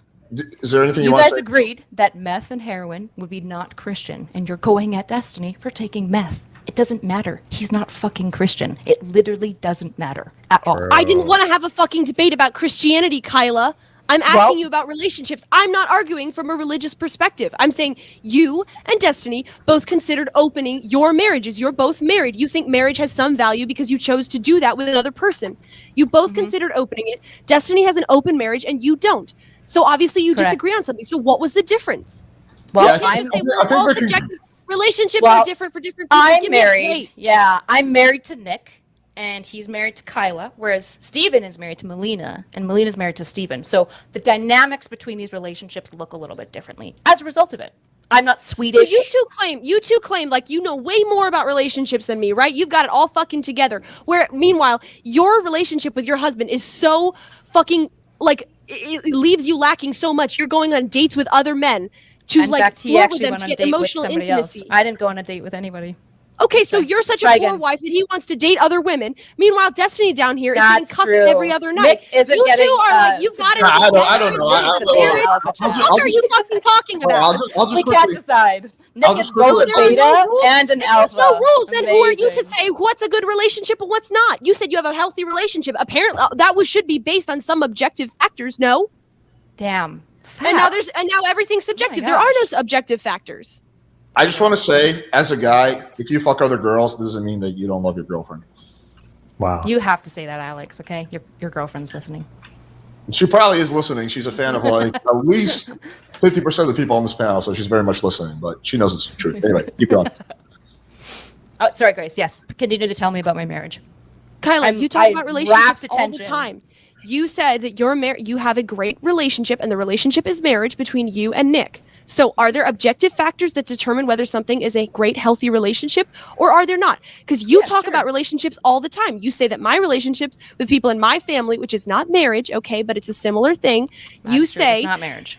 Is there anything you you want to guys say? agreed that meth and heroin would be not Christian, and you're going at Destiny for taking meth. It doesn't matter. He's not fucking Christian. It literally doesn't matter at all. I didn't want to have a fucking debate about Christianity, Kyla. I'm asking you about relationships. I'm not arguing from a religious perspective. I'm saying you and Destiny both considered opening your marriages. You're both married. You think marriage has some value because you chose to do that with another person. You both considered opening it. Destiny has an open marriage and you don't. So obviously you Correct. disagree on something. So what was the difference? Well, You can't I'm, just say, I well, think it's all we can- subjective. Relationships Well, are different for different people. I'm Give me a married. break. Yeah, I'm married to Nick, and he's married to Kyla, whereas Steven is married to Melina, and Melina's married to Steven. So the dynamics between these relationships look a little bit differently as a result of it. I'm not So Swedish. you two claim like you know way more about relationships than me, right? You've got it all fucking together. Where meanwhile, your relationship with your husband is so fucking like it leaves you lacking so much. You're going on dates with other men to In like fact, he flirt with actually them went to on a get date with emotional somebody intimacy. else. I didn't go on a date with anybody. Okay, so you're such a Try poor again. wife that he wants to date other women. Meanwhile, Destiny down here is That's getting cucked true. every other night. Nick isn't You getting, two are like you've got it I together. don't know. What is the marriage? What are you fucking talking about? I'll we just can't quickly. decide. Nick is just both quickly- a So there are beta no rules. and an If alpha. there's no rules, then who are you to Amazing. say what's a good relationship and what's not? You said you have a healthy relationship. Apparently, should be based on some objective factors. No, Damn. and now everything's subjective. There gosh. are no objective factors. I just want to say, as a guy, if you fuck other girls, doesn't mean that you don't love your girlfriend. Wow. You have to say that, Alex, okay? Your girlfriend's listening. She probably is listening. She's a fan of like at least 50% of the people on this panel, so she's very much listening. But she knows it's true. Anyway, keep going. Oh, sorry, Grace. Yes. Continue to tell me about my marriage. Kyla, you talk I about relationships rapt all the attention. time. You said that you have a great relationship, and the relationship is marriage between you and Nick. So, are there objective factors that determine whether something is a great, healthy relationship, or are there not? Because you talk about relationships all the time. You say that my relationships with people in my family, which is not marriage, okay, but it's a similar thing. You That's true, say it's not marriage.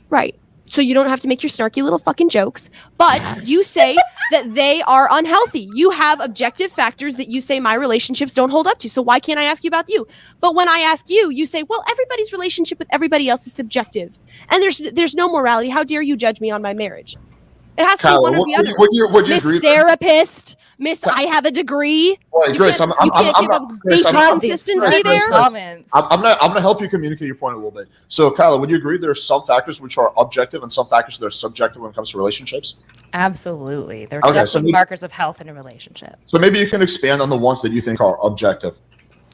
right. So you don't have to make your snarky little fucking jokes, but you say that they are unhealthy. You have objective factors that you say my relationships don't hold up to. So why can't I ask you about you? But when I ask you, you say, well, everybody's relationship with everybody else is subjective. And there's no morality. How dare you judge me on my marriage? It has to be Kyla, one or the other. would you Miss agree? Therapist, Miss I have a degree. Wait, You Grace, can't, I'm you can't give not- up Grace, basic I'm- consistency there. Comments. I'm gonna help you communicate your point a little bit. So, Kyla, would you agree there are some factors which are objective and some factors that are subjective when it comes to relationships? Absolutely. They're Okay, so definitely maybe- markers of health in a relationship. So maybe you can expand on the ones that you think are objective.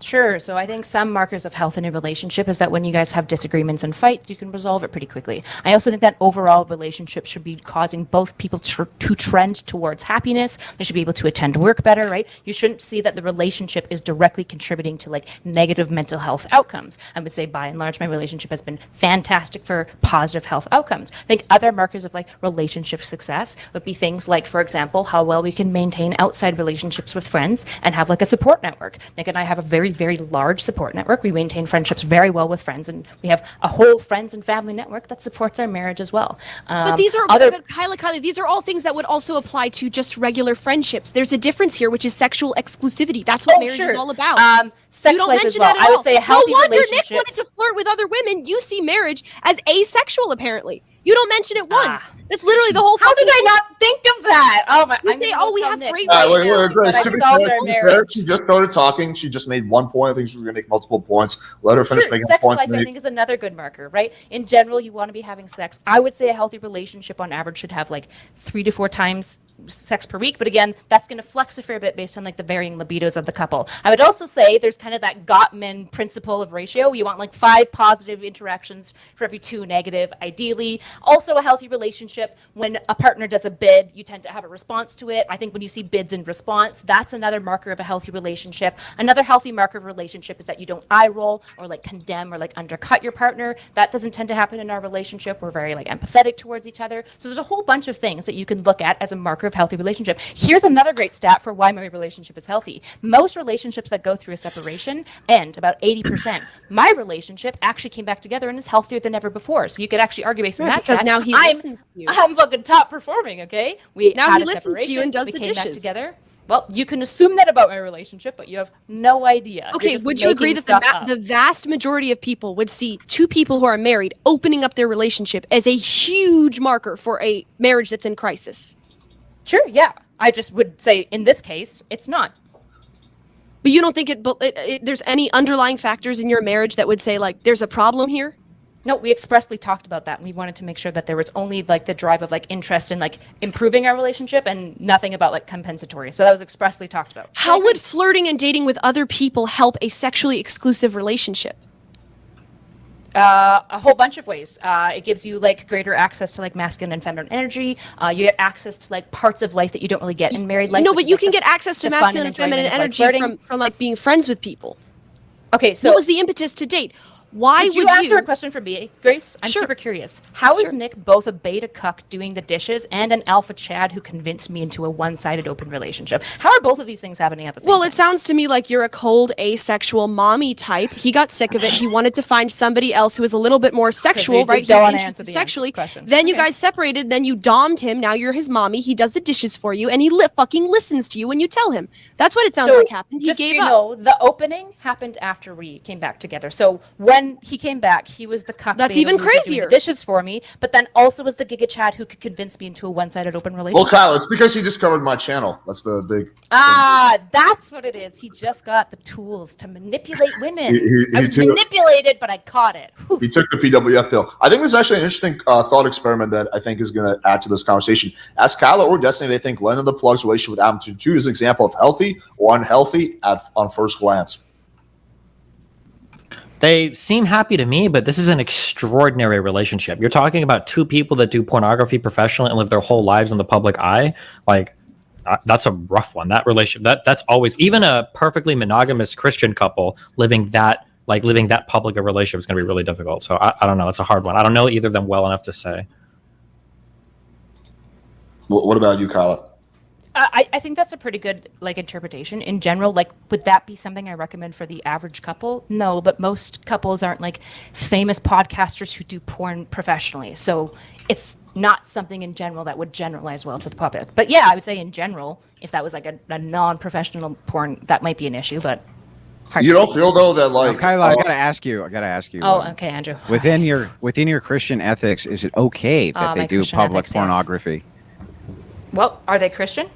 Sure. So I think some markers of health in a relationship is that when you guys have disagreements and fights, you can resolve it pretty quickly. I also think that overall relationships should be causing both people to trend towards happiness. They should be able to attend work better, right? You shouldn't see that the relationship is directly contributing to like negative mental health outcomes. I would say by and large, my relationship has been fantastic for positive health outcomes. I think other markers of like relationship success would be things like, for example, how well we can maintain outside relationships with friends and have like a support network. Nick and I have a very large support network. We maintain friendships very well with friends, and we have a whole friends and family network that supports our marriage as well. But these are but Kyla, these are all things that would also apply to just regular friendships. There's a difference here, which is sexual exclusivity. That's what marriage is all about. Sex you don't life mention as well. that at all. I would say a healthy no wonder relationship. Nick wanted to flirt with other women. You see marriage as asexual, apparently. You don't mention it once. That's literally the whole. How did I not think of that? Oh my! You say, "Oh, we have great Grace. marriage." She just started talking. She just made one point. I think she's going to make multiple points. Let her finish making sex points. life, I think, is another good marker, right? In general, you want to be having sex. I would say a healthy relationship on average should have like 3 to 4 times sex per week, but again, that's going to flex a fair bit based on like the varying libidos of the couple. I would also say there's kind of that Gottman principle of ratio. You want like 5 positive interactions for every 2 negative, ideally. Also, a healthy relationship, when a partner does a bid, you tend to have a response to it. I think when you see bids in response, that's another marker of a healthy relationship. Another healthy marker of a relationship is that you don't eye roll or like condemn or like undercut your partner. That doesn't tend to happen in our relationship. We're very like empathetic towards each other. So there's a whole bunch of things that you can look at as a marker of healthy relationship. Here's another great stat for why my relationship is healthy. Most relationships that go through a separation end, about 80%. My relationship actually came back together and is healthier than ever before. So you could actually argue based on that because stat. now he listens to you. I'm fucking top performing, okay? We now had he a listens to you separation, and does we the came back dishes together. Well, you can assume that about my relationship, but you have no idea. Okay, would you agree that the vast majority of people would see 2 people who are married opening up their relationship as a huge marker for a marriage that's in crisis? Sure, yeah. I just would say in this case, it's not. But you don't think there's any underlying factors in your marriage that would say like there's a problem here? No, we expressly talked about that, and we wanted to make sure that there was only like the drive of like interest in like improving our relationship and nothing about like compensatory. So that was expressly talked about. How would flirting and dating with other people help a sexually exclusive relationship? A whole bunch of ways. It gives you like greater access to like masculine and feminine energy. You get access to like parts of life that you don't really get in married life. No, but you can get access to masculine and feminine energy from like being friends with people. Okay, so what was the impetus to date? Why would you answer a question for me, Grace? I'm super curious. How is Nick both a beta cuck doing the dishes and an alpha Chad who convinced me into a one-sided open relationship? How are both of these things happening at the same time? Well, it sounds to me like you're a cold, asexual mommy type. He got sick of it. He wanted to find somebody else who was a little bit more sexual, right? He's interested sexually. Then you guys separated. Then you dommed him. Now you're his mommy. He does the dishes for you, and he fucking listens to you when you tell him. That's what it sounds like happened. He gave up. No, the opening happened after we came back together. So when he came back, he was the cuck. That's even crazier. The dishes for me, but then also was the Giga Chad who could convince me into a one-sided open relationship. Well, Kyle, it's because he discovered my channel. That's the big. That's what it is. He just got the tools to manipulate women. I was manipulated, but I caught it. Whew. He took the PWF pill. I think this is actually an interesting thought experiment that I think is going to add to this conversation. Ask Kyla or Destiny, they think Len and the Plug's relationship with Adam 2 is an example of healthy or unhealthy on first glance. They seem happy to me, but this is an extraordinary relationship. You're talking about 2 people that do pornography professionally and live their whole lives in the public eye. Like, that's a rough one. That relationship, that's always, even a perfectly monogamous Christian couple living that public a relationship is going to be really difficult. So I don't know. It's a hard one. I don't know either of them well enough to say. What about you, Kyla? I think that's a pretty good like interpretation in general. Like, would that be something I recommend for the average couple? No, but most couples aren't like famous podcasters who do porn professionally. So it's not something in general that would generalize well to the public. But yeah, I would say in general, if that was like a non-professional porn, that might be an issue. But you don't feel though that like Kyla, I gotta ask you. Oh, okay, Andrew. Within your Christian ethics, is it okay that they do Christian public ethics, pornography? Well, are they Christian?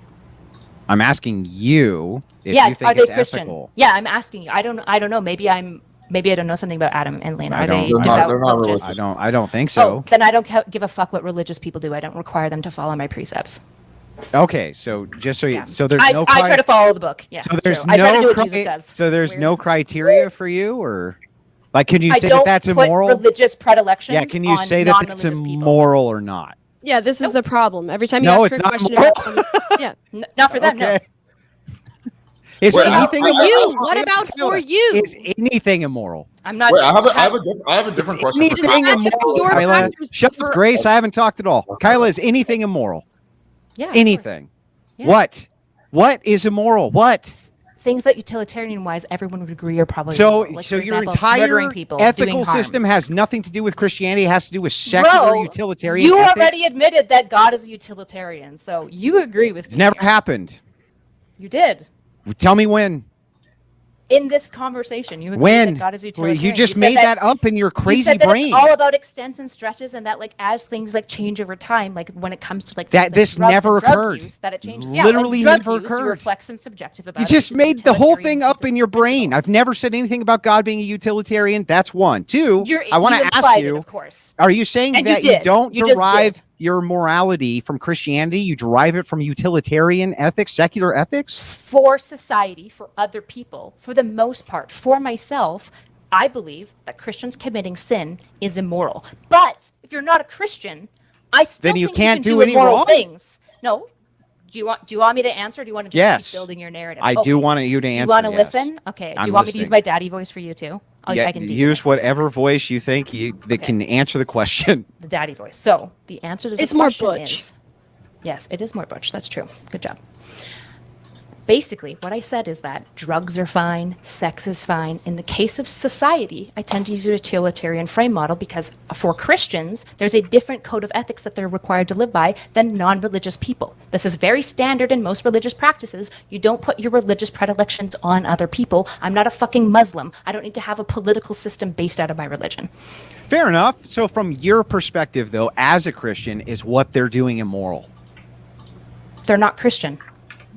I'm asking you if you think are they it's Christian? ethical. Yeah, I'm asking you. I don't know. Maybe I don't know something about Adam and Lena. Are they they're devout not religious? I don't think so. Oh, then I don't give a fuck what religious people do. I don't require them to follow my precepts. Okay, so just so you, Yeah. so there's I no. I try to follow the book. Yes. So there's true. I try to do no. what Jesus does. So there's Weird. no criteria for you, or like, can you I say don't that that's put immoral? religious predilections. Yeah, can you on say that that's non-religious people. immoral or not? Yeah, this is the problem. Every time you No, ask it's her a not question moral. about something, yeah. Not for them. No. Okay. Is Wait, anything For immoral? you, what about for you? Is anything immoral? I'm not. Wait, I have a different question. Anything Does it match up immoral, to your Kyla? factors Shut up, for- Grace. I haven't talked at all. Kyla, is anything immoral? Yeah. of course. Anything? Yeah. What? What is immoral? What? Things that utilitarian-wise, everyone would agree are probably So, immoral. Like, so for your example, entire murdering people, ethical doing harm. system has nothing to do with Christianity. It has to do with secular Bro, utilitarian you ethics. already admitted that God is a utilitarian, so you agree with It's me. never here. happened. You did. Tell me when. In this conversation, you agreed When? that God is Well, utilitarian. you just said made that up in your You crazy said that brain. it's all about extents and stretches, and that like as things like change over time, like when it comes to like That things like this drugs never and drug occurred. use, that it changes. Literally yeah, like drug never use, You were occurred. flex and subjective about You it, just which is made the whole utilitarian thing up principle. in your brain. I've never said anything about God being a utilitarian. That's one. Two, I want You to ask implied it, you, of course. are you saying And you that you did. don't You just derive did. your morality from Christianity? You derive it from utilitarian ethics, secular ethics? For society, for other people, for the most part, for myself, I believe that Christians committing sin is immoral. But if you're not a Christian, I still Then you think can't you can do any immoral wrong? things. No. Do you want me to answer? Or do you want to just Yes. keep building your narrative? I do want you to Do answer. you want to yes. listen? Okay. Do I'm you want me to use listening. my daddy voice for you too? Yeah, I can do use that. whatever voice you think that can answer the question. The daddy voice. So the answer to this It's more question butch. is yes, it is more butch. That's true. Good job. Basically, what I said is that drugs are fine, sex is fine. In the case of society, I tend to use a utilitarian frame model because for Christians, there's a different code of ethics that they're required to live by than non-religious people. This is very standard in most religious practices. You don't put your religious predilections on other people. I'm not a fucking Muslim. I don't need to have a political system based out of my religion. Fair enough. So from your perspective, though, as a Christian, is what they're doing immoral? They're not Christian.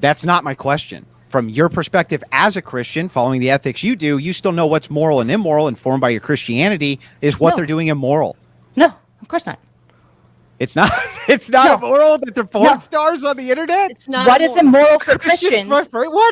That's not my question. From your perspective as a Christian, following the ethics you do, you still know what's moral and immoral, informed by your Christianity, is what No. they're doing immoral. No, of course not. It's not. It's not No. immoral that they're porn No. stars on the internet. It's not What is immoral for Christians? What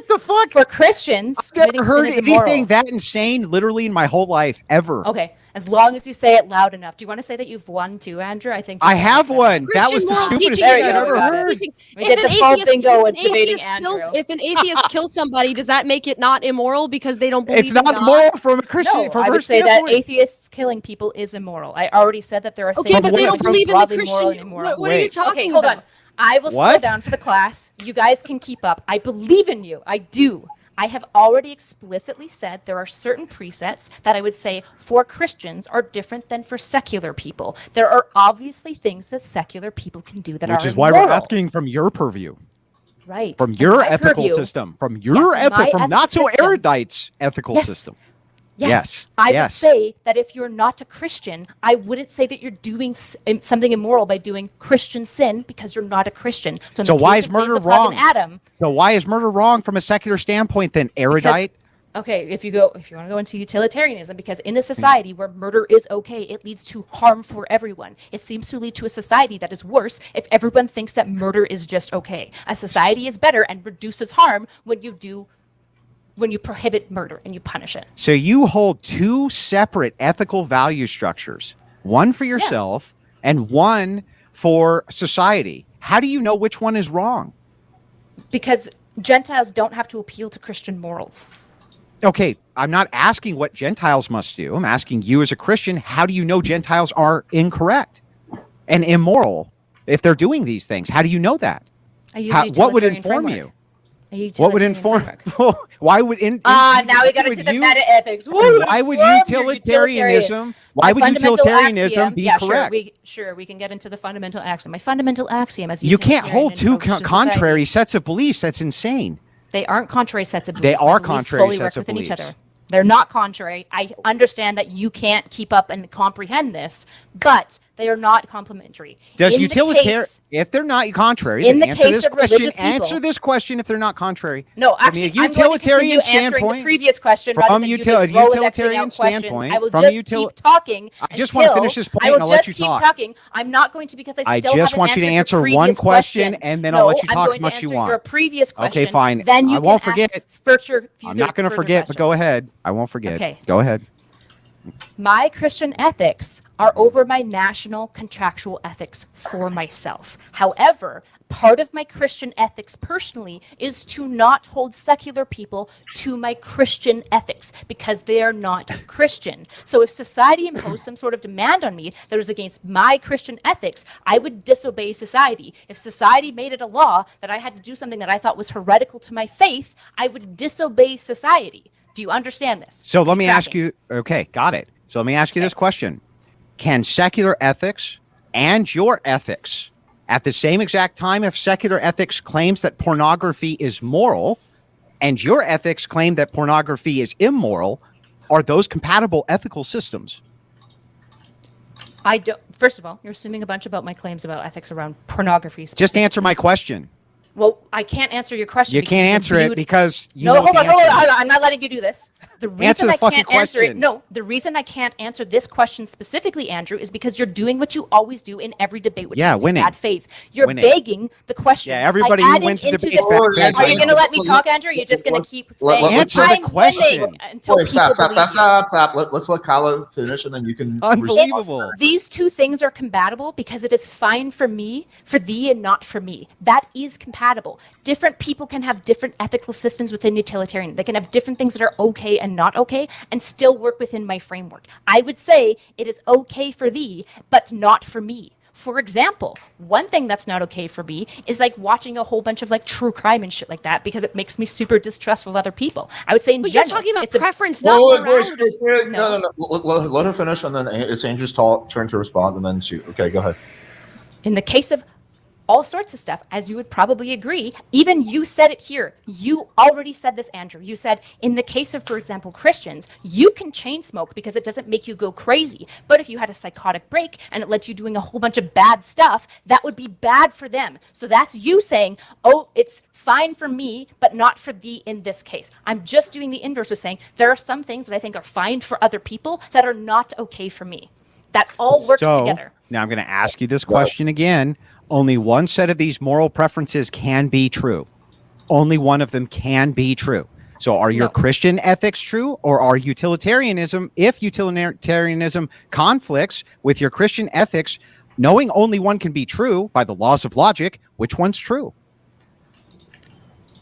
the fuck? For Christians, I've never committing heard sin is immoral. anything that insane, literally, in my whole life ever. Okay, as long as you say it loud enough. Do you want to say that you've won too, Andrew? I think I have one. That was Christian the moral stupidest teaching thing There I've you ever go, got it. heard. We did the full bingo with debating If an atheist kills somebody, does that make it not immoral because they don't believe It's in not God? immoral from a Christian. No, from I her would say that standpoint. atheists killing people is immoral. I already said that there are Okay, things but that they are don't believe in the broadly moral and Christian. immoral. What are you Wait. talking Okay, hold about? on. I will slow What? down for the class. You guys can keep up. I believe in you. I do. I have already explicitly said there are certain presets that I would say for Christians are different than for secular people. There are obviously things that secular people can do that Which are is why we're immoral. asking from your purview, Right. from In your my ethical purview, system, from your Yes, in my from not so ethical system. erudite's ethical Yes. system. Yes. Yes, I would yes. say that if you're not a Christian, I wouldn't say that you're doing something immoral by doing Christian sin because you're not a Christian. So, in So the why case is of murder Eve, the flood, and wrong? Adam, So why is murder wrong from a secular standpoint then, erudite? okay, if you want to go into utilitarianism, because in a society where murder is okay, it leads to harm for everyone. It seems to lead to a society that is worse if everyone thinks that murder is just okay. A society is better and reduces harm when you prohibit murder and you punish it. So you hold two separate ethical value structures, one for yourself and one for society. How do you know which one is wrong? Because Gentiles don't have to appeal to Christian morals. Okay, I'm not asking what Gentiles must do. I'm asking you as a Christian, how do you know Gentiles are incorrect and immoral if they're doing these things? How do you know that? I use What would utilitarian inform framework. you? A What would utilitarian inform? framework. Why would now we got would into the you- meta ethics. Why would utilitarianism? Why would utilitarianism be correct? Sure, we can get into the fundamental axiom. My fundamental axiom as a You can't hold two utilitarian approach to contrary society. sets of beliefs. That's insane. They aren't contrary sets of beliefs. They are My beliefs contrary fully sets work of within each beliefs. other. They're not contrary. I understand that you can't keep up and comprehend this, but They are not complementary. Does In the utilitarian, case- if they're not contrary, in then the answer case this of question. religious people- Answer this question if they're not contrary. No, From a actually, I'm going to utilitarian continue answering the standpoint, previous question from rather than you just Rolodexing utilitarian out questions. standpoint, I will from just util- keep talking. I just want to until- finish this point I will and I'll let just you keep talk. talking. I'm not going to because I I still just haven't want you to answered your answer one previous question, and then no, I'll let you I'm talk going as to much as you answer want. Your previous question. Okay, fine. Then you I won't can forget. ask future I'm not going to further forget, but go questions. ahead. I won't forget. Okay. Go ahead. My Christian ethics are over my national contractual ethics for myself. However, part of my Christian ethics personally is to not hold secular people to my Christian ethics because they are not Christian. So if society imposed some sort of demand on me that was against my Christian ethics, I would disobey society. If society made it a law that I had to do something that I thought was heretical to my faith, I would disobey society. Do you understand this? So Are let me ask tracking? you. Okay, got it. So let me ask you this question: can secular ethics and your ethics, at the same exact time, if secular ethics claims that pornography is moral, and your ethics claim that pornography is immoral, are those compatible ethical systems? I don't. First of all, you're assuming a bunch about my claims about ethics around pornography. Just answer my question. Well, I can't answer your question. You because can't you've answer it viewed- because you No, know hold the on, hold answer. on. I'm not letting you do this. The reason Answer the I fucking can't answer it. question. No, the reason I can't answer this question specifically, Andrew, is because you're doing what you always do in every debate, which is winning. bad faith. You're Winning. begging the question. Yeah, everybody by who adding wins the into debate's the- bad faith. Are you going to let me talk, Andrew? Or are you just going to keep saying Answer the I'm question. winning until Wait, people stop. believe you? Let's let Kyla finish, and then you can. Unbelievable. These two things are compatible because it is fine for me, for thee, and not for me. That is compatible. Different people can have different ethical systems within utilitarian. They can have different things that are okay and not okay and still work within my framework. I would say it is okay for thee, but not for me. For example, one thing that's not okay for me is like watching a whole bunch of like true crime and shit like that because it makes me super distrustful of other people. I would say in But you're general, talking about it's a- preference, not morality. No. Let her finish, and then it's Angel's turn to respond, and then shoot. Okay, go ahead. in the case of all sorts of stuff, as you would probably agree, even you said it here. You already said this, Andrew. You said in the case of, for example, Christians, you can chain smoke because it doesn't make you go crazy. But if you had a psychotic break and it led to you doing a whole bunch of bad stuff, that would be bad for them. So that's you saying, oh, it's fine for me, but not for thee in this case. I'm just doing the inverse of saying there are some things that I think are fine for other people that are not okay for me. That all works together. Now I'm going to ask you this question again. Only one set of these moral preferences can be true. Only one of them can be true. So are your No. Christian ethics true, or are utilitarianism, if utilitarianism conflicts with your Christian ethics, knowing only one can be true by the laws of logic, which one's true?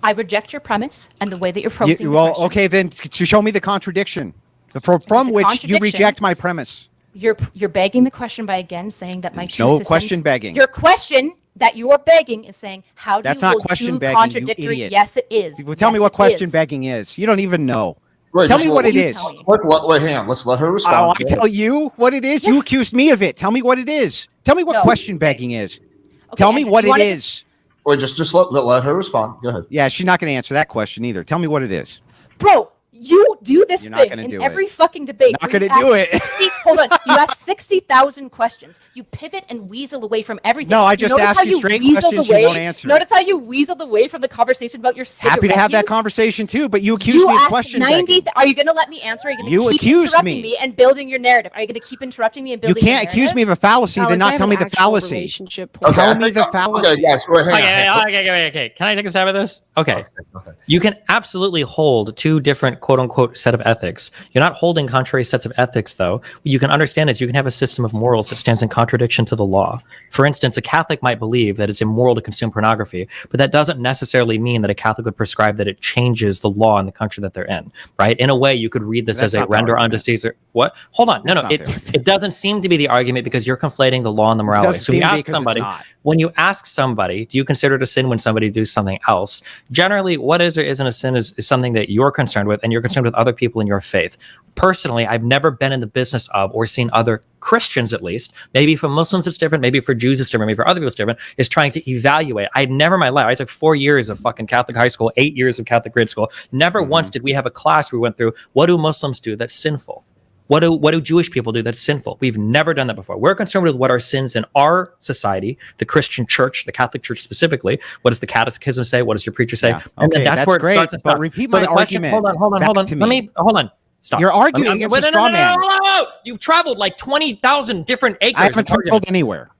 I reject your premise and the way that you're posing the Well, question. okay, then to show me the contradiction from The which you contradiction- reject my premise. You're begging the question by again saying that my two No systems, question begging. Your question that you're begging is saying how do That's you not hold question two begging, you contradictory? idiot. Yes, it is. Well, tell me Yes, what it question is. begging is. You don't even know. Wait, Tell just me what it you is. tell me. Hang on. Let's let her respond. Oh, I tell you what it is. You accused me of it. Tell me what it is. Tell me what No. question begging is. Okay, Tell me Andrew, what do you it wanna is. Wait, just let her respond. Go ahead. Yeah, she's not going to answer that question either. Tell me what it is. Bro, you do this You're not thing gonna in do every it. fucking debate. Not where you gonna do ask it. 60, hold on. You ask 60,000 questions. You pivot and weasel away from everything. No, I just Notice asked how you straight weaseled questions, you away- won't answer. Notice how you weaseled away from the conversation about your cigarette Happy to have that use? conversation too, but you accused You me of asked question 90 begging. Are you going to let me answer? Are you going You to keep accused interrupting me. me and building your narrative? Are you going to keep interrupting me and You building your can't accuse narrative? me of a fallacy, then Alex, I not have tell an me the actual fallacy. relationship Tell point. me the fallacy. Okay, guys, go ahead. Okay. Can I take a stab at this? Okay. Okay. You can absolutely hold two different quote unquote set of ethics. You're not holding contrary sets of ethics, though. What you can understand is you can have a system of morals that stands in contradiction to the law. For instance, a Catholic might believe that it's immoral to consume pornography, but that doesn't necessarily mean that a Catholic would prescribe that it changes the law in the country that they're in, right? In a way, you could read this That's as a not the render unto argument. Caesar. What? Hold on. No, That's not it the argument. it doesn't seem to be the argument because you're conflating the law and the morality. doesn't So you seem to be ask 'cause it's somebody, not. when you ask somebody, do you consider it a sin when somebody does something else? Generally, what is or isn't a sin is something that you're concerned with, and you're concerned with other people in your faith. Personally, I've never been in the business of, or seen other Christians at least, maybe for Muslims it's different, maybe for Jews it's different, maybe for other people it's different, is trying to evaluate. I never in my life, I took 4 years of fucking Catholic high school, 8 years of Catholic grade school. Never once did we have a class we went through, what do Muslims do that's sinful? What do Jewish people do that's sinful? We've never done that before. We're concerned with what are sins in our society, the Christian church, the Catholic Church specifically. What does the Catechism say? What does your preacher say? Yeah. And then Okay, that's where it great, starts and but stops. repeat So my the question- argument Hold on. back to me. Hold on. Stop. You're arguing against a straw man. No. You've traveled like 20,000 different acres. I haven't of argument. traveled anywhere.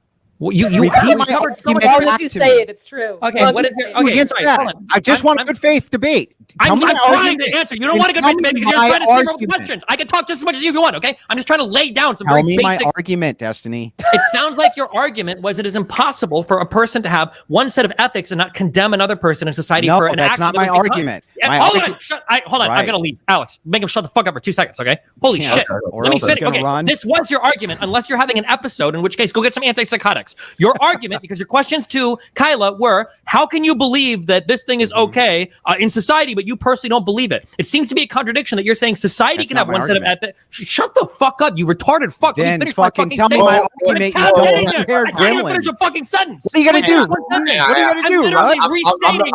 Well, you Repeat my covered so argument much- As long back as you to say me. it, it's true. Okay, As long what as is you it? say Okay, Against sorry, that. hold on. I just want a I'm- good faith debate. Tell I'm me my trying argument. to answer. You don't And want to go tell back to me because you're my trying to steamroll the argument. questions. I can talk just as much as you if you want, okay? I'm just trying to lay down some Tell very me basic. my argument, Destiny. It sounds like your argument was it is impossible for a person to have one set of ethics and not condemn another person in society No, for an that's action. not that my was being done. argument. Yeah, My hold argu- on. Hold on. I'm Right. going to leave. Alex, make him shut the fuck up for 2 seconds, okay? Holy Can't. shit. Okay. Or Let me else it's finish. gonna Okay, run. this was your argument, unless you're having an episode, in which case, go get some antipsychotics. Your argument, because your questions to Kyla were, how can you believe that this thing is okay in society, but you personally don't believe it? It seems to be a contradiction that you're saying society That's can not have my one set of argument. ethics. Shut the fuck up, you retarded fuck. Let me Then finish my fucking fucking tell me statement. my I'm argument, you telling don't you. compare I can't even gremlin. finish a fucking sentence. What are you gonna do? One sentence. What are you gonna do, literally Rod? restating.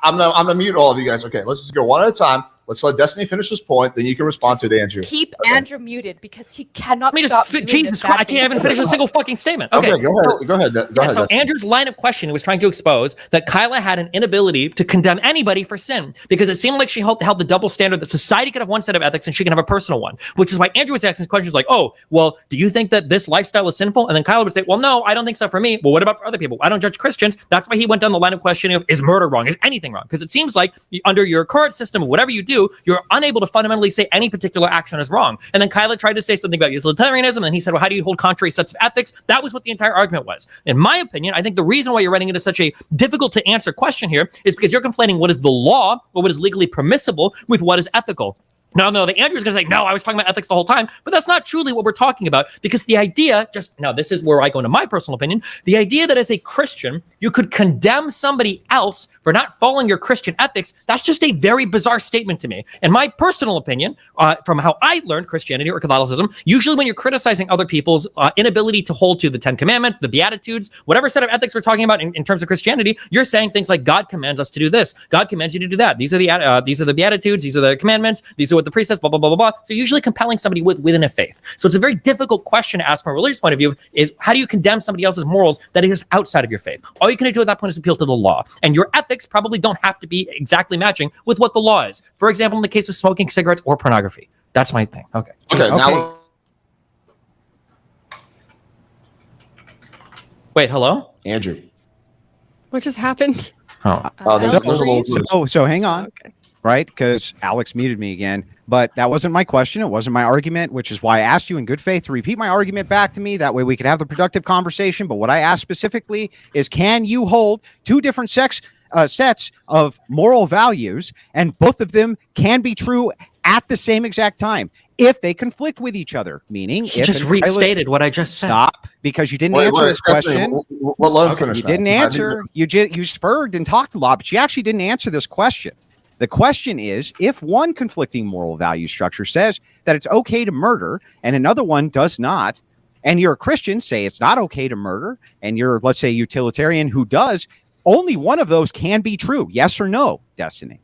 I'm gonna mute all of you guys. Okay, let's just go one at a time. Let's let Destiny finish this point, then you can respond to it, Andrew. Keep Okay. Andrew muted because he cannot Let me stop just doing Jesus this Christ, bad I can't thing. even finish a single fucking statement. Okay, Okay, go ahead. Go ahead. Yeah, so Destiny. Andrew's line of questioning was trying to expose that Kyla had an inability to condemn anybody for sin because it seemed like she held the double standard that society could have one set of ethics and she can have a personal one, which is why Andrew was asking questions like, oh, well, do you think that this lifestyle is sinful? And then Kyla would say, well, no, I don't think so for me. Well, what about for other people? I don't judge Christians. That's why he went down the line of questioning of, is murder wrong? Is anything wrong? Because it seems like under your current system, whatever you do, you're unable to fundamentally say any particular action is wrong. And then Kyla tried to say something about utilitarianism, and he said, well, how do you hold contrary sets of ethics? That was what the entire argument was. In my opinion, I think the reason why you're running into such a difficult to answer question here is because you're conflating what is the law or what is legally permissible with what is ethical. No, the Andrew's going to say, no, I was talking about ethics the whole time, but that's not truly what we're talking about, because the idea, this is where I go into my personal opinion, the idea that as a Christian, you could condemn somebody else for not following your Christian ethics, that's just a very bizarre statement to me. In my personal opinion, from how I learned Christianity or Catholicism, usually when you're criticizing other people's inability to hold to the 10 Commandments, the Beatitudes, whatever set of ethics we're talking about in terms of Christianity, you're saying things like, God commands us to do this, God commands you to do that. These are the Beatitudes, these are the commandments, these are what the priest says, blah, blah, blah, blah, blah. So usually compelling somebody within a faith. So it's a very difficult question to ask from a religious point of view is, how do you condemn somebody else's morals that is outside of your faith? All you can do at that point is appeal to the law. And your ethics probably don't have to be exactly matching with what the law is. For example, in the case of smoking cigarettes or pornography. That's my thing. Okay. Okay, now Wait, hello? Andrew. What just happened? Oh. There's a little. So hang on, Okay. right? Because Alex muted me again. But that wasn't my question. It wasn't my argument, which is why I asked you in good faith to repeat my argument back to me. That way we could have the productive conversation. But what I asked specifically is, can you hold two different sets of moral values, and both of them can be true at the same exact time if they conflict with each other? Meaning, He just restated what I just said. Stop, because you didn't answer this question. Let him finish. You didn't answer. You spurred and talked a lot, but you actually didn't answer this question. The question is, if one conflicting moral value structure says that it's okay to murder and another one does not, and you're a Christian, say it's not okay to murder, and you're, let's say, utilitarian who does, only one of those can be true. Yes or no, Destiny?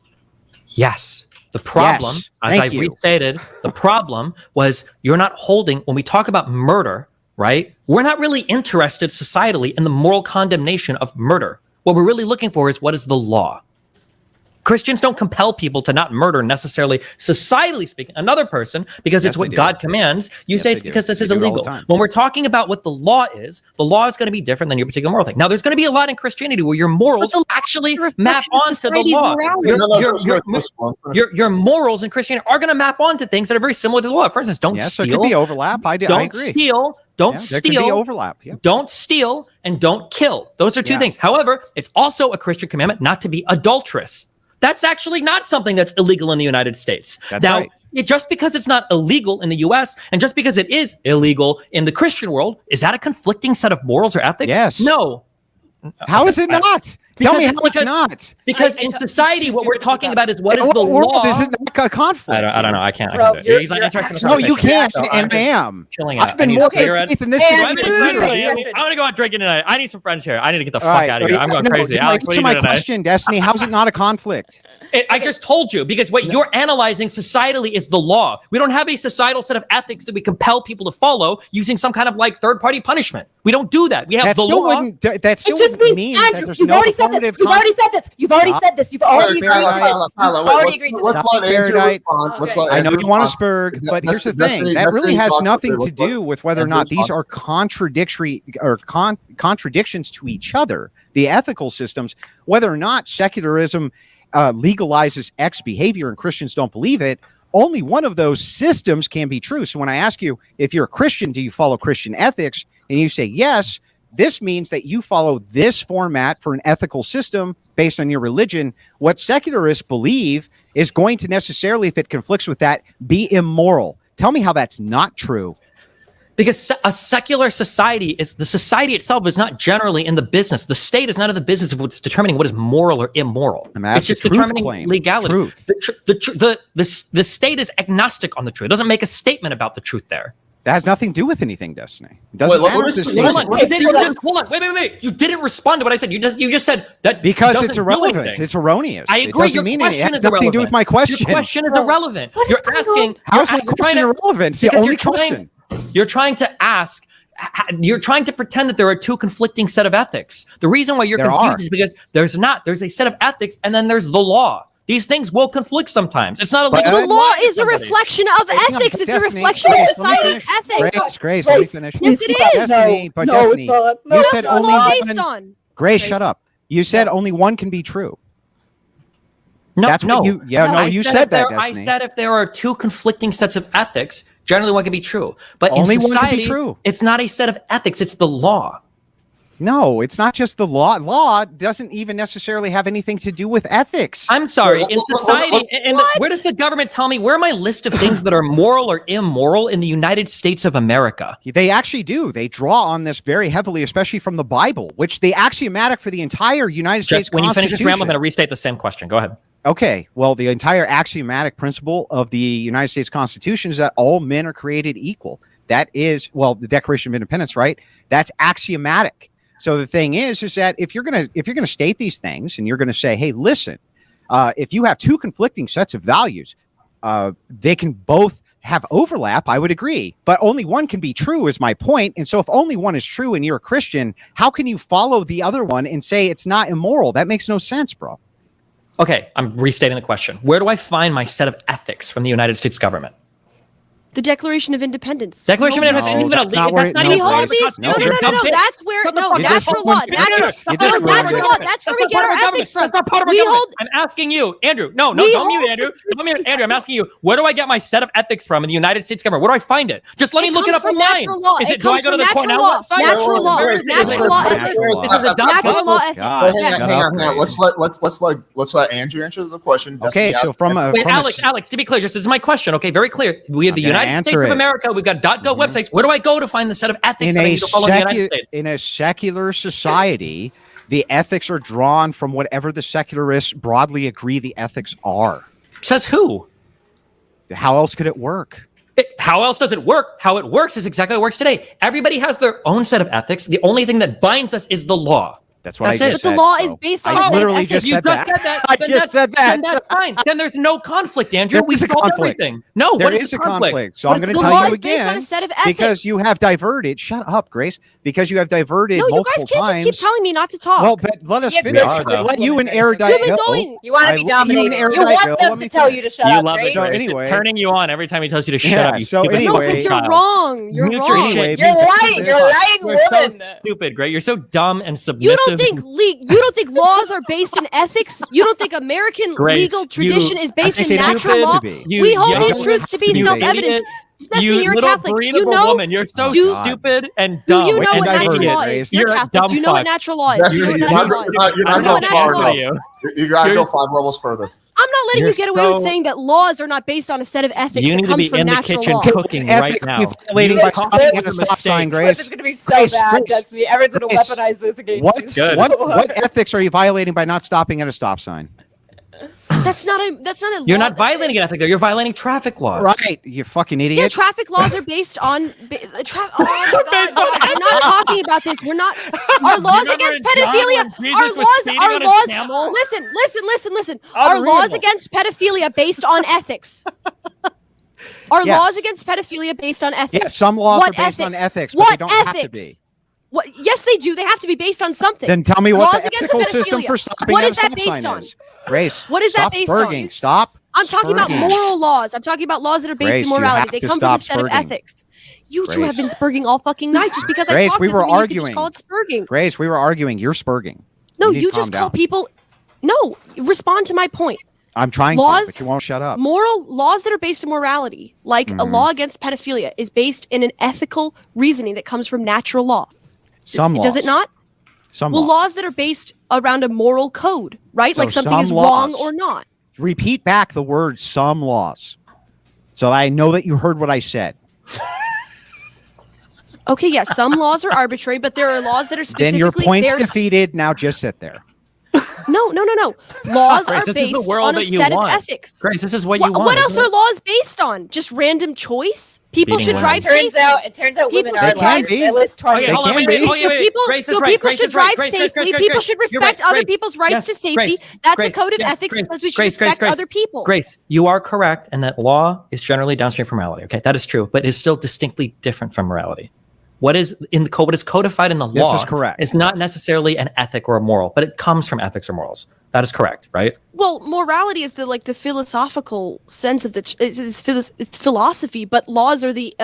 Yes. The problem, Yes. as Thank I you. restated, the problem was you're not holding, when we talk about murder, right? We're not really interested societally in the moral condemnation of murder. What we're really looking for is, what is the law? Christians don't compel people to not murder necessarily, societally speaking, another person, because it's Yes, what they do. God commands. You Yes, say they it's do. because this They is do it all the illegal. time. When we're talking about what the law is going to be different than your particular moral thing. Now, there's going to be a lot in Christianity where your morals actually map onto the law. Your morals in Christianity are going to map onto things that are very similar to the law. For instance, don't Yes, steal. there could be overlap. I don't agree. steal. Don't There could be steal. overlap. Yeah. Don't steal and don't kill. Those are two Yeah. things. However, it's also a Christian commandment not to be adulterous. That's actually not something that's illegal in the United States. That's now, right. just because it's not illegal in the US and just because it is illegal in the Christian world, is that a conflicting set of morals or ethics? Yes. No. How is it not? Tell me how it's because- not. Because I in too society, stupid what we're to talking look about is what is In the what world law. is it not a conflict? I don't know. I can't. Bro, do it. He's not you're interested in the No, you conversation. can't, So and I am. chilling out. I've been I need more a cigarette. good faith in this And than I'm you. gonna go out drinking tonight. I need some friends here. I need to get the fuck Right. out of here. I'm going No, crazy. Alex, what are answer you my doing today? question, Destiny. How's it not a conflict? I just told you, because what you're analyzing societally is the law. We don't have a societal set of ethics that we compel people to follow using some kind of like third-party punishment. We don't do that. We have That the still law. wouldn't. That still It just wouldn't means, mean that Andrew, there's you've no already said this. affirmative. You've already said this. You've already said this. You've already agreed to this. You've already agreed to this. Let's let Andrew Erudite. respond. Let's Okay. let I know Andrew you want to respond. spurg, but here's the Destiny- thing: that really Destiny has talks nothing about to do with whether or Andrew not these respond. are contradictory or contradictions to each other. The ethical systems, whether or not secularism legalizes X behavior and Christians don't believe it, only one of those systems can be true. So when I ask you if you're a Christian, do you follow Christian ethics? And you say yes, this means that you follow this format for an ethical system based on your religion. What secularists believe is going to necessarily, if it conflicts with that, be immoral. Tell me how that's not true. Because a secular society is the society itself is not generally in the business. The state is not in the business of what's determining what is moral or immoral. It's just determining legality. Truth. The state is agnostic on the truth. It doesn't make a statement about the truth there. That has nothing to do with anything, Destiny. It doesn't Wait, matter let's- if the let's- state- Hold on. Wait. You didn't respond to what I said. You just said that because doesn't it's do irrelevant. anything. It's erroneous. I It agree. doesn't Your mean anything. It question has is nothing to do with irrelevant. my question. Your question is irrelevant. What is You're going on? asking. How's my you're trying question to- irrelevant? It's the because only you're trying- question. You're trying to ask. You're trying to pretend that there are two conflicting set of ethics. The reason why you're There confused are. is because there's not. There's a set of ethics, and then there's the law. These things will conflict sometimes. It's not a But legal. The law is a reflection of Hang on, ethics. but It's a Destiny, reflection of Grace, let me society's finish. ethics. Grace, let me finish. Yes, it is. Destiny, but No, Destiny, it's not. No, you it's said What's the only law one. based on? Grace, Grace. shut up. You said only one can be true. No, That's what no. you- yeah, no, I you said said if there- that, Destiny. I said if there are two conflicting sets of ethics, generally one can be true. But Only in one can be society, true. it's not a set of ethics. It's the law. No, it's not just the law. Law doesn't even necessarily have anything to do with ethics. I'm sorry. In What- society, where does the government tell me where are my list of things that are moral or immoral in the United States of America? They actually do. They draw on this very heavily, especially from the Bible, which the axiomatic for the entire United States Just when you finish this Constitution. ramble, I'm going to restate the same question. Go ahead. Okay, well, the entire axiomatic principle of the United States Constitution is that all men are created equal. That is, well, the Declaration of Independence, right? That's axiomatic. So the thing is that if you're gonna state these things and you're gonna say, hey, listen, if you have two conflicting sets of values, they can both have overlap. I would agree, but only one can be true is my point. And so if only one is true and you're a Christian, how can you follow the other one and say it's not immoral? That makes no sense, bro. Okay, I'm restating the question. Where do I find my set of ethics from the United States government? The Declaration of Independence. Declaration of Independence isn't even a that's not legal. where That's it- not no, We even hold Grace. these. No, No, you're no. dumb. That's where. Shut the No, fuck up. natural law. You Natural. just No, ruined natural it. law. That's where we get our ethics from. That's not part of our We government. hold. I'm asking you, Andrew. No, We don't mute hold Andrew. the Don't mute Andrew. I'm asking you, where do I get my set of ethics from in the United States government? Where do I find it? Just let me look it up comes from online. natural law. Is It it? Do I comes go to from the natural Cornell law. website? Natural law. Where is it? Natural Is it- law is it- ethics. is it the Natural law ethics. God. Yes. Shut Hang up, on. Grace. Let's let Andrew answer the question. Okay, so from a Wait, from a- Alex, to be clear, just this is my question, okay? Very clear. We have the I'm gonna United States answer of it. America. We've got .gov websites. Where do I go to find the set of ethics in that I a need to follow in the United States? in a secular society, the ethics are drawn from whatever the secularists broadly agree the ethics are. Says who? How else could it work? How else does it work? How it works is exactly how it works today. Everybody has their own set of ethics. The only thing that binds us is the law. That's what That's I it. just But the said, law bro. is based I on a set of literally ethics. just You said just that. said that. I Then just said Then that. that's fine. Then there's no conflict, Andrew. There We is a solved conflict. everything. No, There what is the a conflict. So What I'm is going The to the tell law you is based on a again set of ethics. because you have diverted. Shut up, Grace. Because you have diverted No, you multiple guys can't times. just keep telling me not to talk. Well, but let us Yeah, finish. are, though. Let you and You've Erudite been go. going. You want I to be let you dominated. and You Erudite want go. them Let to me tell finish. you to shut You up, love it, Grace. So Grace. anyway- It's turning you on every time he tells you to shut Yeah, up. You so stupid anyway- No, because you're child. wrong. You're Mute your wrong. shit. Anyway, You're because lying. this- You're a lying You're so woman. stupid, Greg. You're so dumb and You submissive. don't think laws are based in ethics? You don't think American Grace, legal tradition you- is based I in think they natural don't law? have to be. You We hold young- these truths to be you self-evident. idiot. Listen, You you're a little Catholic. breed You of a know. woman. You're so Oh, God. stupid and Do dumb. you know and what natural diverted, law Grace. is? You're You're a Catholic. dumb Do you know what fuck. natural law is? Do you know what You're natural not law is? you're not You know going what far natural law enough. is? You gotta You're- go 5 levels further. I'm not letting You're you get away with so- saying that laws are not based on a set of ethics You that need to comes be from in the natural kitchen law. cooking right Ethic now. violating You by talk stopping about at a the stop mistakes. sign, This Grace. is going to be so Grace, bad. Grace. That's me. Everyone's going to Grace. weaponize this against What me. Good. what ethics are you violating by not stopping at a stop sign? That's not a You're law not violating an ethic there. You're violating traffic laws. Right, you fucking idiot. Yeah, traffic laws are based on. Oh my God, guys, we're not talking about this. We're not. Our laws against pedophilia. Our laws. Listen. Our laws against pedophilia based on ethics. Our Yes. laws against pedophilia based on ethics. Yeah, some laws What are based on ethics, but What they don't ethics? have to be. What? Yes, they do. They have to be based on something. Then tell me what Laws the against ethical system pedophilia. for stopping What at is a that stop based sign on? is. Grace, What is that stop based spurging. on? Stop. I'm talking about spurging. moral laws. I'm talking about laws that are based Grace, in you morality. have They to come from a stop set of spurging. ethics. You two have Grace. been spurging all fucking night just because I Grace, talked we doesn't were mean you can just arguing. call it spurging. Grace, we were arguing. You're spurging. No, need you to just calm call down. people. No, respond to my point. I'm trying Laws- to, but you won't shut up. Moral laws that are based in morality, like a law against pedophilia, is based in an ethical reasoning that comes from natural law. Some laws. Does it not? Some Well, laws. laws that are based around a moral code, right? So Like something some is wrong laws. or not. Repeat back the word "some laws," so I know that you heard what I said. Okay, yes, some laws are arbitrary, but there are laws that are Then your specifically point's there. defeated. Now just sit there. No. Laws Grace, are this is the based world on a that you set want. of ethics. Grace, this is what you want. What else isn't are it? laws based on? Just random choice? People Beating should women. drive Turns safely. out, it turns out women People are should drive be. at least 20. Okay, hold on, can wait, be. wait, So people, Grace is so right. people Grace should is right. drive Grace, safely. Grace, People Grace, should you're respect right. other Grace. people's rights Yes, to safety. Grace, That's Grace, a code of yes, ethics Grace, because we should Grace, respect Grace, other people. Grace, you are correct, and that law is generally downstream from morality. Okay, that is true, but it's still distinctly different from morality. What is in the code? What is codified in the This law is correct. is not necessarily an ethic or a moral, but it comes from ethics or morals. That is correct, right? Well, morality is the philosophical sense of it's philosophy, but laws are the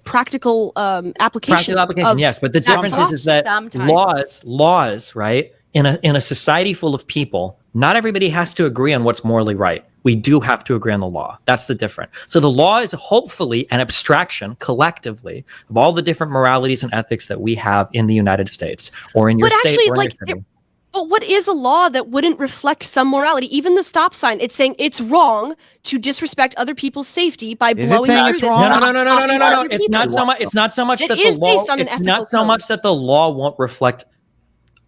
practical application. Practical application, of yes, but the that difference is philosophy. that Sometimes. laws, right? In a society full of people, not everybody has to agree on what's morally right. We do have to agree on the law. That's the difference. So the law is hopefully an abstraction collectively of all the different moralities and ethics that we have in the United States or in your But state actually, or in like, your city. But what is a law that wouldn't reflect some morality? Even the stop sign, it's saying it's wrong to disrespect other people's safety by Is it blowing saying through it's this. wrong? and No. not stopping for other It's people. not so much. It's not so much It that is the law. based on an It's ethical not so code. much that the law won't reflect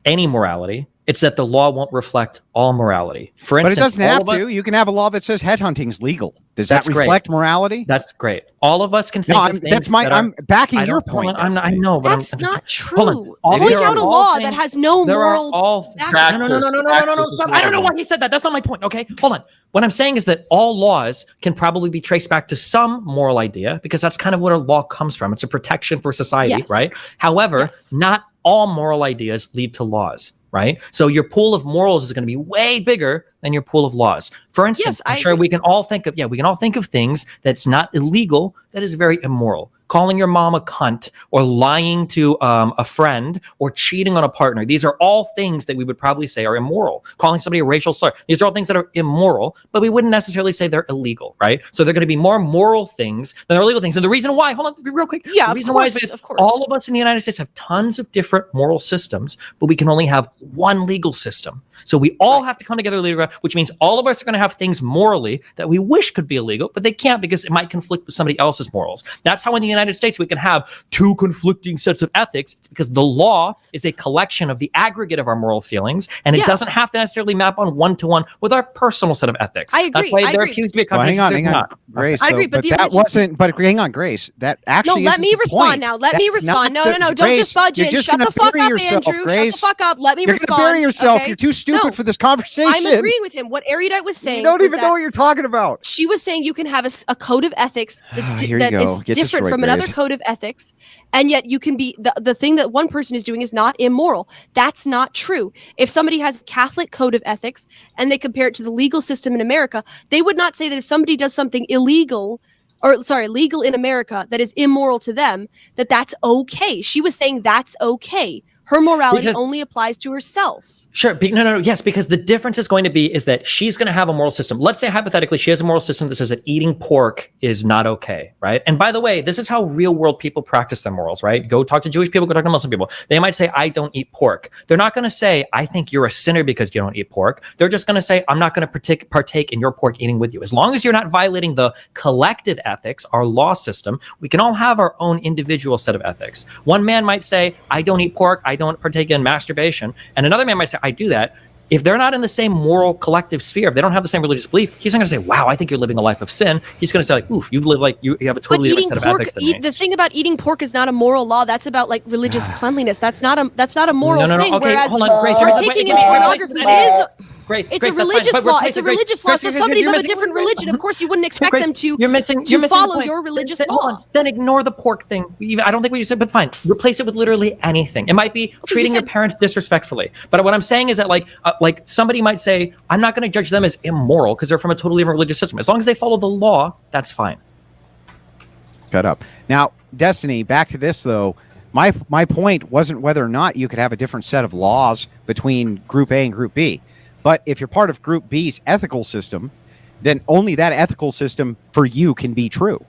any morality. It's that the law won't reflect all morality. For But instance, it doesn't all have of us- to. You can have a law that says headhunting's legal. Does that That's great. reflect morality? That's great. All of us can think No, of things. that's my. that are- I'm backing I your don't- hold point. on, I Destiny. know, but That's I'm, not hold on. true. All Point these are out a all law things- that has no there are moral all background. no. Stop. I don't know why he said that. That's not my point. Okay, hold on. What I'm saying is that all laws can probably be traced back to some moral idea because that's kind of what a law comes from. It's a protection for society, Yes. right? However, Yes. not all moral ideas lead to laws. Right. So your pool of morals is going to be way bigger than your pool of laws. For instance, Yes, I'm I sure agree. we can all think of things that's not illegal, that is very immoral. Calling your mom a cunt or lying to a friend or cheating on a partner. These are all things that we would probably say are immoral. Calling somebody a racial slur. These are all things that are immoral, but we wouldn't necessarily say they're illegal, right? So they're going to be more moral things than they're illegal things. And the reason why, hold on real quick. Yeah, the of reason why is course, because of course. all of us in the United States have tons of different moral systems, but we can only have one legal system. So we all have to come together legally, which means all of us are going to have things morally that we wish could be illegal, but they can't because it might conflict with somebody else's morals. That's how in the United States we can have two conflicting sets of ethics. It's because the law is a collection of the aggregate of our moral feelings, and it Yeah. doesn't have to necessarily map on one-to-one with our personal set of ethics. I agree, That's why I there agree. appears to be a Well, hang contradiction. on, There's not. Grace. I so- agree, but the that original- wasn't. But hang on, Grace. That actually. No, let isn't me the respond point. now. Let me That's respond. not No, the- no, don't Grace, just budge you're in. just Shut gonna the fuck bury up, yourself, Andrew. Grace. Shut the fuck up. Let me You're respond. gonna bury yourself. okay? You're too stupid No, for this conversation. I'm agreeing with him. What Erudite was saying. You don't was even that know what you're talking about. She was saying you can have a code of ethics Here you that go. is Get different destroyed, from another Grace. code of ethics, and yet you can be the thing that one person is doing is not immoral. That's not true. If somebody has a Catholic code of ethics and they compare it to the legal system in America, they would not say that if somebody does something illegal legal in America that is immoral to them, that's okay. She was saying that's okay. Her morality Because- only applies to herself. Sure. No. Yes, because the difference is going to be is that she's going to have a moral system. Let's say hypothetically she has a moral system that says that eating pork is not okay, right? And by the way, this is how real world people practice their morals, right? Go talk to Jewish people, go talk to Muslim people. They might say, I don't eat pork. They're not going to say, I think you're a sinner because you don't eat pork. They're just going to say, I'm not going to partake in your pork eating with you. As long as you're not violating the collective ethics, our law system, we can all have our own individual set of ethics. One man might say, I don't eat pork. I don't partake in masturbation. And another man might say, I do that. if they're not in the same moral collective sphere, if they don't have the same religious belief, he's not going to say, wow, I think you're living a life of sin. He's going to say, like, oof, you live like you have a totally different set of ethics than me. The thing about eating pork is not a moral law. That's about like religious cleanliness. That's not a moral thing. Okay, whereas hold on, Grace, partaking in pornography is Grace, it's Grace, a religious law. It's a Grace, religious law. So if somebody's of a different religion, of course you wouldn't expect them to follow your religious law. Then ignore the pork thing. I don't think what you said, but fine. Replace it with literally anything. It might be treating your parents disrespectfully. But what I'm saying is that like somebody might say, I'm not going to judge them as immoral because they're from a totally different religious system. As long as they follow the law, that's fine. Shut up. Now, Destiny, back to this though. My point wasn't whether or not you could have a different set of laws between Group A and Group B. But if you're part of Group B's ethical system, then only that ethical system for you can be true.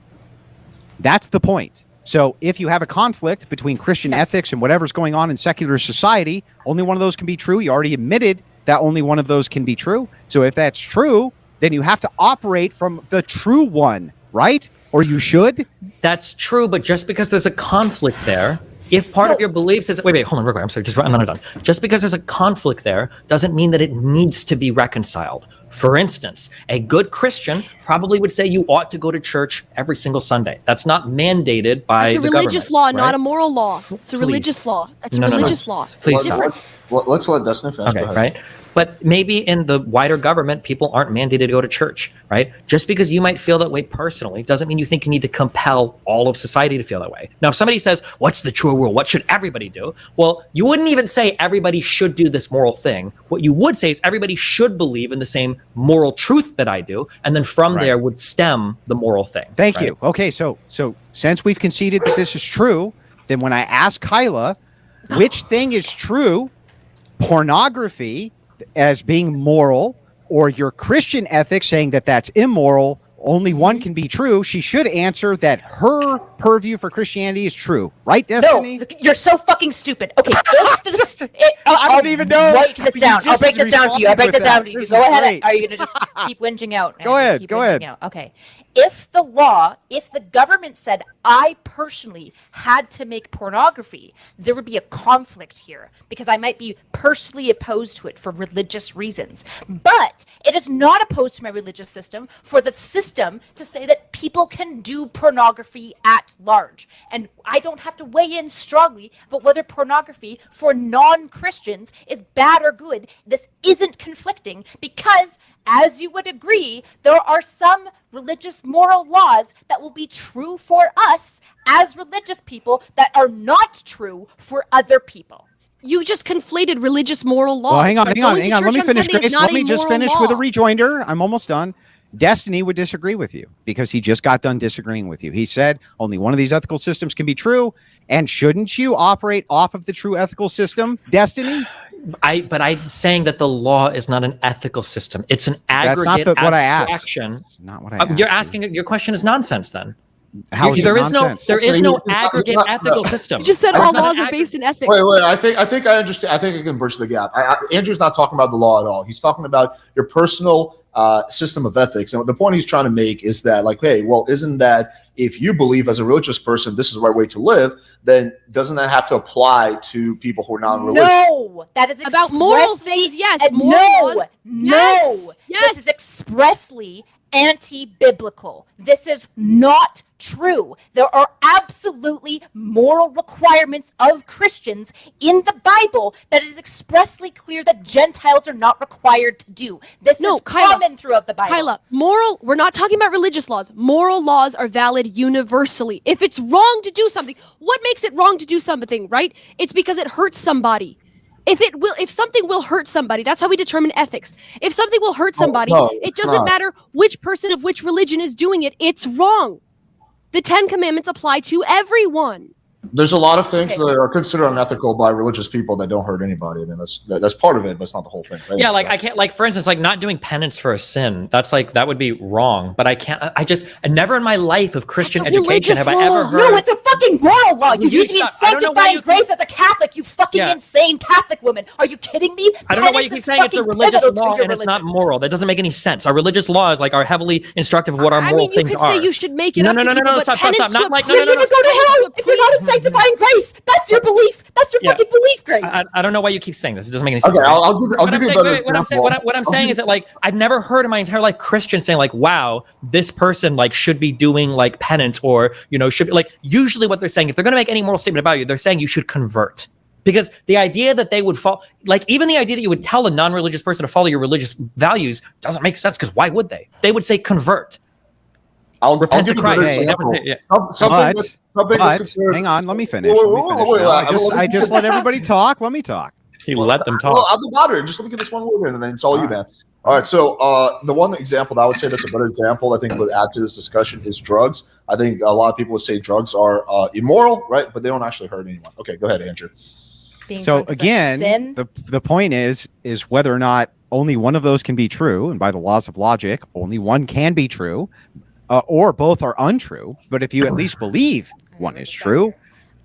That's the point. So if you have a conflict between Christian ethics and whatever's going on in secular society, only one of those can be true. You already admitted that only one of those can be true. So if that's true, then you have to operate from the true one, right? Or you should. That's true, but just because there's a conflict there, if part of your beliefs is wait, hold on, real quick. I'm sorry, I'm not done. Just because there's a conflict there doesn't mean that it needs to be reconciled. For instance, a good Christian probably would say you ought to go to church every single Sunday. That's not mandated by the government. It's a religious law, right? not a moral law. It's a religious law. That's a religious law. Please stop. Let's let Destiny finish. Okay, right. But maybe in the wider government, people aren't mandated to go to church, right? Just because you might feel that way personally doesn't mean you think you need to compel all of society to feel that way. Now, if somebody says, what's the true rule? What should everybody do? Well, you wouldn't even say everybody should do this moral thing. What you would say is everybody should believe in the same moral truth that I do. And then from there would stem the moral thing. Thank you. Okay, so since we've conceded that this is true, then when I ask Kyla, which thing is true, pornography as being moral, or your Christian ethics saying that that's immoral, only one can be true, she should answer that her purview for Christianity is true. Right, Destiny? No, you're so fucking stupid. Okay, I don't even know. Break this down. I'll break this down for you. I'll break this down for you. Go ahead. Are you going to just keep whinging out? Go ahead. Out? Okay. If the government said I personally had to make pornography, there would be a conflict here because I might be personally opposed to it for religious reasons. But it is not opposed to my religious system for the system to say that people can do pornography at large. And I don't have to weigh in strongly about whether pornography for non-Christians is bad or good. This isn't conflicting because, as you would agree, there are some religious moral laws that will be true for us as religious people that are not true for other people. You just conflated religious moral laws. Well, hang on. Let me finish, Grace. Let me just finish with a rejoinder. I'm almost done. Destiny would disagree with you because he just got done disagreeing with you. He said only one of these ethical systems can be true. And shouldn't you operate off of the true ethical system, Destiny? But I'm saying that the law is not an ethical system. It's an aggregate abstraction. That's not what I asked. You're asking. Your question is nonsense. Then how is it nonsense? There is no aggregate ethical system. You just said all laws are based in ethics. Wait. I think I understand. I think I can bridge the gap. Andrew's not talking about the law at all. He's talking about your personal system of ethics. And the point he's trying to make is that, like, hey, well, isn't that if you believe as a religious person this is the right way to live, then doesn't that have to apply to people who are non-religious? No, that is about moral things. Yes, no. This is expressly anti-biblical. This is not true. There are absolutely moral requirements of Christians in the Bible that is expressly clear that Gentiles are not required to do. This is common throughout the Bible. Kyla, we're not talking about religious laws. Moral laws are valid universally. If it's wrong to do something, what makes it wrong to do something, right? It's because it hurts somebody. If something will hurt somebody, that's how we determine ethics. If something will hurt somebody, it doesn't matter which person of which religion is doing it, it's wrong. The 10 Commandments apply to everyone. There's a lot of things that are considered unethical by religious people that don't hurt anybody. I mean, that's part of it, but it's not the whole thing. Right? Yeah, like I can't, like for instance, like not doing penance for a sin. That's like that would be wrong. But I can't. Never in my life of Christian education have I ever heard. No, it's a fucking moral law. You need to be in sanctifying grace as a Catholic. You fucking insane Catholic woman. Are you kidding me? I don't know why you keep saying it's a religious law and it's not moral. That doesn't make any sense. Our religious laws are heavily instructive of what our moral things are. You could say you should make it up to people, stop. Not like no. You're going to hell if you're not in defying grace. That's your belief. That's your fucking belief, Grace. I don't know why you keep saying this. It doesn't make any sense. Okay, I'll give you a better example. What I'm saying is that like I've never heard in my entire life Christians saying like, wow, this person like should be doing like penance, or should be like, usually what they're saying, if they're gonna make any moral statement about you, they're saying you should convert. Because the idea that they would fall, like even the idea that you would tell a non-religious person to follow your religious values doesn't make sense, because why would they? They would say convert. I'll Repent give to you a better Christ. example. But hang on, let me finish. I just let everybody talk. Let me talk. He let them talk. Well, I'm the moderator. Just let me get this one word in, and then it's all you, man. All right. So the one example that I would say that's a better example, I think, would add to this discussion is drugs. I think a lot of people would say drugs are immoral, right? But they don't actually hurt anyone. Okay, go ahead, Andrew. So again, the point is whether or not only one of those can be true, and by the laws of logic, only one can be true, or both are untrue. But if you at least believe one is true,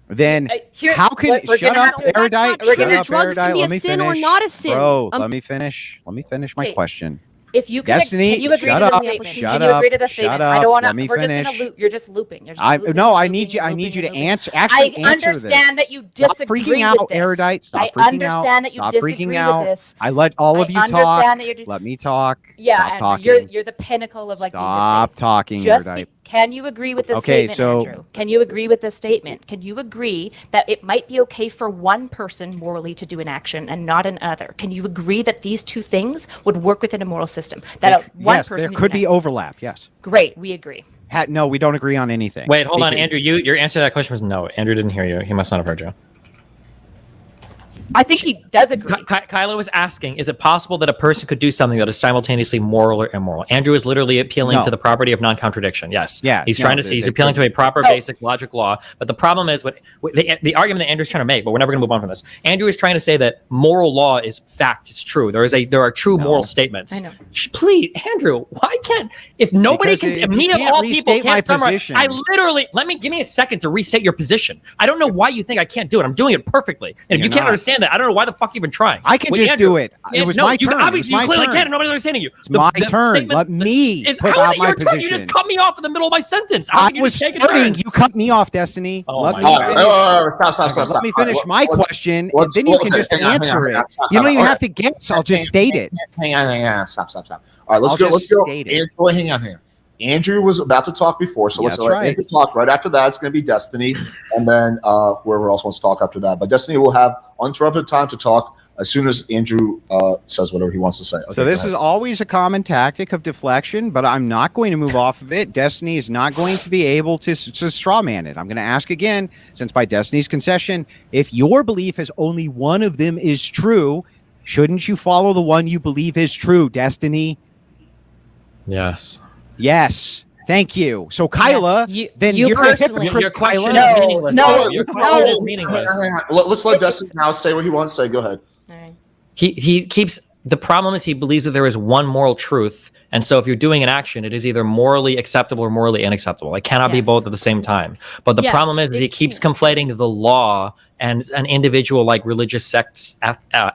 then how can shut up, Eurdite? Shut up, drugs can be a sin or not a sin. Bro, let me finish. Let me finish my question. If you can, Destiny, can you agree shut to up, the statement? shut Can you agree to the up, statement? shut I don't up, want let to. me We're just finish. gonna loop. You're just looping. You're just looping, No, I looping, need you. I looping, need you to looping. answer. Actually, I answer understand that you Stop disagree freaking out, with this. Eurdite. Stop I freaking out. understand that you Stop disagree freaking with out. this. I let all of you I talk. understand that you're Let me talk. Yeah, Stop Andrew, talking. you're the pinnacle of like being Stop the faith. talking, Just Eurdite. can you agree with this Okay, statement, so- Andrew? Can you agree with this statement? Can you agree that it might be okay for one person morally to do an action and not another? Can you agree that these two things would work within a moral system? That one Yes, person there could be act- overlap. Yes. Great, we agree. No, we don't agree on anything. Wait, hold on, Because- Andrew. Your answer to that question was no. Andrew didn't hear you. He must not have heard you. I think he does agree. Kyla was asking, is it possible that a person could do something that is simultaneously moral or immoral? Andrew is literally appealing No. to the property of non-contradiction. Yes. Yeah, He's no, trying to see. He's appealing to a proper, basic logic law. But the problem is the argument that Andrew's trying to make. But we're never going to move on from this. Andrew is trying to say that moral law is fact. It's true. There are true moral statements. I know. Please, Andrew, why can't if nobody Because can? if If me you of can't all people restate my can't summarize, position- I literally give me a second to restate your position. I don't know why you think I can't do it. I'm doing it perfectly. And if You're you can't not. understand that, I don't know why the fuck you're even trying. I can just do it. It was my turn. Obviously, It was you my clearly turn. can, and nobody's understanding you. It's my turn. Let me put how is out it my your turn? You position. just cut me off in the middle of my sentence. How I can you was just take a starting. turn? You cut me off, Destiny. Oh Let my me God. finish. Stop. Let me finish my question, and let's- then you can just hang on, answer hang on, it. stop, You don't even stop. have to guess. I'll just state it. Hang on. Stop. All right, let's I'll go. just state it. Andrew, hang on here. Andrew was about to talk before, so let's That's let right. Andrew talk. Right after that, it's going to be Destiny, and then whoever else wants to talk after that. But Destiny will have uninterrupted time to talk as soon as Andrew says whatever he wants to say. Okay, So this go is ahead. always a common tactic of deflection, but I'm not going to move off of it. Destiny is not going to be able to straw man it. I'm going to ask again, since by Destiny's concession, if your belief is only one of them is true, shouldn't you follow the one you believe is true, Destiny? Yes. Yes. Thank you. So Kyla, you- then you you're a personally- hypocrite, Your question Kyla. is meaningless. No, Your no. question is meaningless. Hang on. Let's let Destiny now say what he wants to say. Go ahead. All right. He keeps the problem is he believes that there is one moral truth, and so if you're doing an action, it is either morally acceptable or morally unacceptable. It cannot be Yes. both at the same time. But the Yes, problem is it he keeps can't. conflating the law and an individual like religious sect's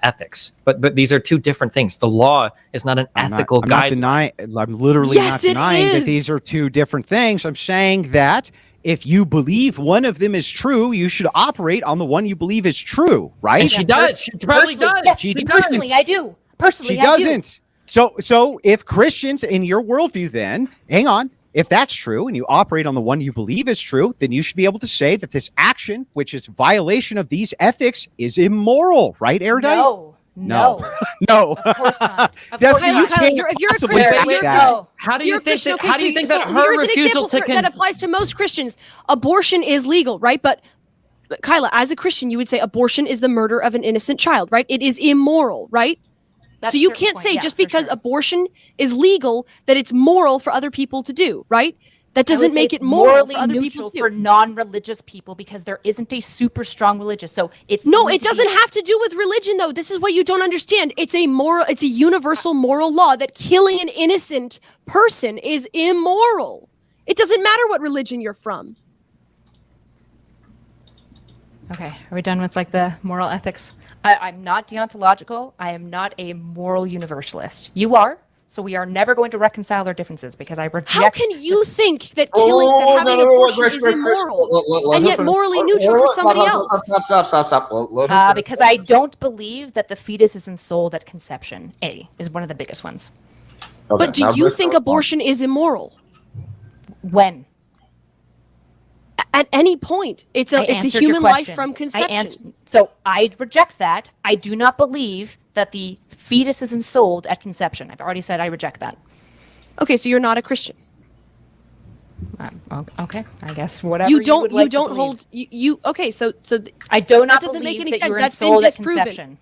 ethics. But these are two different things. The law is not an ethical I'm not guide. denying. I'm literally Yes, not it denying that is. these are two different things. I'm saying that if you believe one of them is true, you should operate on the one you believe is true, right? And she does. She probably Personally, does. yes, She personally, doesn't. I do. Personally, She I do. doesn't. So if Christians in your worldview, then hang on. If that's true and you operate on the one you believe is true, then you should be able to say that this action, which is violation of these ethics, is immoral, right, Eurdite? No. No. Of course not. Of Destiny, course you not. Kyla, can't if you're a possibly Christian, back you're a that. Christian. How do You're you a think Christian, that? okay, How do you so- think so that her here's an refusal example to that applies to most Christians. Abortion is legal, right? But Kyla, as a Christian, you would say abortion is the murder of an innocent child, right? It is immoral, right? That's so you a certain can't point, say yeah, just for because sure. abortion is legal that it's moral for other people to do, right? That I would doesn't say make it's it moral morally for other people neutral to for do. non-religious people because there isn't a super strong religious. So it's No, going it to be- doesn't have to do with religion though. This is what you don't understand. It's a universal moral law that killing an innocent person is immoral. It doesn't matter what religion you're from. Okay. Are we done with like the moral ethics? I'm not deontological. I am not a moral universalist. You are. So we are never going to reconcile our differences because I reject. How can you think that having an abortion is immoral and yet morally neutral for somebody else? Stop. Because I don't believe that the fetus is ensouled at conception. Is one of the biggest ones. Okay, But do you think abortion is immoral? When? At any point. It's a human life from conception. So I reject that. I do not believe that the fetus is ensouled at conception. I've already said I reject that. Okay, so you're not a Christian. Okay, I guess whatever You don't would like to don't believe. hold you okay, so I do not that doesn't make believe any that sense. you're That's been ensouled at disproven. conception.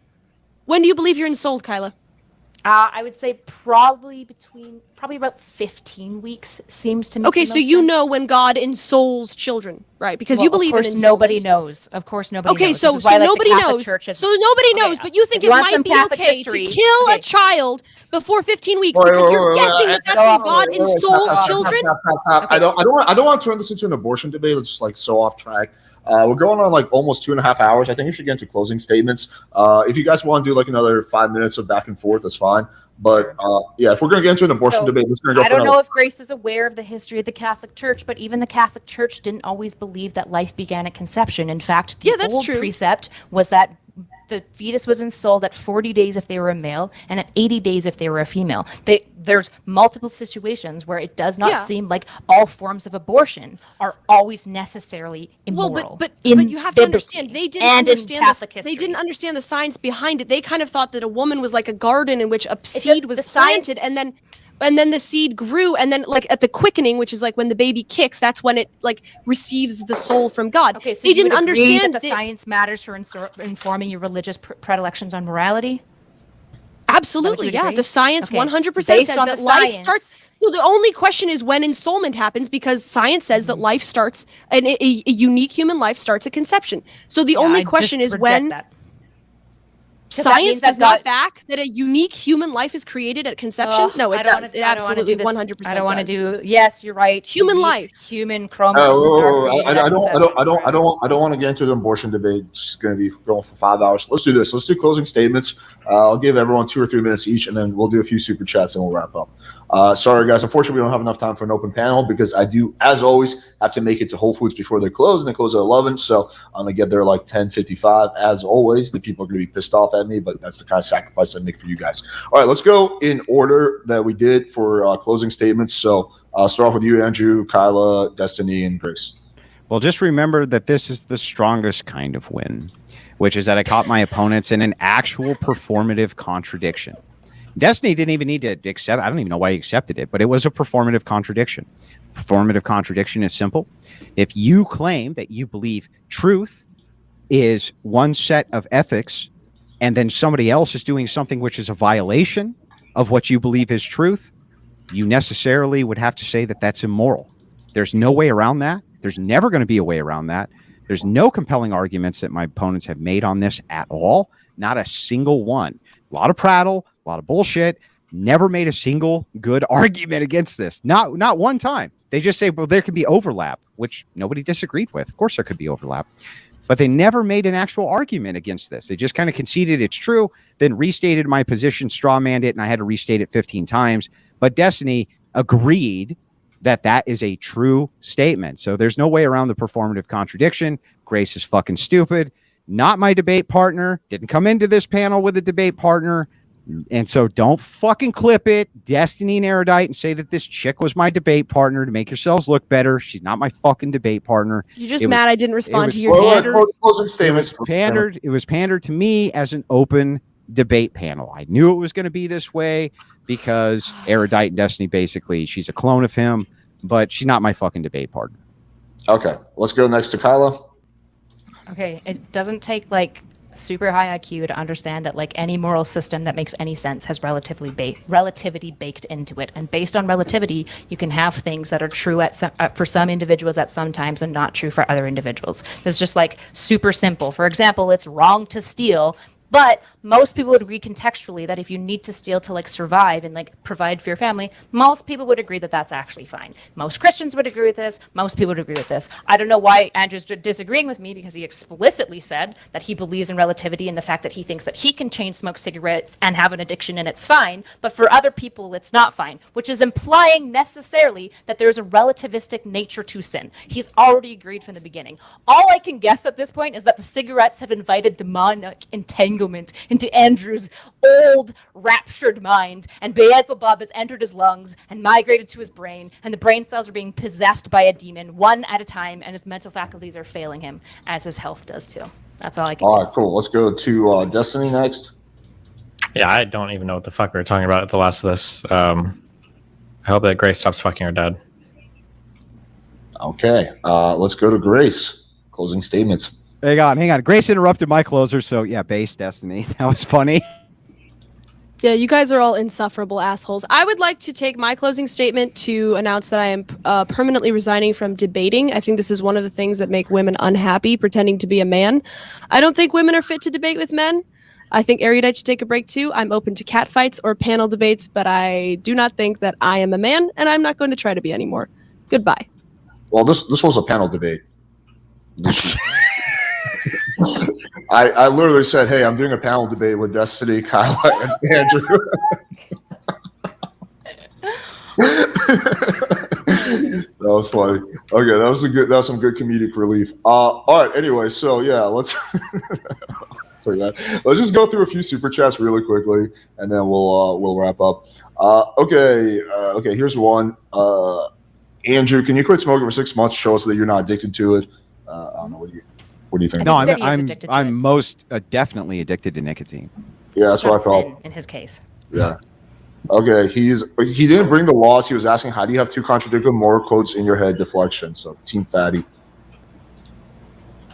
When do you believe you're ensouled, Kyla? I would say probably about 15 weeks seems to me. Okay, so you know when God ensouls children, right? Because you believe in Of course, ensoulment. nobody knows. Of course, nobody knows. Okay, so This is why, like, the nobody Catholic knows. Church has- So nobody knows, but you think if it you want might some be Catholic okay history- to kill a child before 15 weeks because you're guessing that that's when God ensouls children? Stop. I don't want to turn this into an abortion debate. It's just like so off track. We're going on like almost 2.5 hours. I think we should get into closing statements. If you guys want to do like another 5 minutes of back and forth, that's fine. But yeah, if we're going to get into an abortion debate, this is going to go I for don't know another. if Grace is aware of the history of the Catholic Church, but even the Catholic Church didn't always believe that life began at conception. In fact, the that's old true. precept was that the fetus was ensouled at 40 days if they were a male and at 80 days if they were a female. There's multiple situations where it does not seem like all forms of abortion are always necessarily immoral. Well, but you have to understand they didn't understand the science behind it. They kind of thought that a woman was like a garden in which a seed was planted and then the seed grew, and then like at the quickening, which is like when the baby kicks, that's when it like receives the soul from God. Okay, so they you didn't would agree understand that the science matters for informing your religious predilections on morality. Absolutely, would yeah. agree? The science Okay. 100% Based says on that the life science- starts. So the only question is when ensoulment happens, because science says that life starts, and a unique human life starts at conception. So the only I question just is when. reject that. 'Cause that Science means does that not God- back that a unique human life is created at conception. No, it does. It absolutely 100% I don't want to does. do. Yes, you're right. Human Unique life. Human chromosomes are created at conception. I don't want to get into the abortion debate. It's going to be going for 5 hours. Let's do this. Let's do closing statements. I'll give everyone 2 or 3 minutes each, and then we'll do a few super chats and we'll wrap up. Sorry, guys. Unfortunately, we don't have enough time for an open panel because I do, as always, have to make it to Whole Foods before they close, and they close at 11. So I'm going to get there like 10:55. As always, the people are going to be pissed off at me, but that's the kind of sacrifice I make for you guys. All right, let's go in order that we did for closing statements. So I'll start off with you, Andrew, Kyla, Destiny, and Grace. Well, just remember that this is the strongest kind of win, which is that I caught my opponents in an actual performative contradiction. Destiny didn't even need to accept. I don't even know why he accepted it, but it was a performative contradiction. Performative contradiction is simple. If you claim that you believe truth is one set of ethics, and then somebody else is doing something which is a violation of what you believe is truth, you necessarily would have to say that that's immoral. There's no way around that. There's never going to be a way around that. There's no compelling arguments that my opponents have made on this at all. Not a single one. A lot of prattle, a lot of bullshit. Never made a single good argument against this. Not one time. They just say, well, there could be overlap, which nobody disagreed with. Of course there could be overlap. But they never made an actual argument against this. They just kind of conceded it's true, then restated my position, strawmanned it, and I had to restate it 15 times. But Destiny agreed that that is a true statement. So there's no way around the performative contradiction. Grace is fucking stupid. Not my debate partner. Didn't come into this panel with a debate partner. And so don't fucking clip it, Destiny and Eurdite, and say that this chick was my debate partner to make yourselves look better. She's not my fucking debate partner. You're just mad I didn't respond to your closing statements. It was pandered to me as an open debate panel. I knew it was going to be this way because Eurdite and Destiny, basically, she's a clone of him, but she's not my fucking debate partner. Okay, let's go next to Kyla. Okay, it doesn't take like super high IQ to understand that like any moral system that makes any sense has relativity baked into it. And based on relativity, you can have things that are true for some individuals at some times and not true for other individuals. It's just like super simple. For example, it's wrong to steal, but most people would agree contextually that if you need to steal to like survive and like provide for your family, most people would agree that that's actually fine. Most Christians would agree with this. Most people would agree with this. I don't know why Andrew's disagreeing with me, because he explicitly said that he believes in relativity and the fact that he thinks that he can chain smoke cigarettes and have an addiction and it's fine, but for other people it's not fine, which is implying necessarily that there's a relativistic nature to sin. He's already agreed from the beginning. All I can guess at this point is that the cigarettes have invited demonic entanglement into Andrew's old, raptured mind, and Beelzebub has entered his lungs and migrated to his brain, and the brain cells are being possessed by a demon, one at a time, and his mental faculties are failing him, as his health does too. That's all I can All guess. right, cool. Let's go to Destiny next. Yeah, I don't even know what the fuck we were talking about at the last of this. I hope that Grace stops fucking her dad. Okay, let's go to Grace. Closing statements. Hang on. Grace interrupted my closer, so yeah, base Destiny. That was funny. Yeah, you guys are all insufferable assholes. I would like to take my closing statement to announce that I am permanently resigning from debating. I think this is one of the things that make women unhappy, pretending to be a man. I don't think women are fit to debate with men. I think Erudite should take a break too. I'm open to catfights or panel debates, but I do not think that I am a man, and I'm not going to try to be anymore. Goodbye. Well, this was a panel debate. I literally said, "Hey, I'm doing a panel debate with Destiny, Kyle, and Andrew." That was funny. Okay, that was some good comedic relief. All right. Anyway, so yeah, let's sorry that. Let's just go through a few super chats really quickly, and then we'll wrap up. Okay. Here's one. Andrew, can you quit smoking for 6 months? Show us that you're not addicted to it. I don't know. What do you think? No, He said he is addicted to I'm it. most definitely addicted to nicotine. Yeah, that's what I thought. Sin in his case. Yeah. Okay, he didn't bring the laws. He was asking, how do you have two contradictory moral quotes in your head? Deflection. So Team Fatty.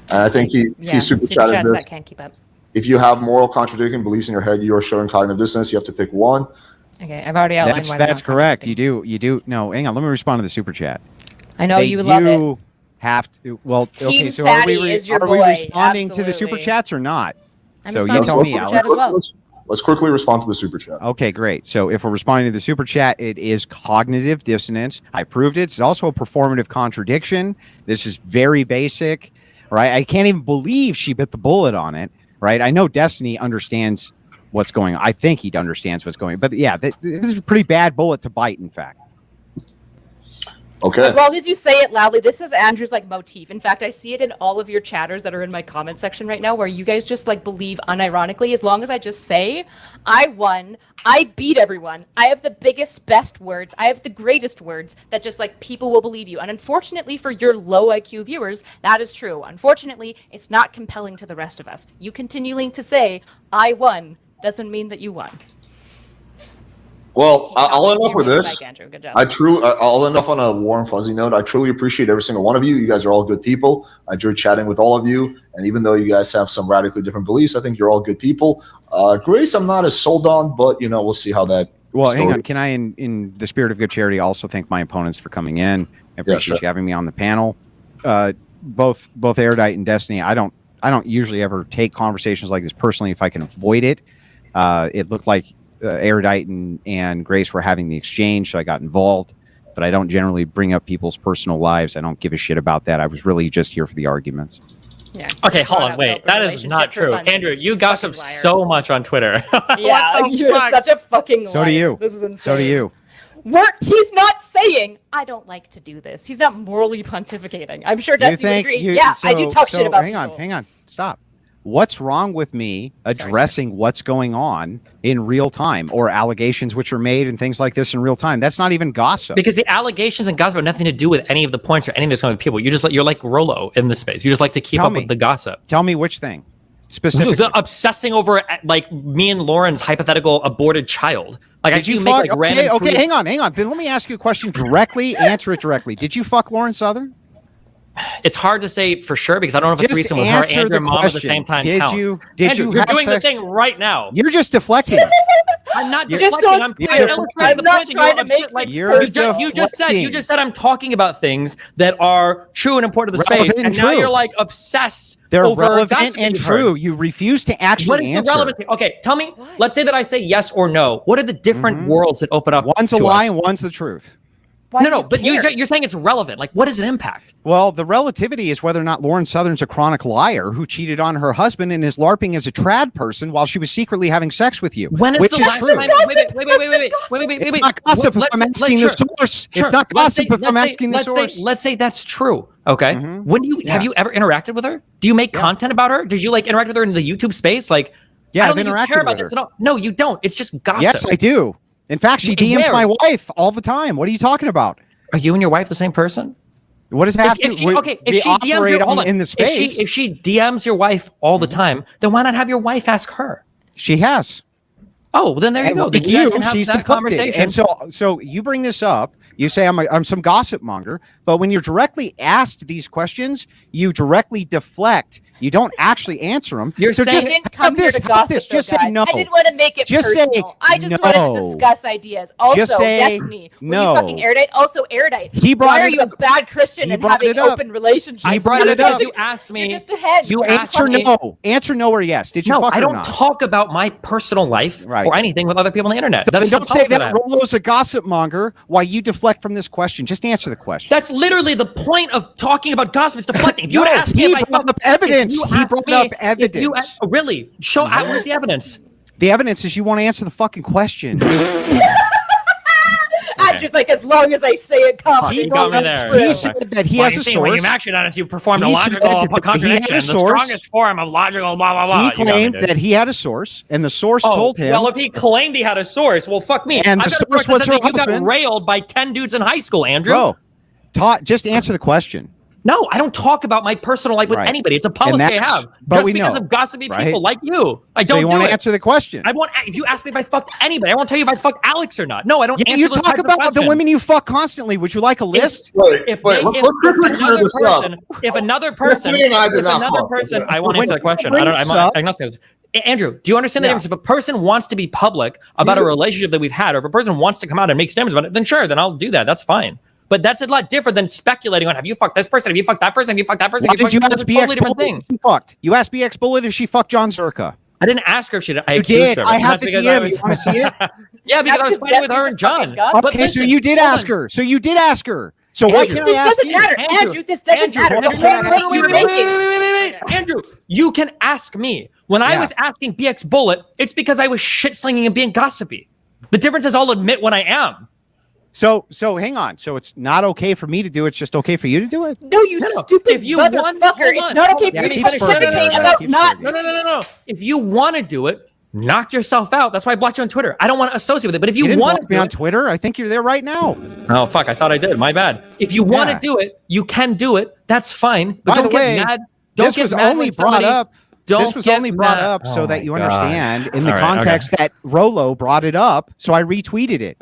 And I think he super chatted chats this. that can't keep up. If you have moral contradicting beliefs in your head, you are showing cognitive dissonance. You have to pick one. Okay, I've already outlined why they're That's not correct. contradicting. You do. No, hang on. Let me respond to the super chat. I know you love it. Have to. Well, Team okay. So Fatty are we is your responding boy. to the super Absolutely. chats or not? I'm So you responding tell to me, the super Alex. chat as well. Let's quickly respond to the super chat. Okay, great. So if we're responding to the super chat, it is cognitive dissonance. I proved it. It's also a performative contradiction. This is very basic, right? I can't even believe she bit the bullet on it, right? I know Destiny understands what's going on. I think he understands what's going on. But yeah, this is a pretty bad bullet to bite, in fact. Okay. As long as you say it loudly, this is Andrew's like motif. In fact, I see it in all of your chatters that are in my comment section right now, where you guys just like believe unironically. As long as I just say, I won, I beat everyone, I have the biggest, best words, I have the greatest words, that just like people will believe you. And unfortunately for your low IQ viewers, that is true. Unfortunately, it's not compelling to the rest of us. You continuing to say, I won, doesn't mean that you won. Well, I'll end up with this. Mike, Andrew. Good job. I'll end off on a warm, fuzzy note. I truly appreciate every single one of you. You guys are all good people. I enjoy chatting with all of you. And even though you guys have some radically different beliefs, I think you're all good people. Grace, I'm not as sold on, but we'll see how that. Well, hang on. Can I, in the spirit of good charity, also thank my opponents for coming in? I appreciate you having me on the panel. Both Erudite and Destiny. I don't usually ever take conversations like this personally if I can avoid it. It looked like Erudite and Grace were having the exchange, so I got involved. But I don't generally bring up people's personal lives. I don't give a shit about that. I was really just here for the arguments. Yeah. Okay, hold on, wait. That is not true. Andrew, you gossip so much on Twitter. Yeah, you're such a fucking liar. So do you. This is insane. So do you. He's not saying, I don't like to do this. He's not morally pontificating. I'm sure Destiny would agree. I do talk shit about people. Hang on. Stop. What's wrong with me addressing what's going on in real time, or allegations which are made and things like this in real time? That's not even gossip. Because the allegations and gossip have nothing to do with any of the points or any of those kind of people. You're like Rolo in this space. You just like to keep up with the gossip. Tell me which thing specifically. The obsessing over like me and Lauren's hypothetical aborted child. Like Did you make fuck? like random. Okay, hang on. Then let me ask you a question directly. Answer it directly. Did you fuck Lauren Southern? It's hard to say for sure because I don't know if a threesome with her and your mom at the same time counts. Did Andrew, you you're have doing sex? the thing right now. You're just deflecting. I'm not Just deflecting. so it's I'm clear, illustrating I'm the not point that trying to you're make like You're you just said I'm talking about things that are true and important to the Relevant space, and and now true. you're like obsessed. They're over relevant gossip that and you've heard. true. You refuse to What actually is answer. the relevancy? Okay, tell me. Let's say that I say yes or no. What are the different worlds that open up? One's a to lie us? and one's the truth. Why do No, you but care? you're saying it's relevant. Like, what does it impact? Well, the relativity is whether or not Lauren Southern's a chronic liar who cheated on her husband and is LARPing as a trad person while she was secretly having sex with you. When is which the is last true. time? Wait. It's not gossip if I'm asking the source. It's not gossip if I'm asking the source. Let's say that's true. Okay. When do you have you ever interacted with her? Do you make content about her? Did you like interact with her in the YouTube space? Like, Yeah, I don't I've think you interacted care about with this her. at all. No, you don't. It's just gossip. Yes, I do. In fact, she DMs Where? my wife all the time. What are you talking about? Are you and your wife the same person? What does it have If to? she, okay, if we she DMs operate your, hold on. in the space. If she DMs your wife all the time, then why not have your wife ask her? She has. Oh, well, then there you And go. like Then you guys can have she's that deflected. conversation. And so you bring this up. You say I'm some gossip monger, but when you're directly asked these questions, you directly deflect. You don't actually answer them. You're so saying- just I didn't come here to gossip, Just though, say guys. no. I didn't want to make it Just say personal. I just wanted no. to discuss ideas. Also, Just say Destiny, were no. you fucking Eurdite? Also, Eurdite. He brought Why are it you a up. bad Christian He and brought having it up. open relationships? He brought You're it up. just- You asked me. You're just a head. You asked Answer me- no. Answer no or yes. Did you No, fuck I or don't not? talk about my personal life Right. or anything with other people on the internet. So That's then don't supposed say to that Rolo's a gossip monger while you deflect from this question. Just answer the question. That's literally the point of talking about gossip. It's deflecting. If you would No, ask me he if I brought fuck- up evidence. if you He ask brought me up if you evidence. ask- really? Show out. Where's the evidence? The evidence is you want to answer the fucking question. Andrew's like, as long as I say it confidently. He brought got me up- there. he said that he has a When source. you've actually done this, you've performed a He logical said that he had contradiction. a The source. strongest form of logical blah, blah, blah. He You got me, claimed dude. that he had a source, and the source Oh, told him. well, if he claimed he had a source, well, fuck me. And I've the got a source that was says her that you got husband. railed by 10 dudes in high school, Andrew. Bro, just answer the question. No, I don't talk about my personal life with Right. anybody. It's a policy I that's- have. but Just we because know, of gossipy right? people like you. I So don't you do want it. to answer the question? I won't. If you ask me if I fucked anybody, I won't tell you if I fucked Alex or not. No, I don't. Yeah, answer you those talk types of about the questions. women you fuck constantly. Would you like a list? If Wait, let's quickly clear this up. if another person, Destiny and I did if not another fuck. person, I won't When answer that you question. bring I don't. this I'm up- not saying this. Andrew, do you understand the Yeah. difference? If a person wants to be public about a relationship that we've had, or if a person wants to come out and make statements about it, then sure, then I'll do that. That's fine. But that's a lot different than speculating on have you fucked this person, have you fucked that person, have you fucked that person. Why have you did you fucked- ask it's a totally BX different Bullet thing. if she fucked? You asked BX Bullet if she fucked John Zerka. I didn't ask her if she did. I You accused did. her. I And have that's the because DM. I was- You want to see it? Yeah, because That's I was 'cause fighting with Destiny's her a and John. fucking god. But Okay, so listen, you did hold ask on. her. So you did ask her. So why Andrew, can't This I ask doesn't you? matter, Andrew. This doesn't matter. The hold on, whole point we're making. Andrew, you can ask me. When I Yeah. was asking BX Bullet, it's because I was shit slinging and being gossipy. The difference is I'll admit when I am. So hang on. So it's not okay for me to do it. It's just okay for you to do it. No, you No, no. stupid If you motherfucker. want- hold It's on. not okay for Yeah, you to keep pontificate spurting it. about Keep not. spurting No. If you want to do it, knock yourself out. That's why I blocked you on Twitter. I don't want to associate with it. But if You you, didn't want to block me do on it, Twitter. I think you're there right now. oh fuck, I thought I did. My bad. If you want to Yeah. do it, you can do it. That's fine. But By don't the way, get mad. Don't this get was mad only when brought somebody- up. Don't This was get only brought mad. up so Oh that my you God. understand in the All right, okay. context that Rolo brought it up. So I retweeted it.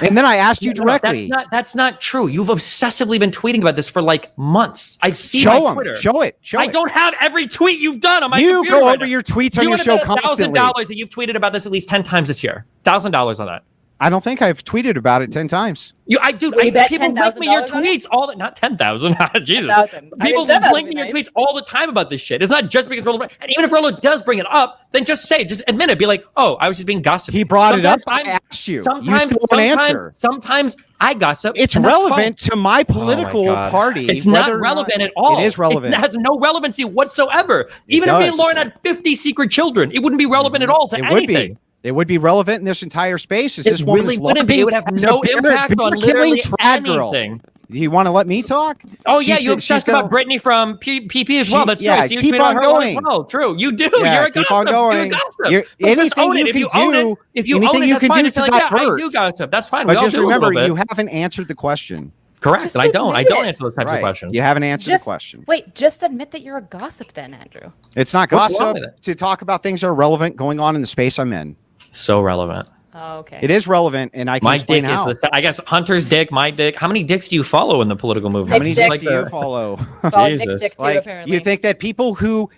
And then I asked you No, directly. That's not true. You've obsessively been tweeting about this for like months. I've seen Show my him. Twitter. Show it. Show I it. don't have every tweet you've done on my You computer go right over now. your tweets on You your show wanna bet constantly. $1,000 that you've tweeted about this at least 10 times this year. $1,000 on that. I don't think I've tweeted about it 10 times. Will you bet people link me your $10,000 on it? tweets all the not 10,000. Jesus. 10,000. I People mean, that link would me be your nice. tweets all the time about this shit. It's not just because Rolo, and even if Rolo does bring it up, then just say, just admit it. Be like, oh, I was just being gossipy. He brought it up. Sometimes I I'm- asked you. You Sometimes, still won't answer. Sometimes I gossip. It's and that's relevant fine. to my Oh my political God. party. It's whether not or relevant at all. It is relevant. It has no relevancy whatsoever. Even if me and does. Lauren had 50 secret children, it wouldn't be relevant at all to It anything. would be. It would be relevant in this entire space. Is It this woman really is wouldn't be. It would have LARPing no as a impact on beer-killing literally trad girl. anything. Do you want to let me talk? Oh yeah, She's- you she's obsessed gonna- about Brittany from PP as well. She- That's yeah, true. I see you keep tweet about on her one going. as well. True, you do. Yeah, You're a keep gossip. on going. You're a gossip. You're- But just anything own it. you If can you own do- it, if you anything own it, you that's can fine. do It's to like, yeah, I divert. do gossip. That's fine. But We all just do a little remember, bit. you haven't answered the question. Correct. Just And I don't admit it. answer those types of Right. questions. You haven't answered Just the question. wait. Just admit that you're a gossip, then, Andrew. It's not What's wrong gossip with it? to talk about things that are relevant going on in the space I'm in. So relevant. Oh, okay. It is relevant, and I can My explain dick is how. I guess Hunter's dick, my dick. How many dicks do you follow in the political movement? How many Nick's dicks dick. do you follow? Follow Nick's Jesus. dick too, Like, apparently. you think that people who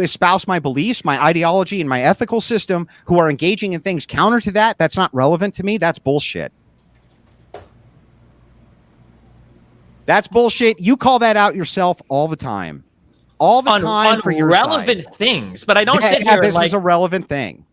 espouse my beliefs, my ideology, and my ethical system, who are engaging in things counter to that, that's not relevant to me? That's bullshit. That's bullshit. You call that out yourself all the time. All the time for your relevant side. things, but I don't sit Yeah, here this and like. is a relevant thing.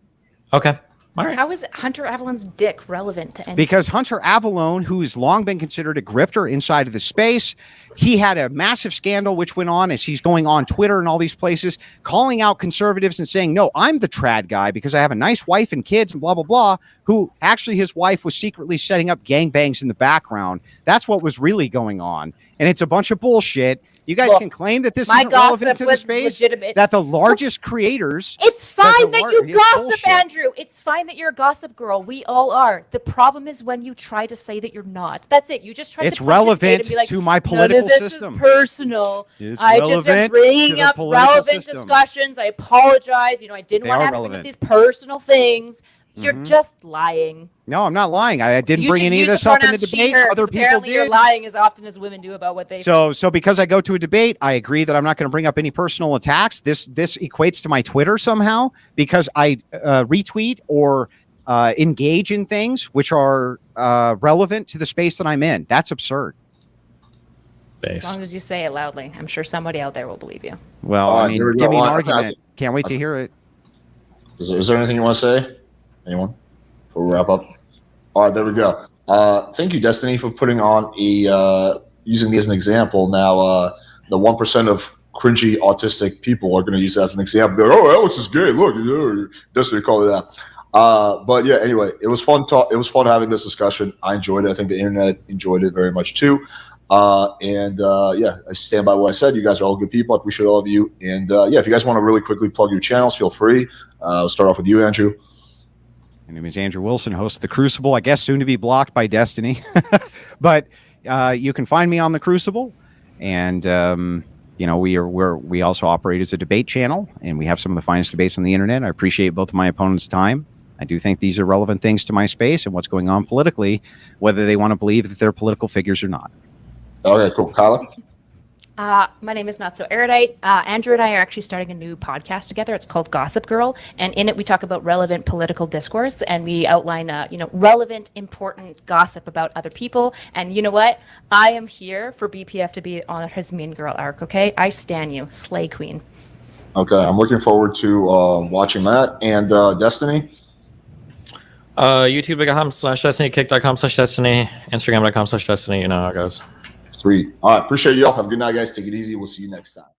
Okay. All right. How is Hunter Avalon's dick relevant to anything? Because Hunter Avalon, who's long been considered a grifter inside of the space, he had a massive scandal which went on as he's going on Twitter and all these places, calling out conservatives and saying, no, I'm the trad guy because I have a nice wife and kids and blah, blah, blah, who actually his wife was secretly setting up gangbangs in the background. That's what was really going on. And it's a bunch of bullshit. You guys Look, can claim that this my isn't relevant gossip to the was space, legitimate. that the largest creators... It's the fine that you it's gossip, bullshit. Andrew. It's fine that you're a gossip girl. We all are. The problem is when you try to say that you're not. That's it. You just try It's to pontificate relevant and be like, to my none political of this system. is personal. It's I just am relevant to bringing the up political relevant system. discussions. I apologize. I didn't They want to are have to bring relevant. up these personal things. You're Mhm. just lying. No, I'm not lying. I didn't You bring should any of use this the up in the pronouns she, debate. her, Other 'cause people apparently you're did. lying as often as women do about what they So because I go to a debate, I agree that I'm not going to bring up any personal attacks. This equates to my Twitter somehow because I retweet or engage in things which are relevant to the space that I'm in. That's absurd. As long as you say it loudly, I'm sure somebody out there will believe you. Well, All I right, mean, here we give go. me an All right, argument. Can't wait to hear it. Is there anything you want to say? Anyone? Before we wrap up. All right, there we go. Thank you, Destiny, for putting on using me as an example. Now, the 1% of cringy autistic people are going to use that as an example. They're, oh, Alex is gay. Look, Destiny called it out. But yeah, anyway, it was fun. It was fun having this discussion. I enjoyed it. I think the internet enjoyed it very much too. Yeah, I stand by what I said. You guys are all good people. I appreciate all of you. And yeah, if you guys want to really quickly plug your channels, feel free. We'll start off with you, Andrew. My name is Andrew Wilson, host of The Crucible, I guess soon to be blocked by Destiny. But you can find me on The Crucible. And, you know, we also operate as a debate channel, and we have some of the finest debates on the internet. I appreciate both of my opponents' time. I do think these are relevant things to my space and what's going on politically, whether they want to believe that they're political figures or not. Okay, cool. Kyla? My name is Not So Erudite. Andrew and I are actually starting a new podcast together. It's called Gossip Girl, and in it we talk about relevant political discourse, and we outline, relevant, important gossip about other people. And you know what? I am here for BPF to be on his Mean Girl arc. Okay, I stan you, Slay Queen. Okay, I'm looking forward to watching that. And Destiny? YouTube.com/Destiny, Kick.com/Destiny, Instagram.com/Destiny. You know how it goes. Sweet. All right, appreciate y'all. Have a good night, guys. Take it easy. We'll see you next time.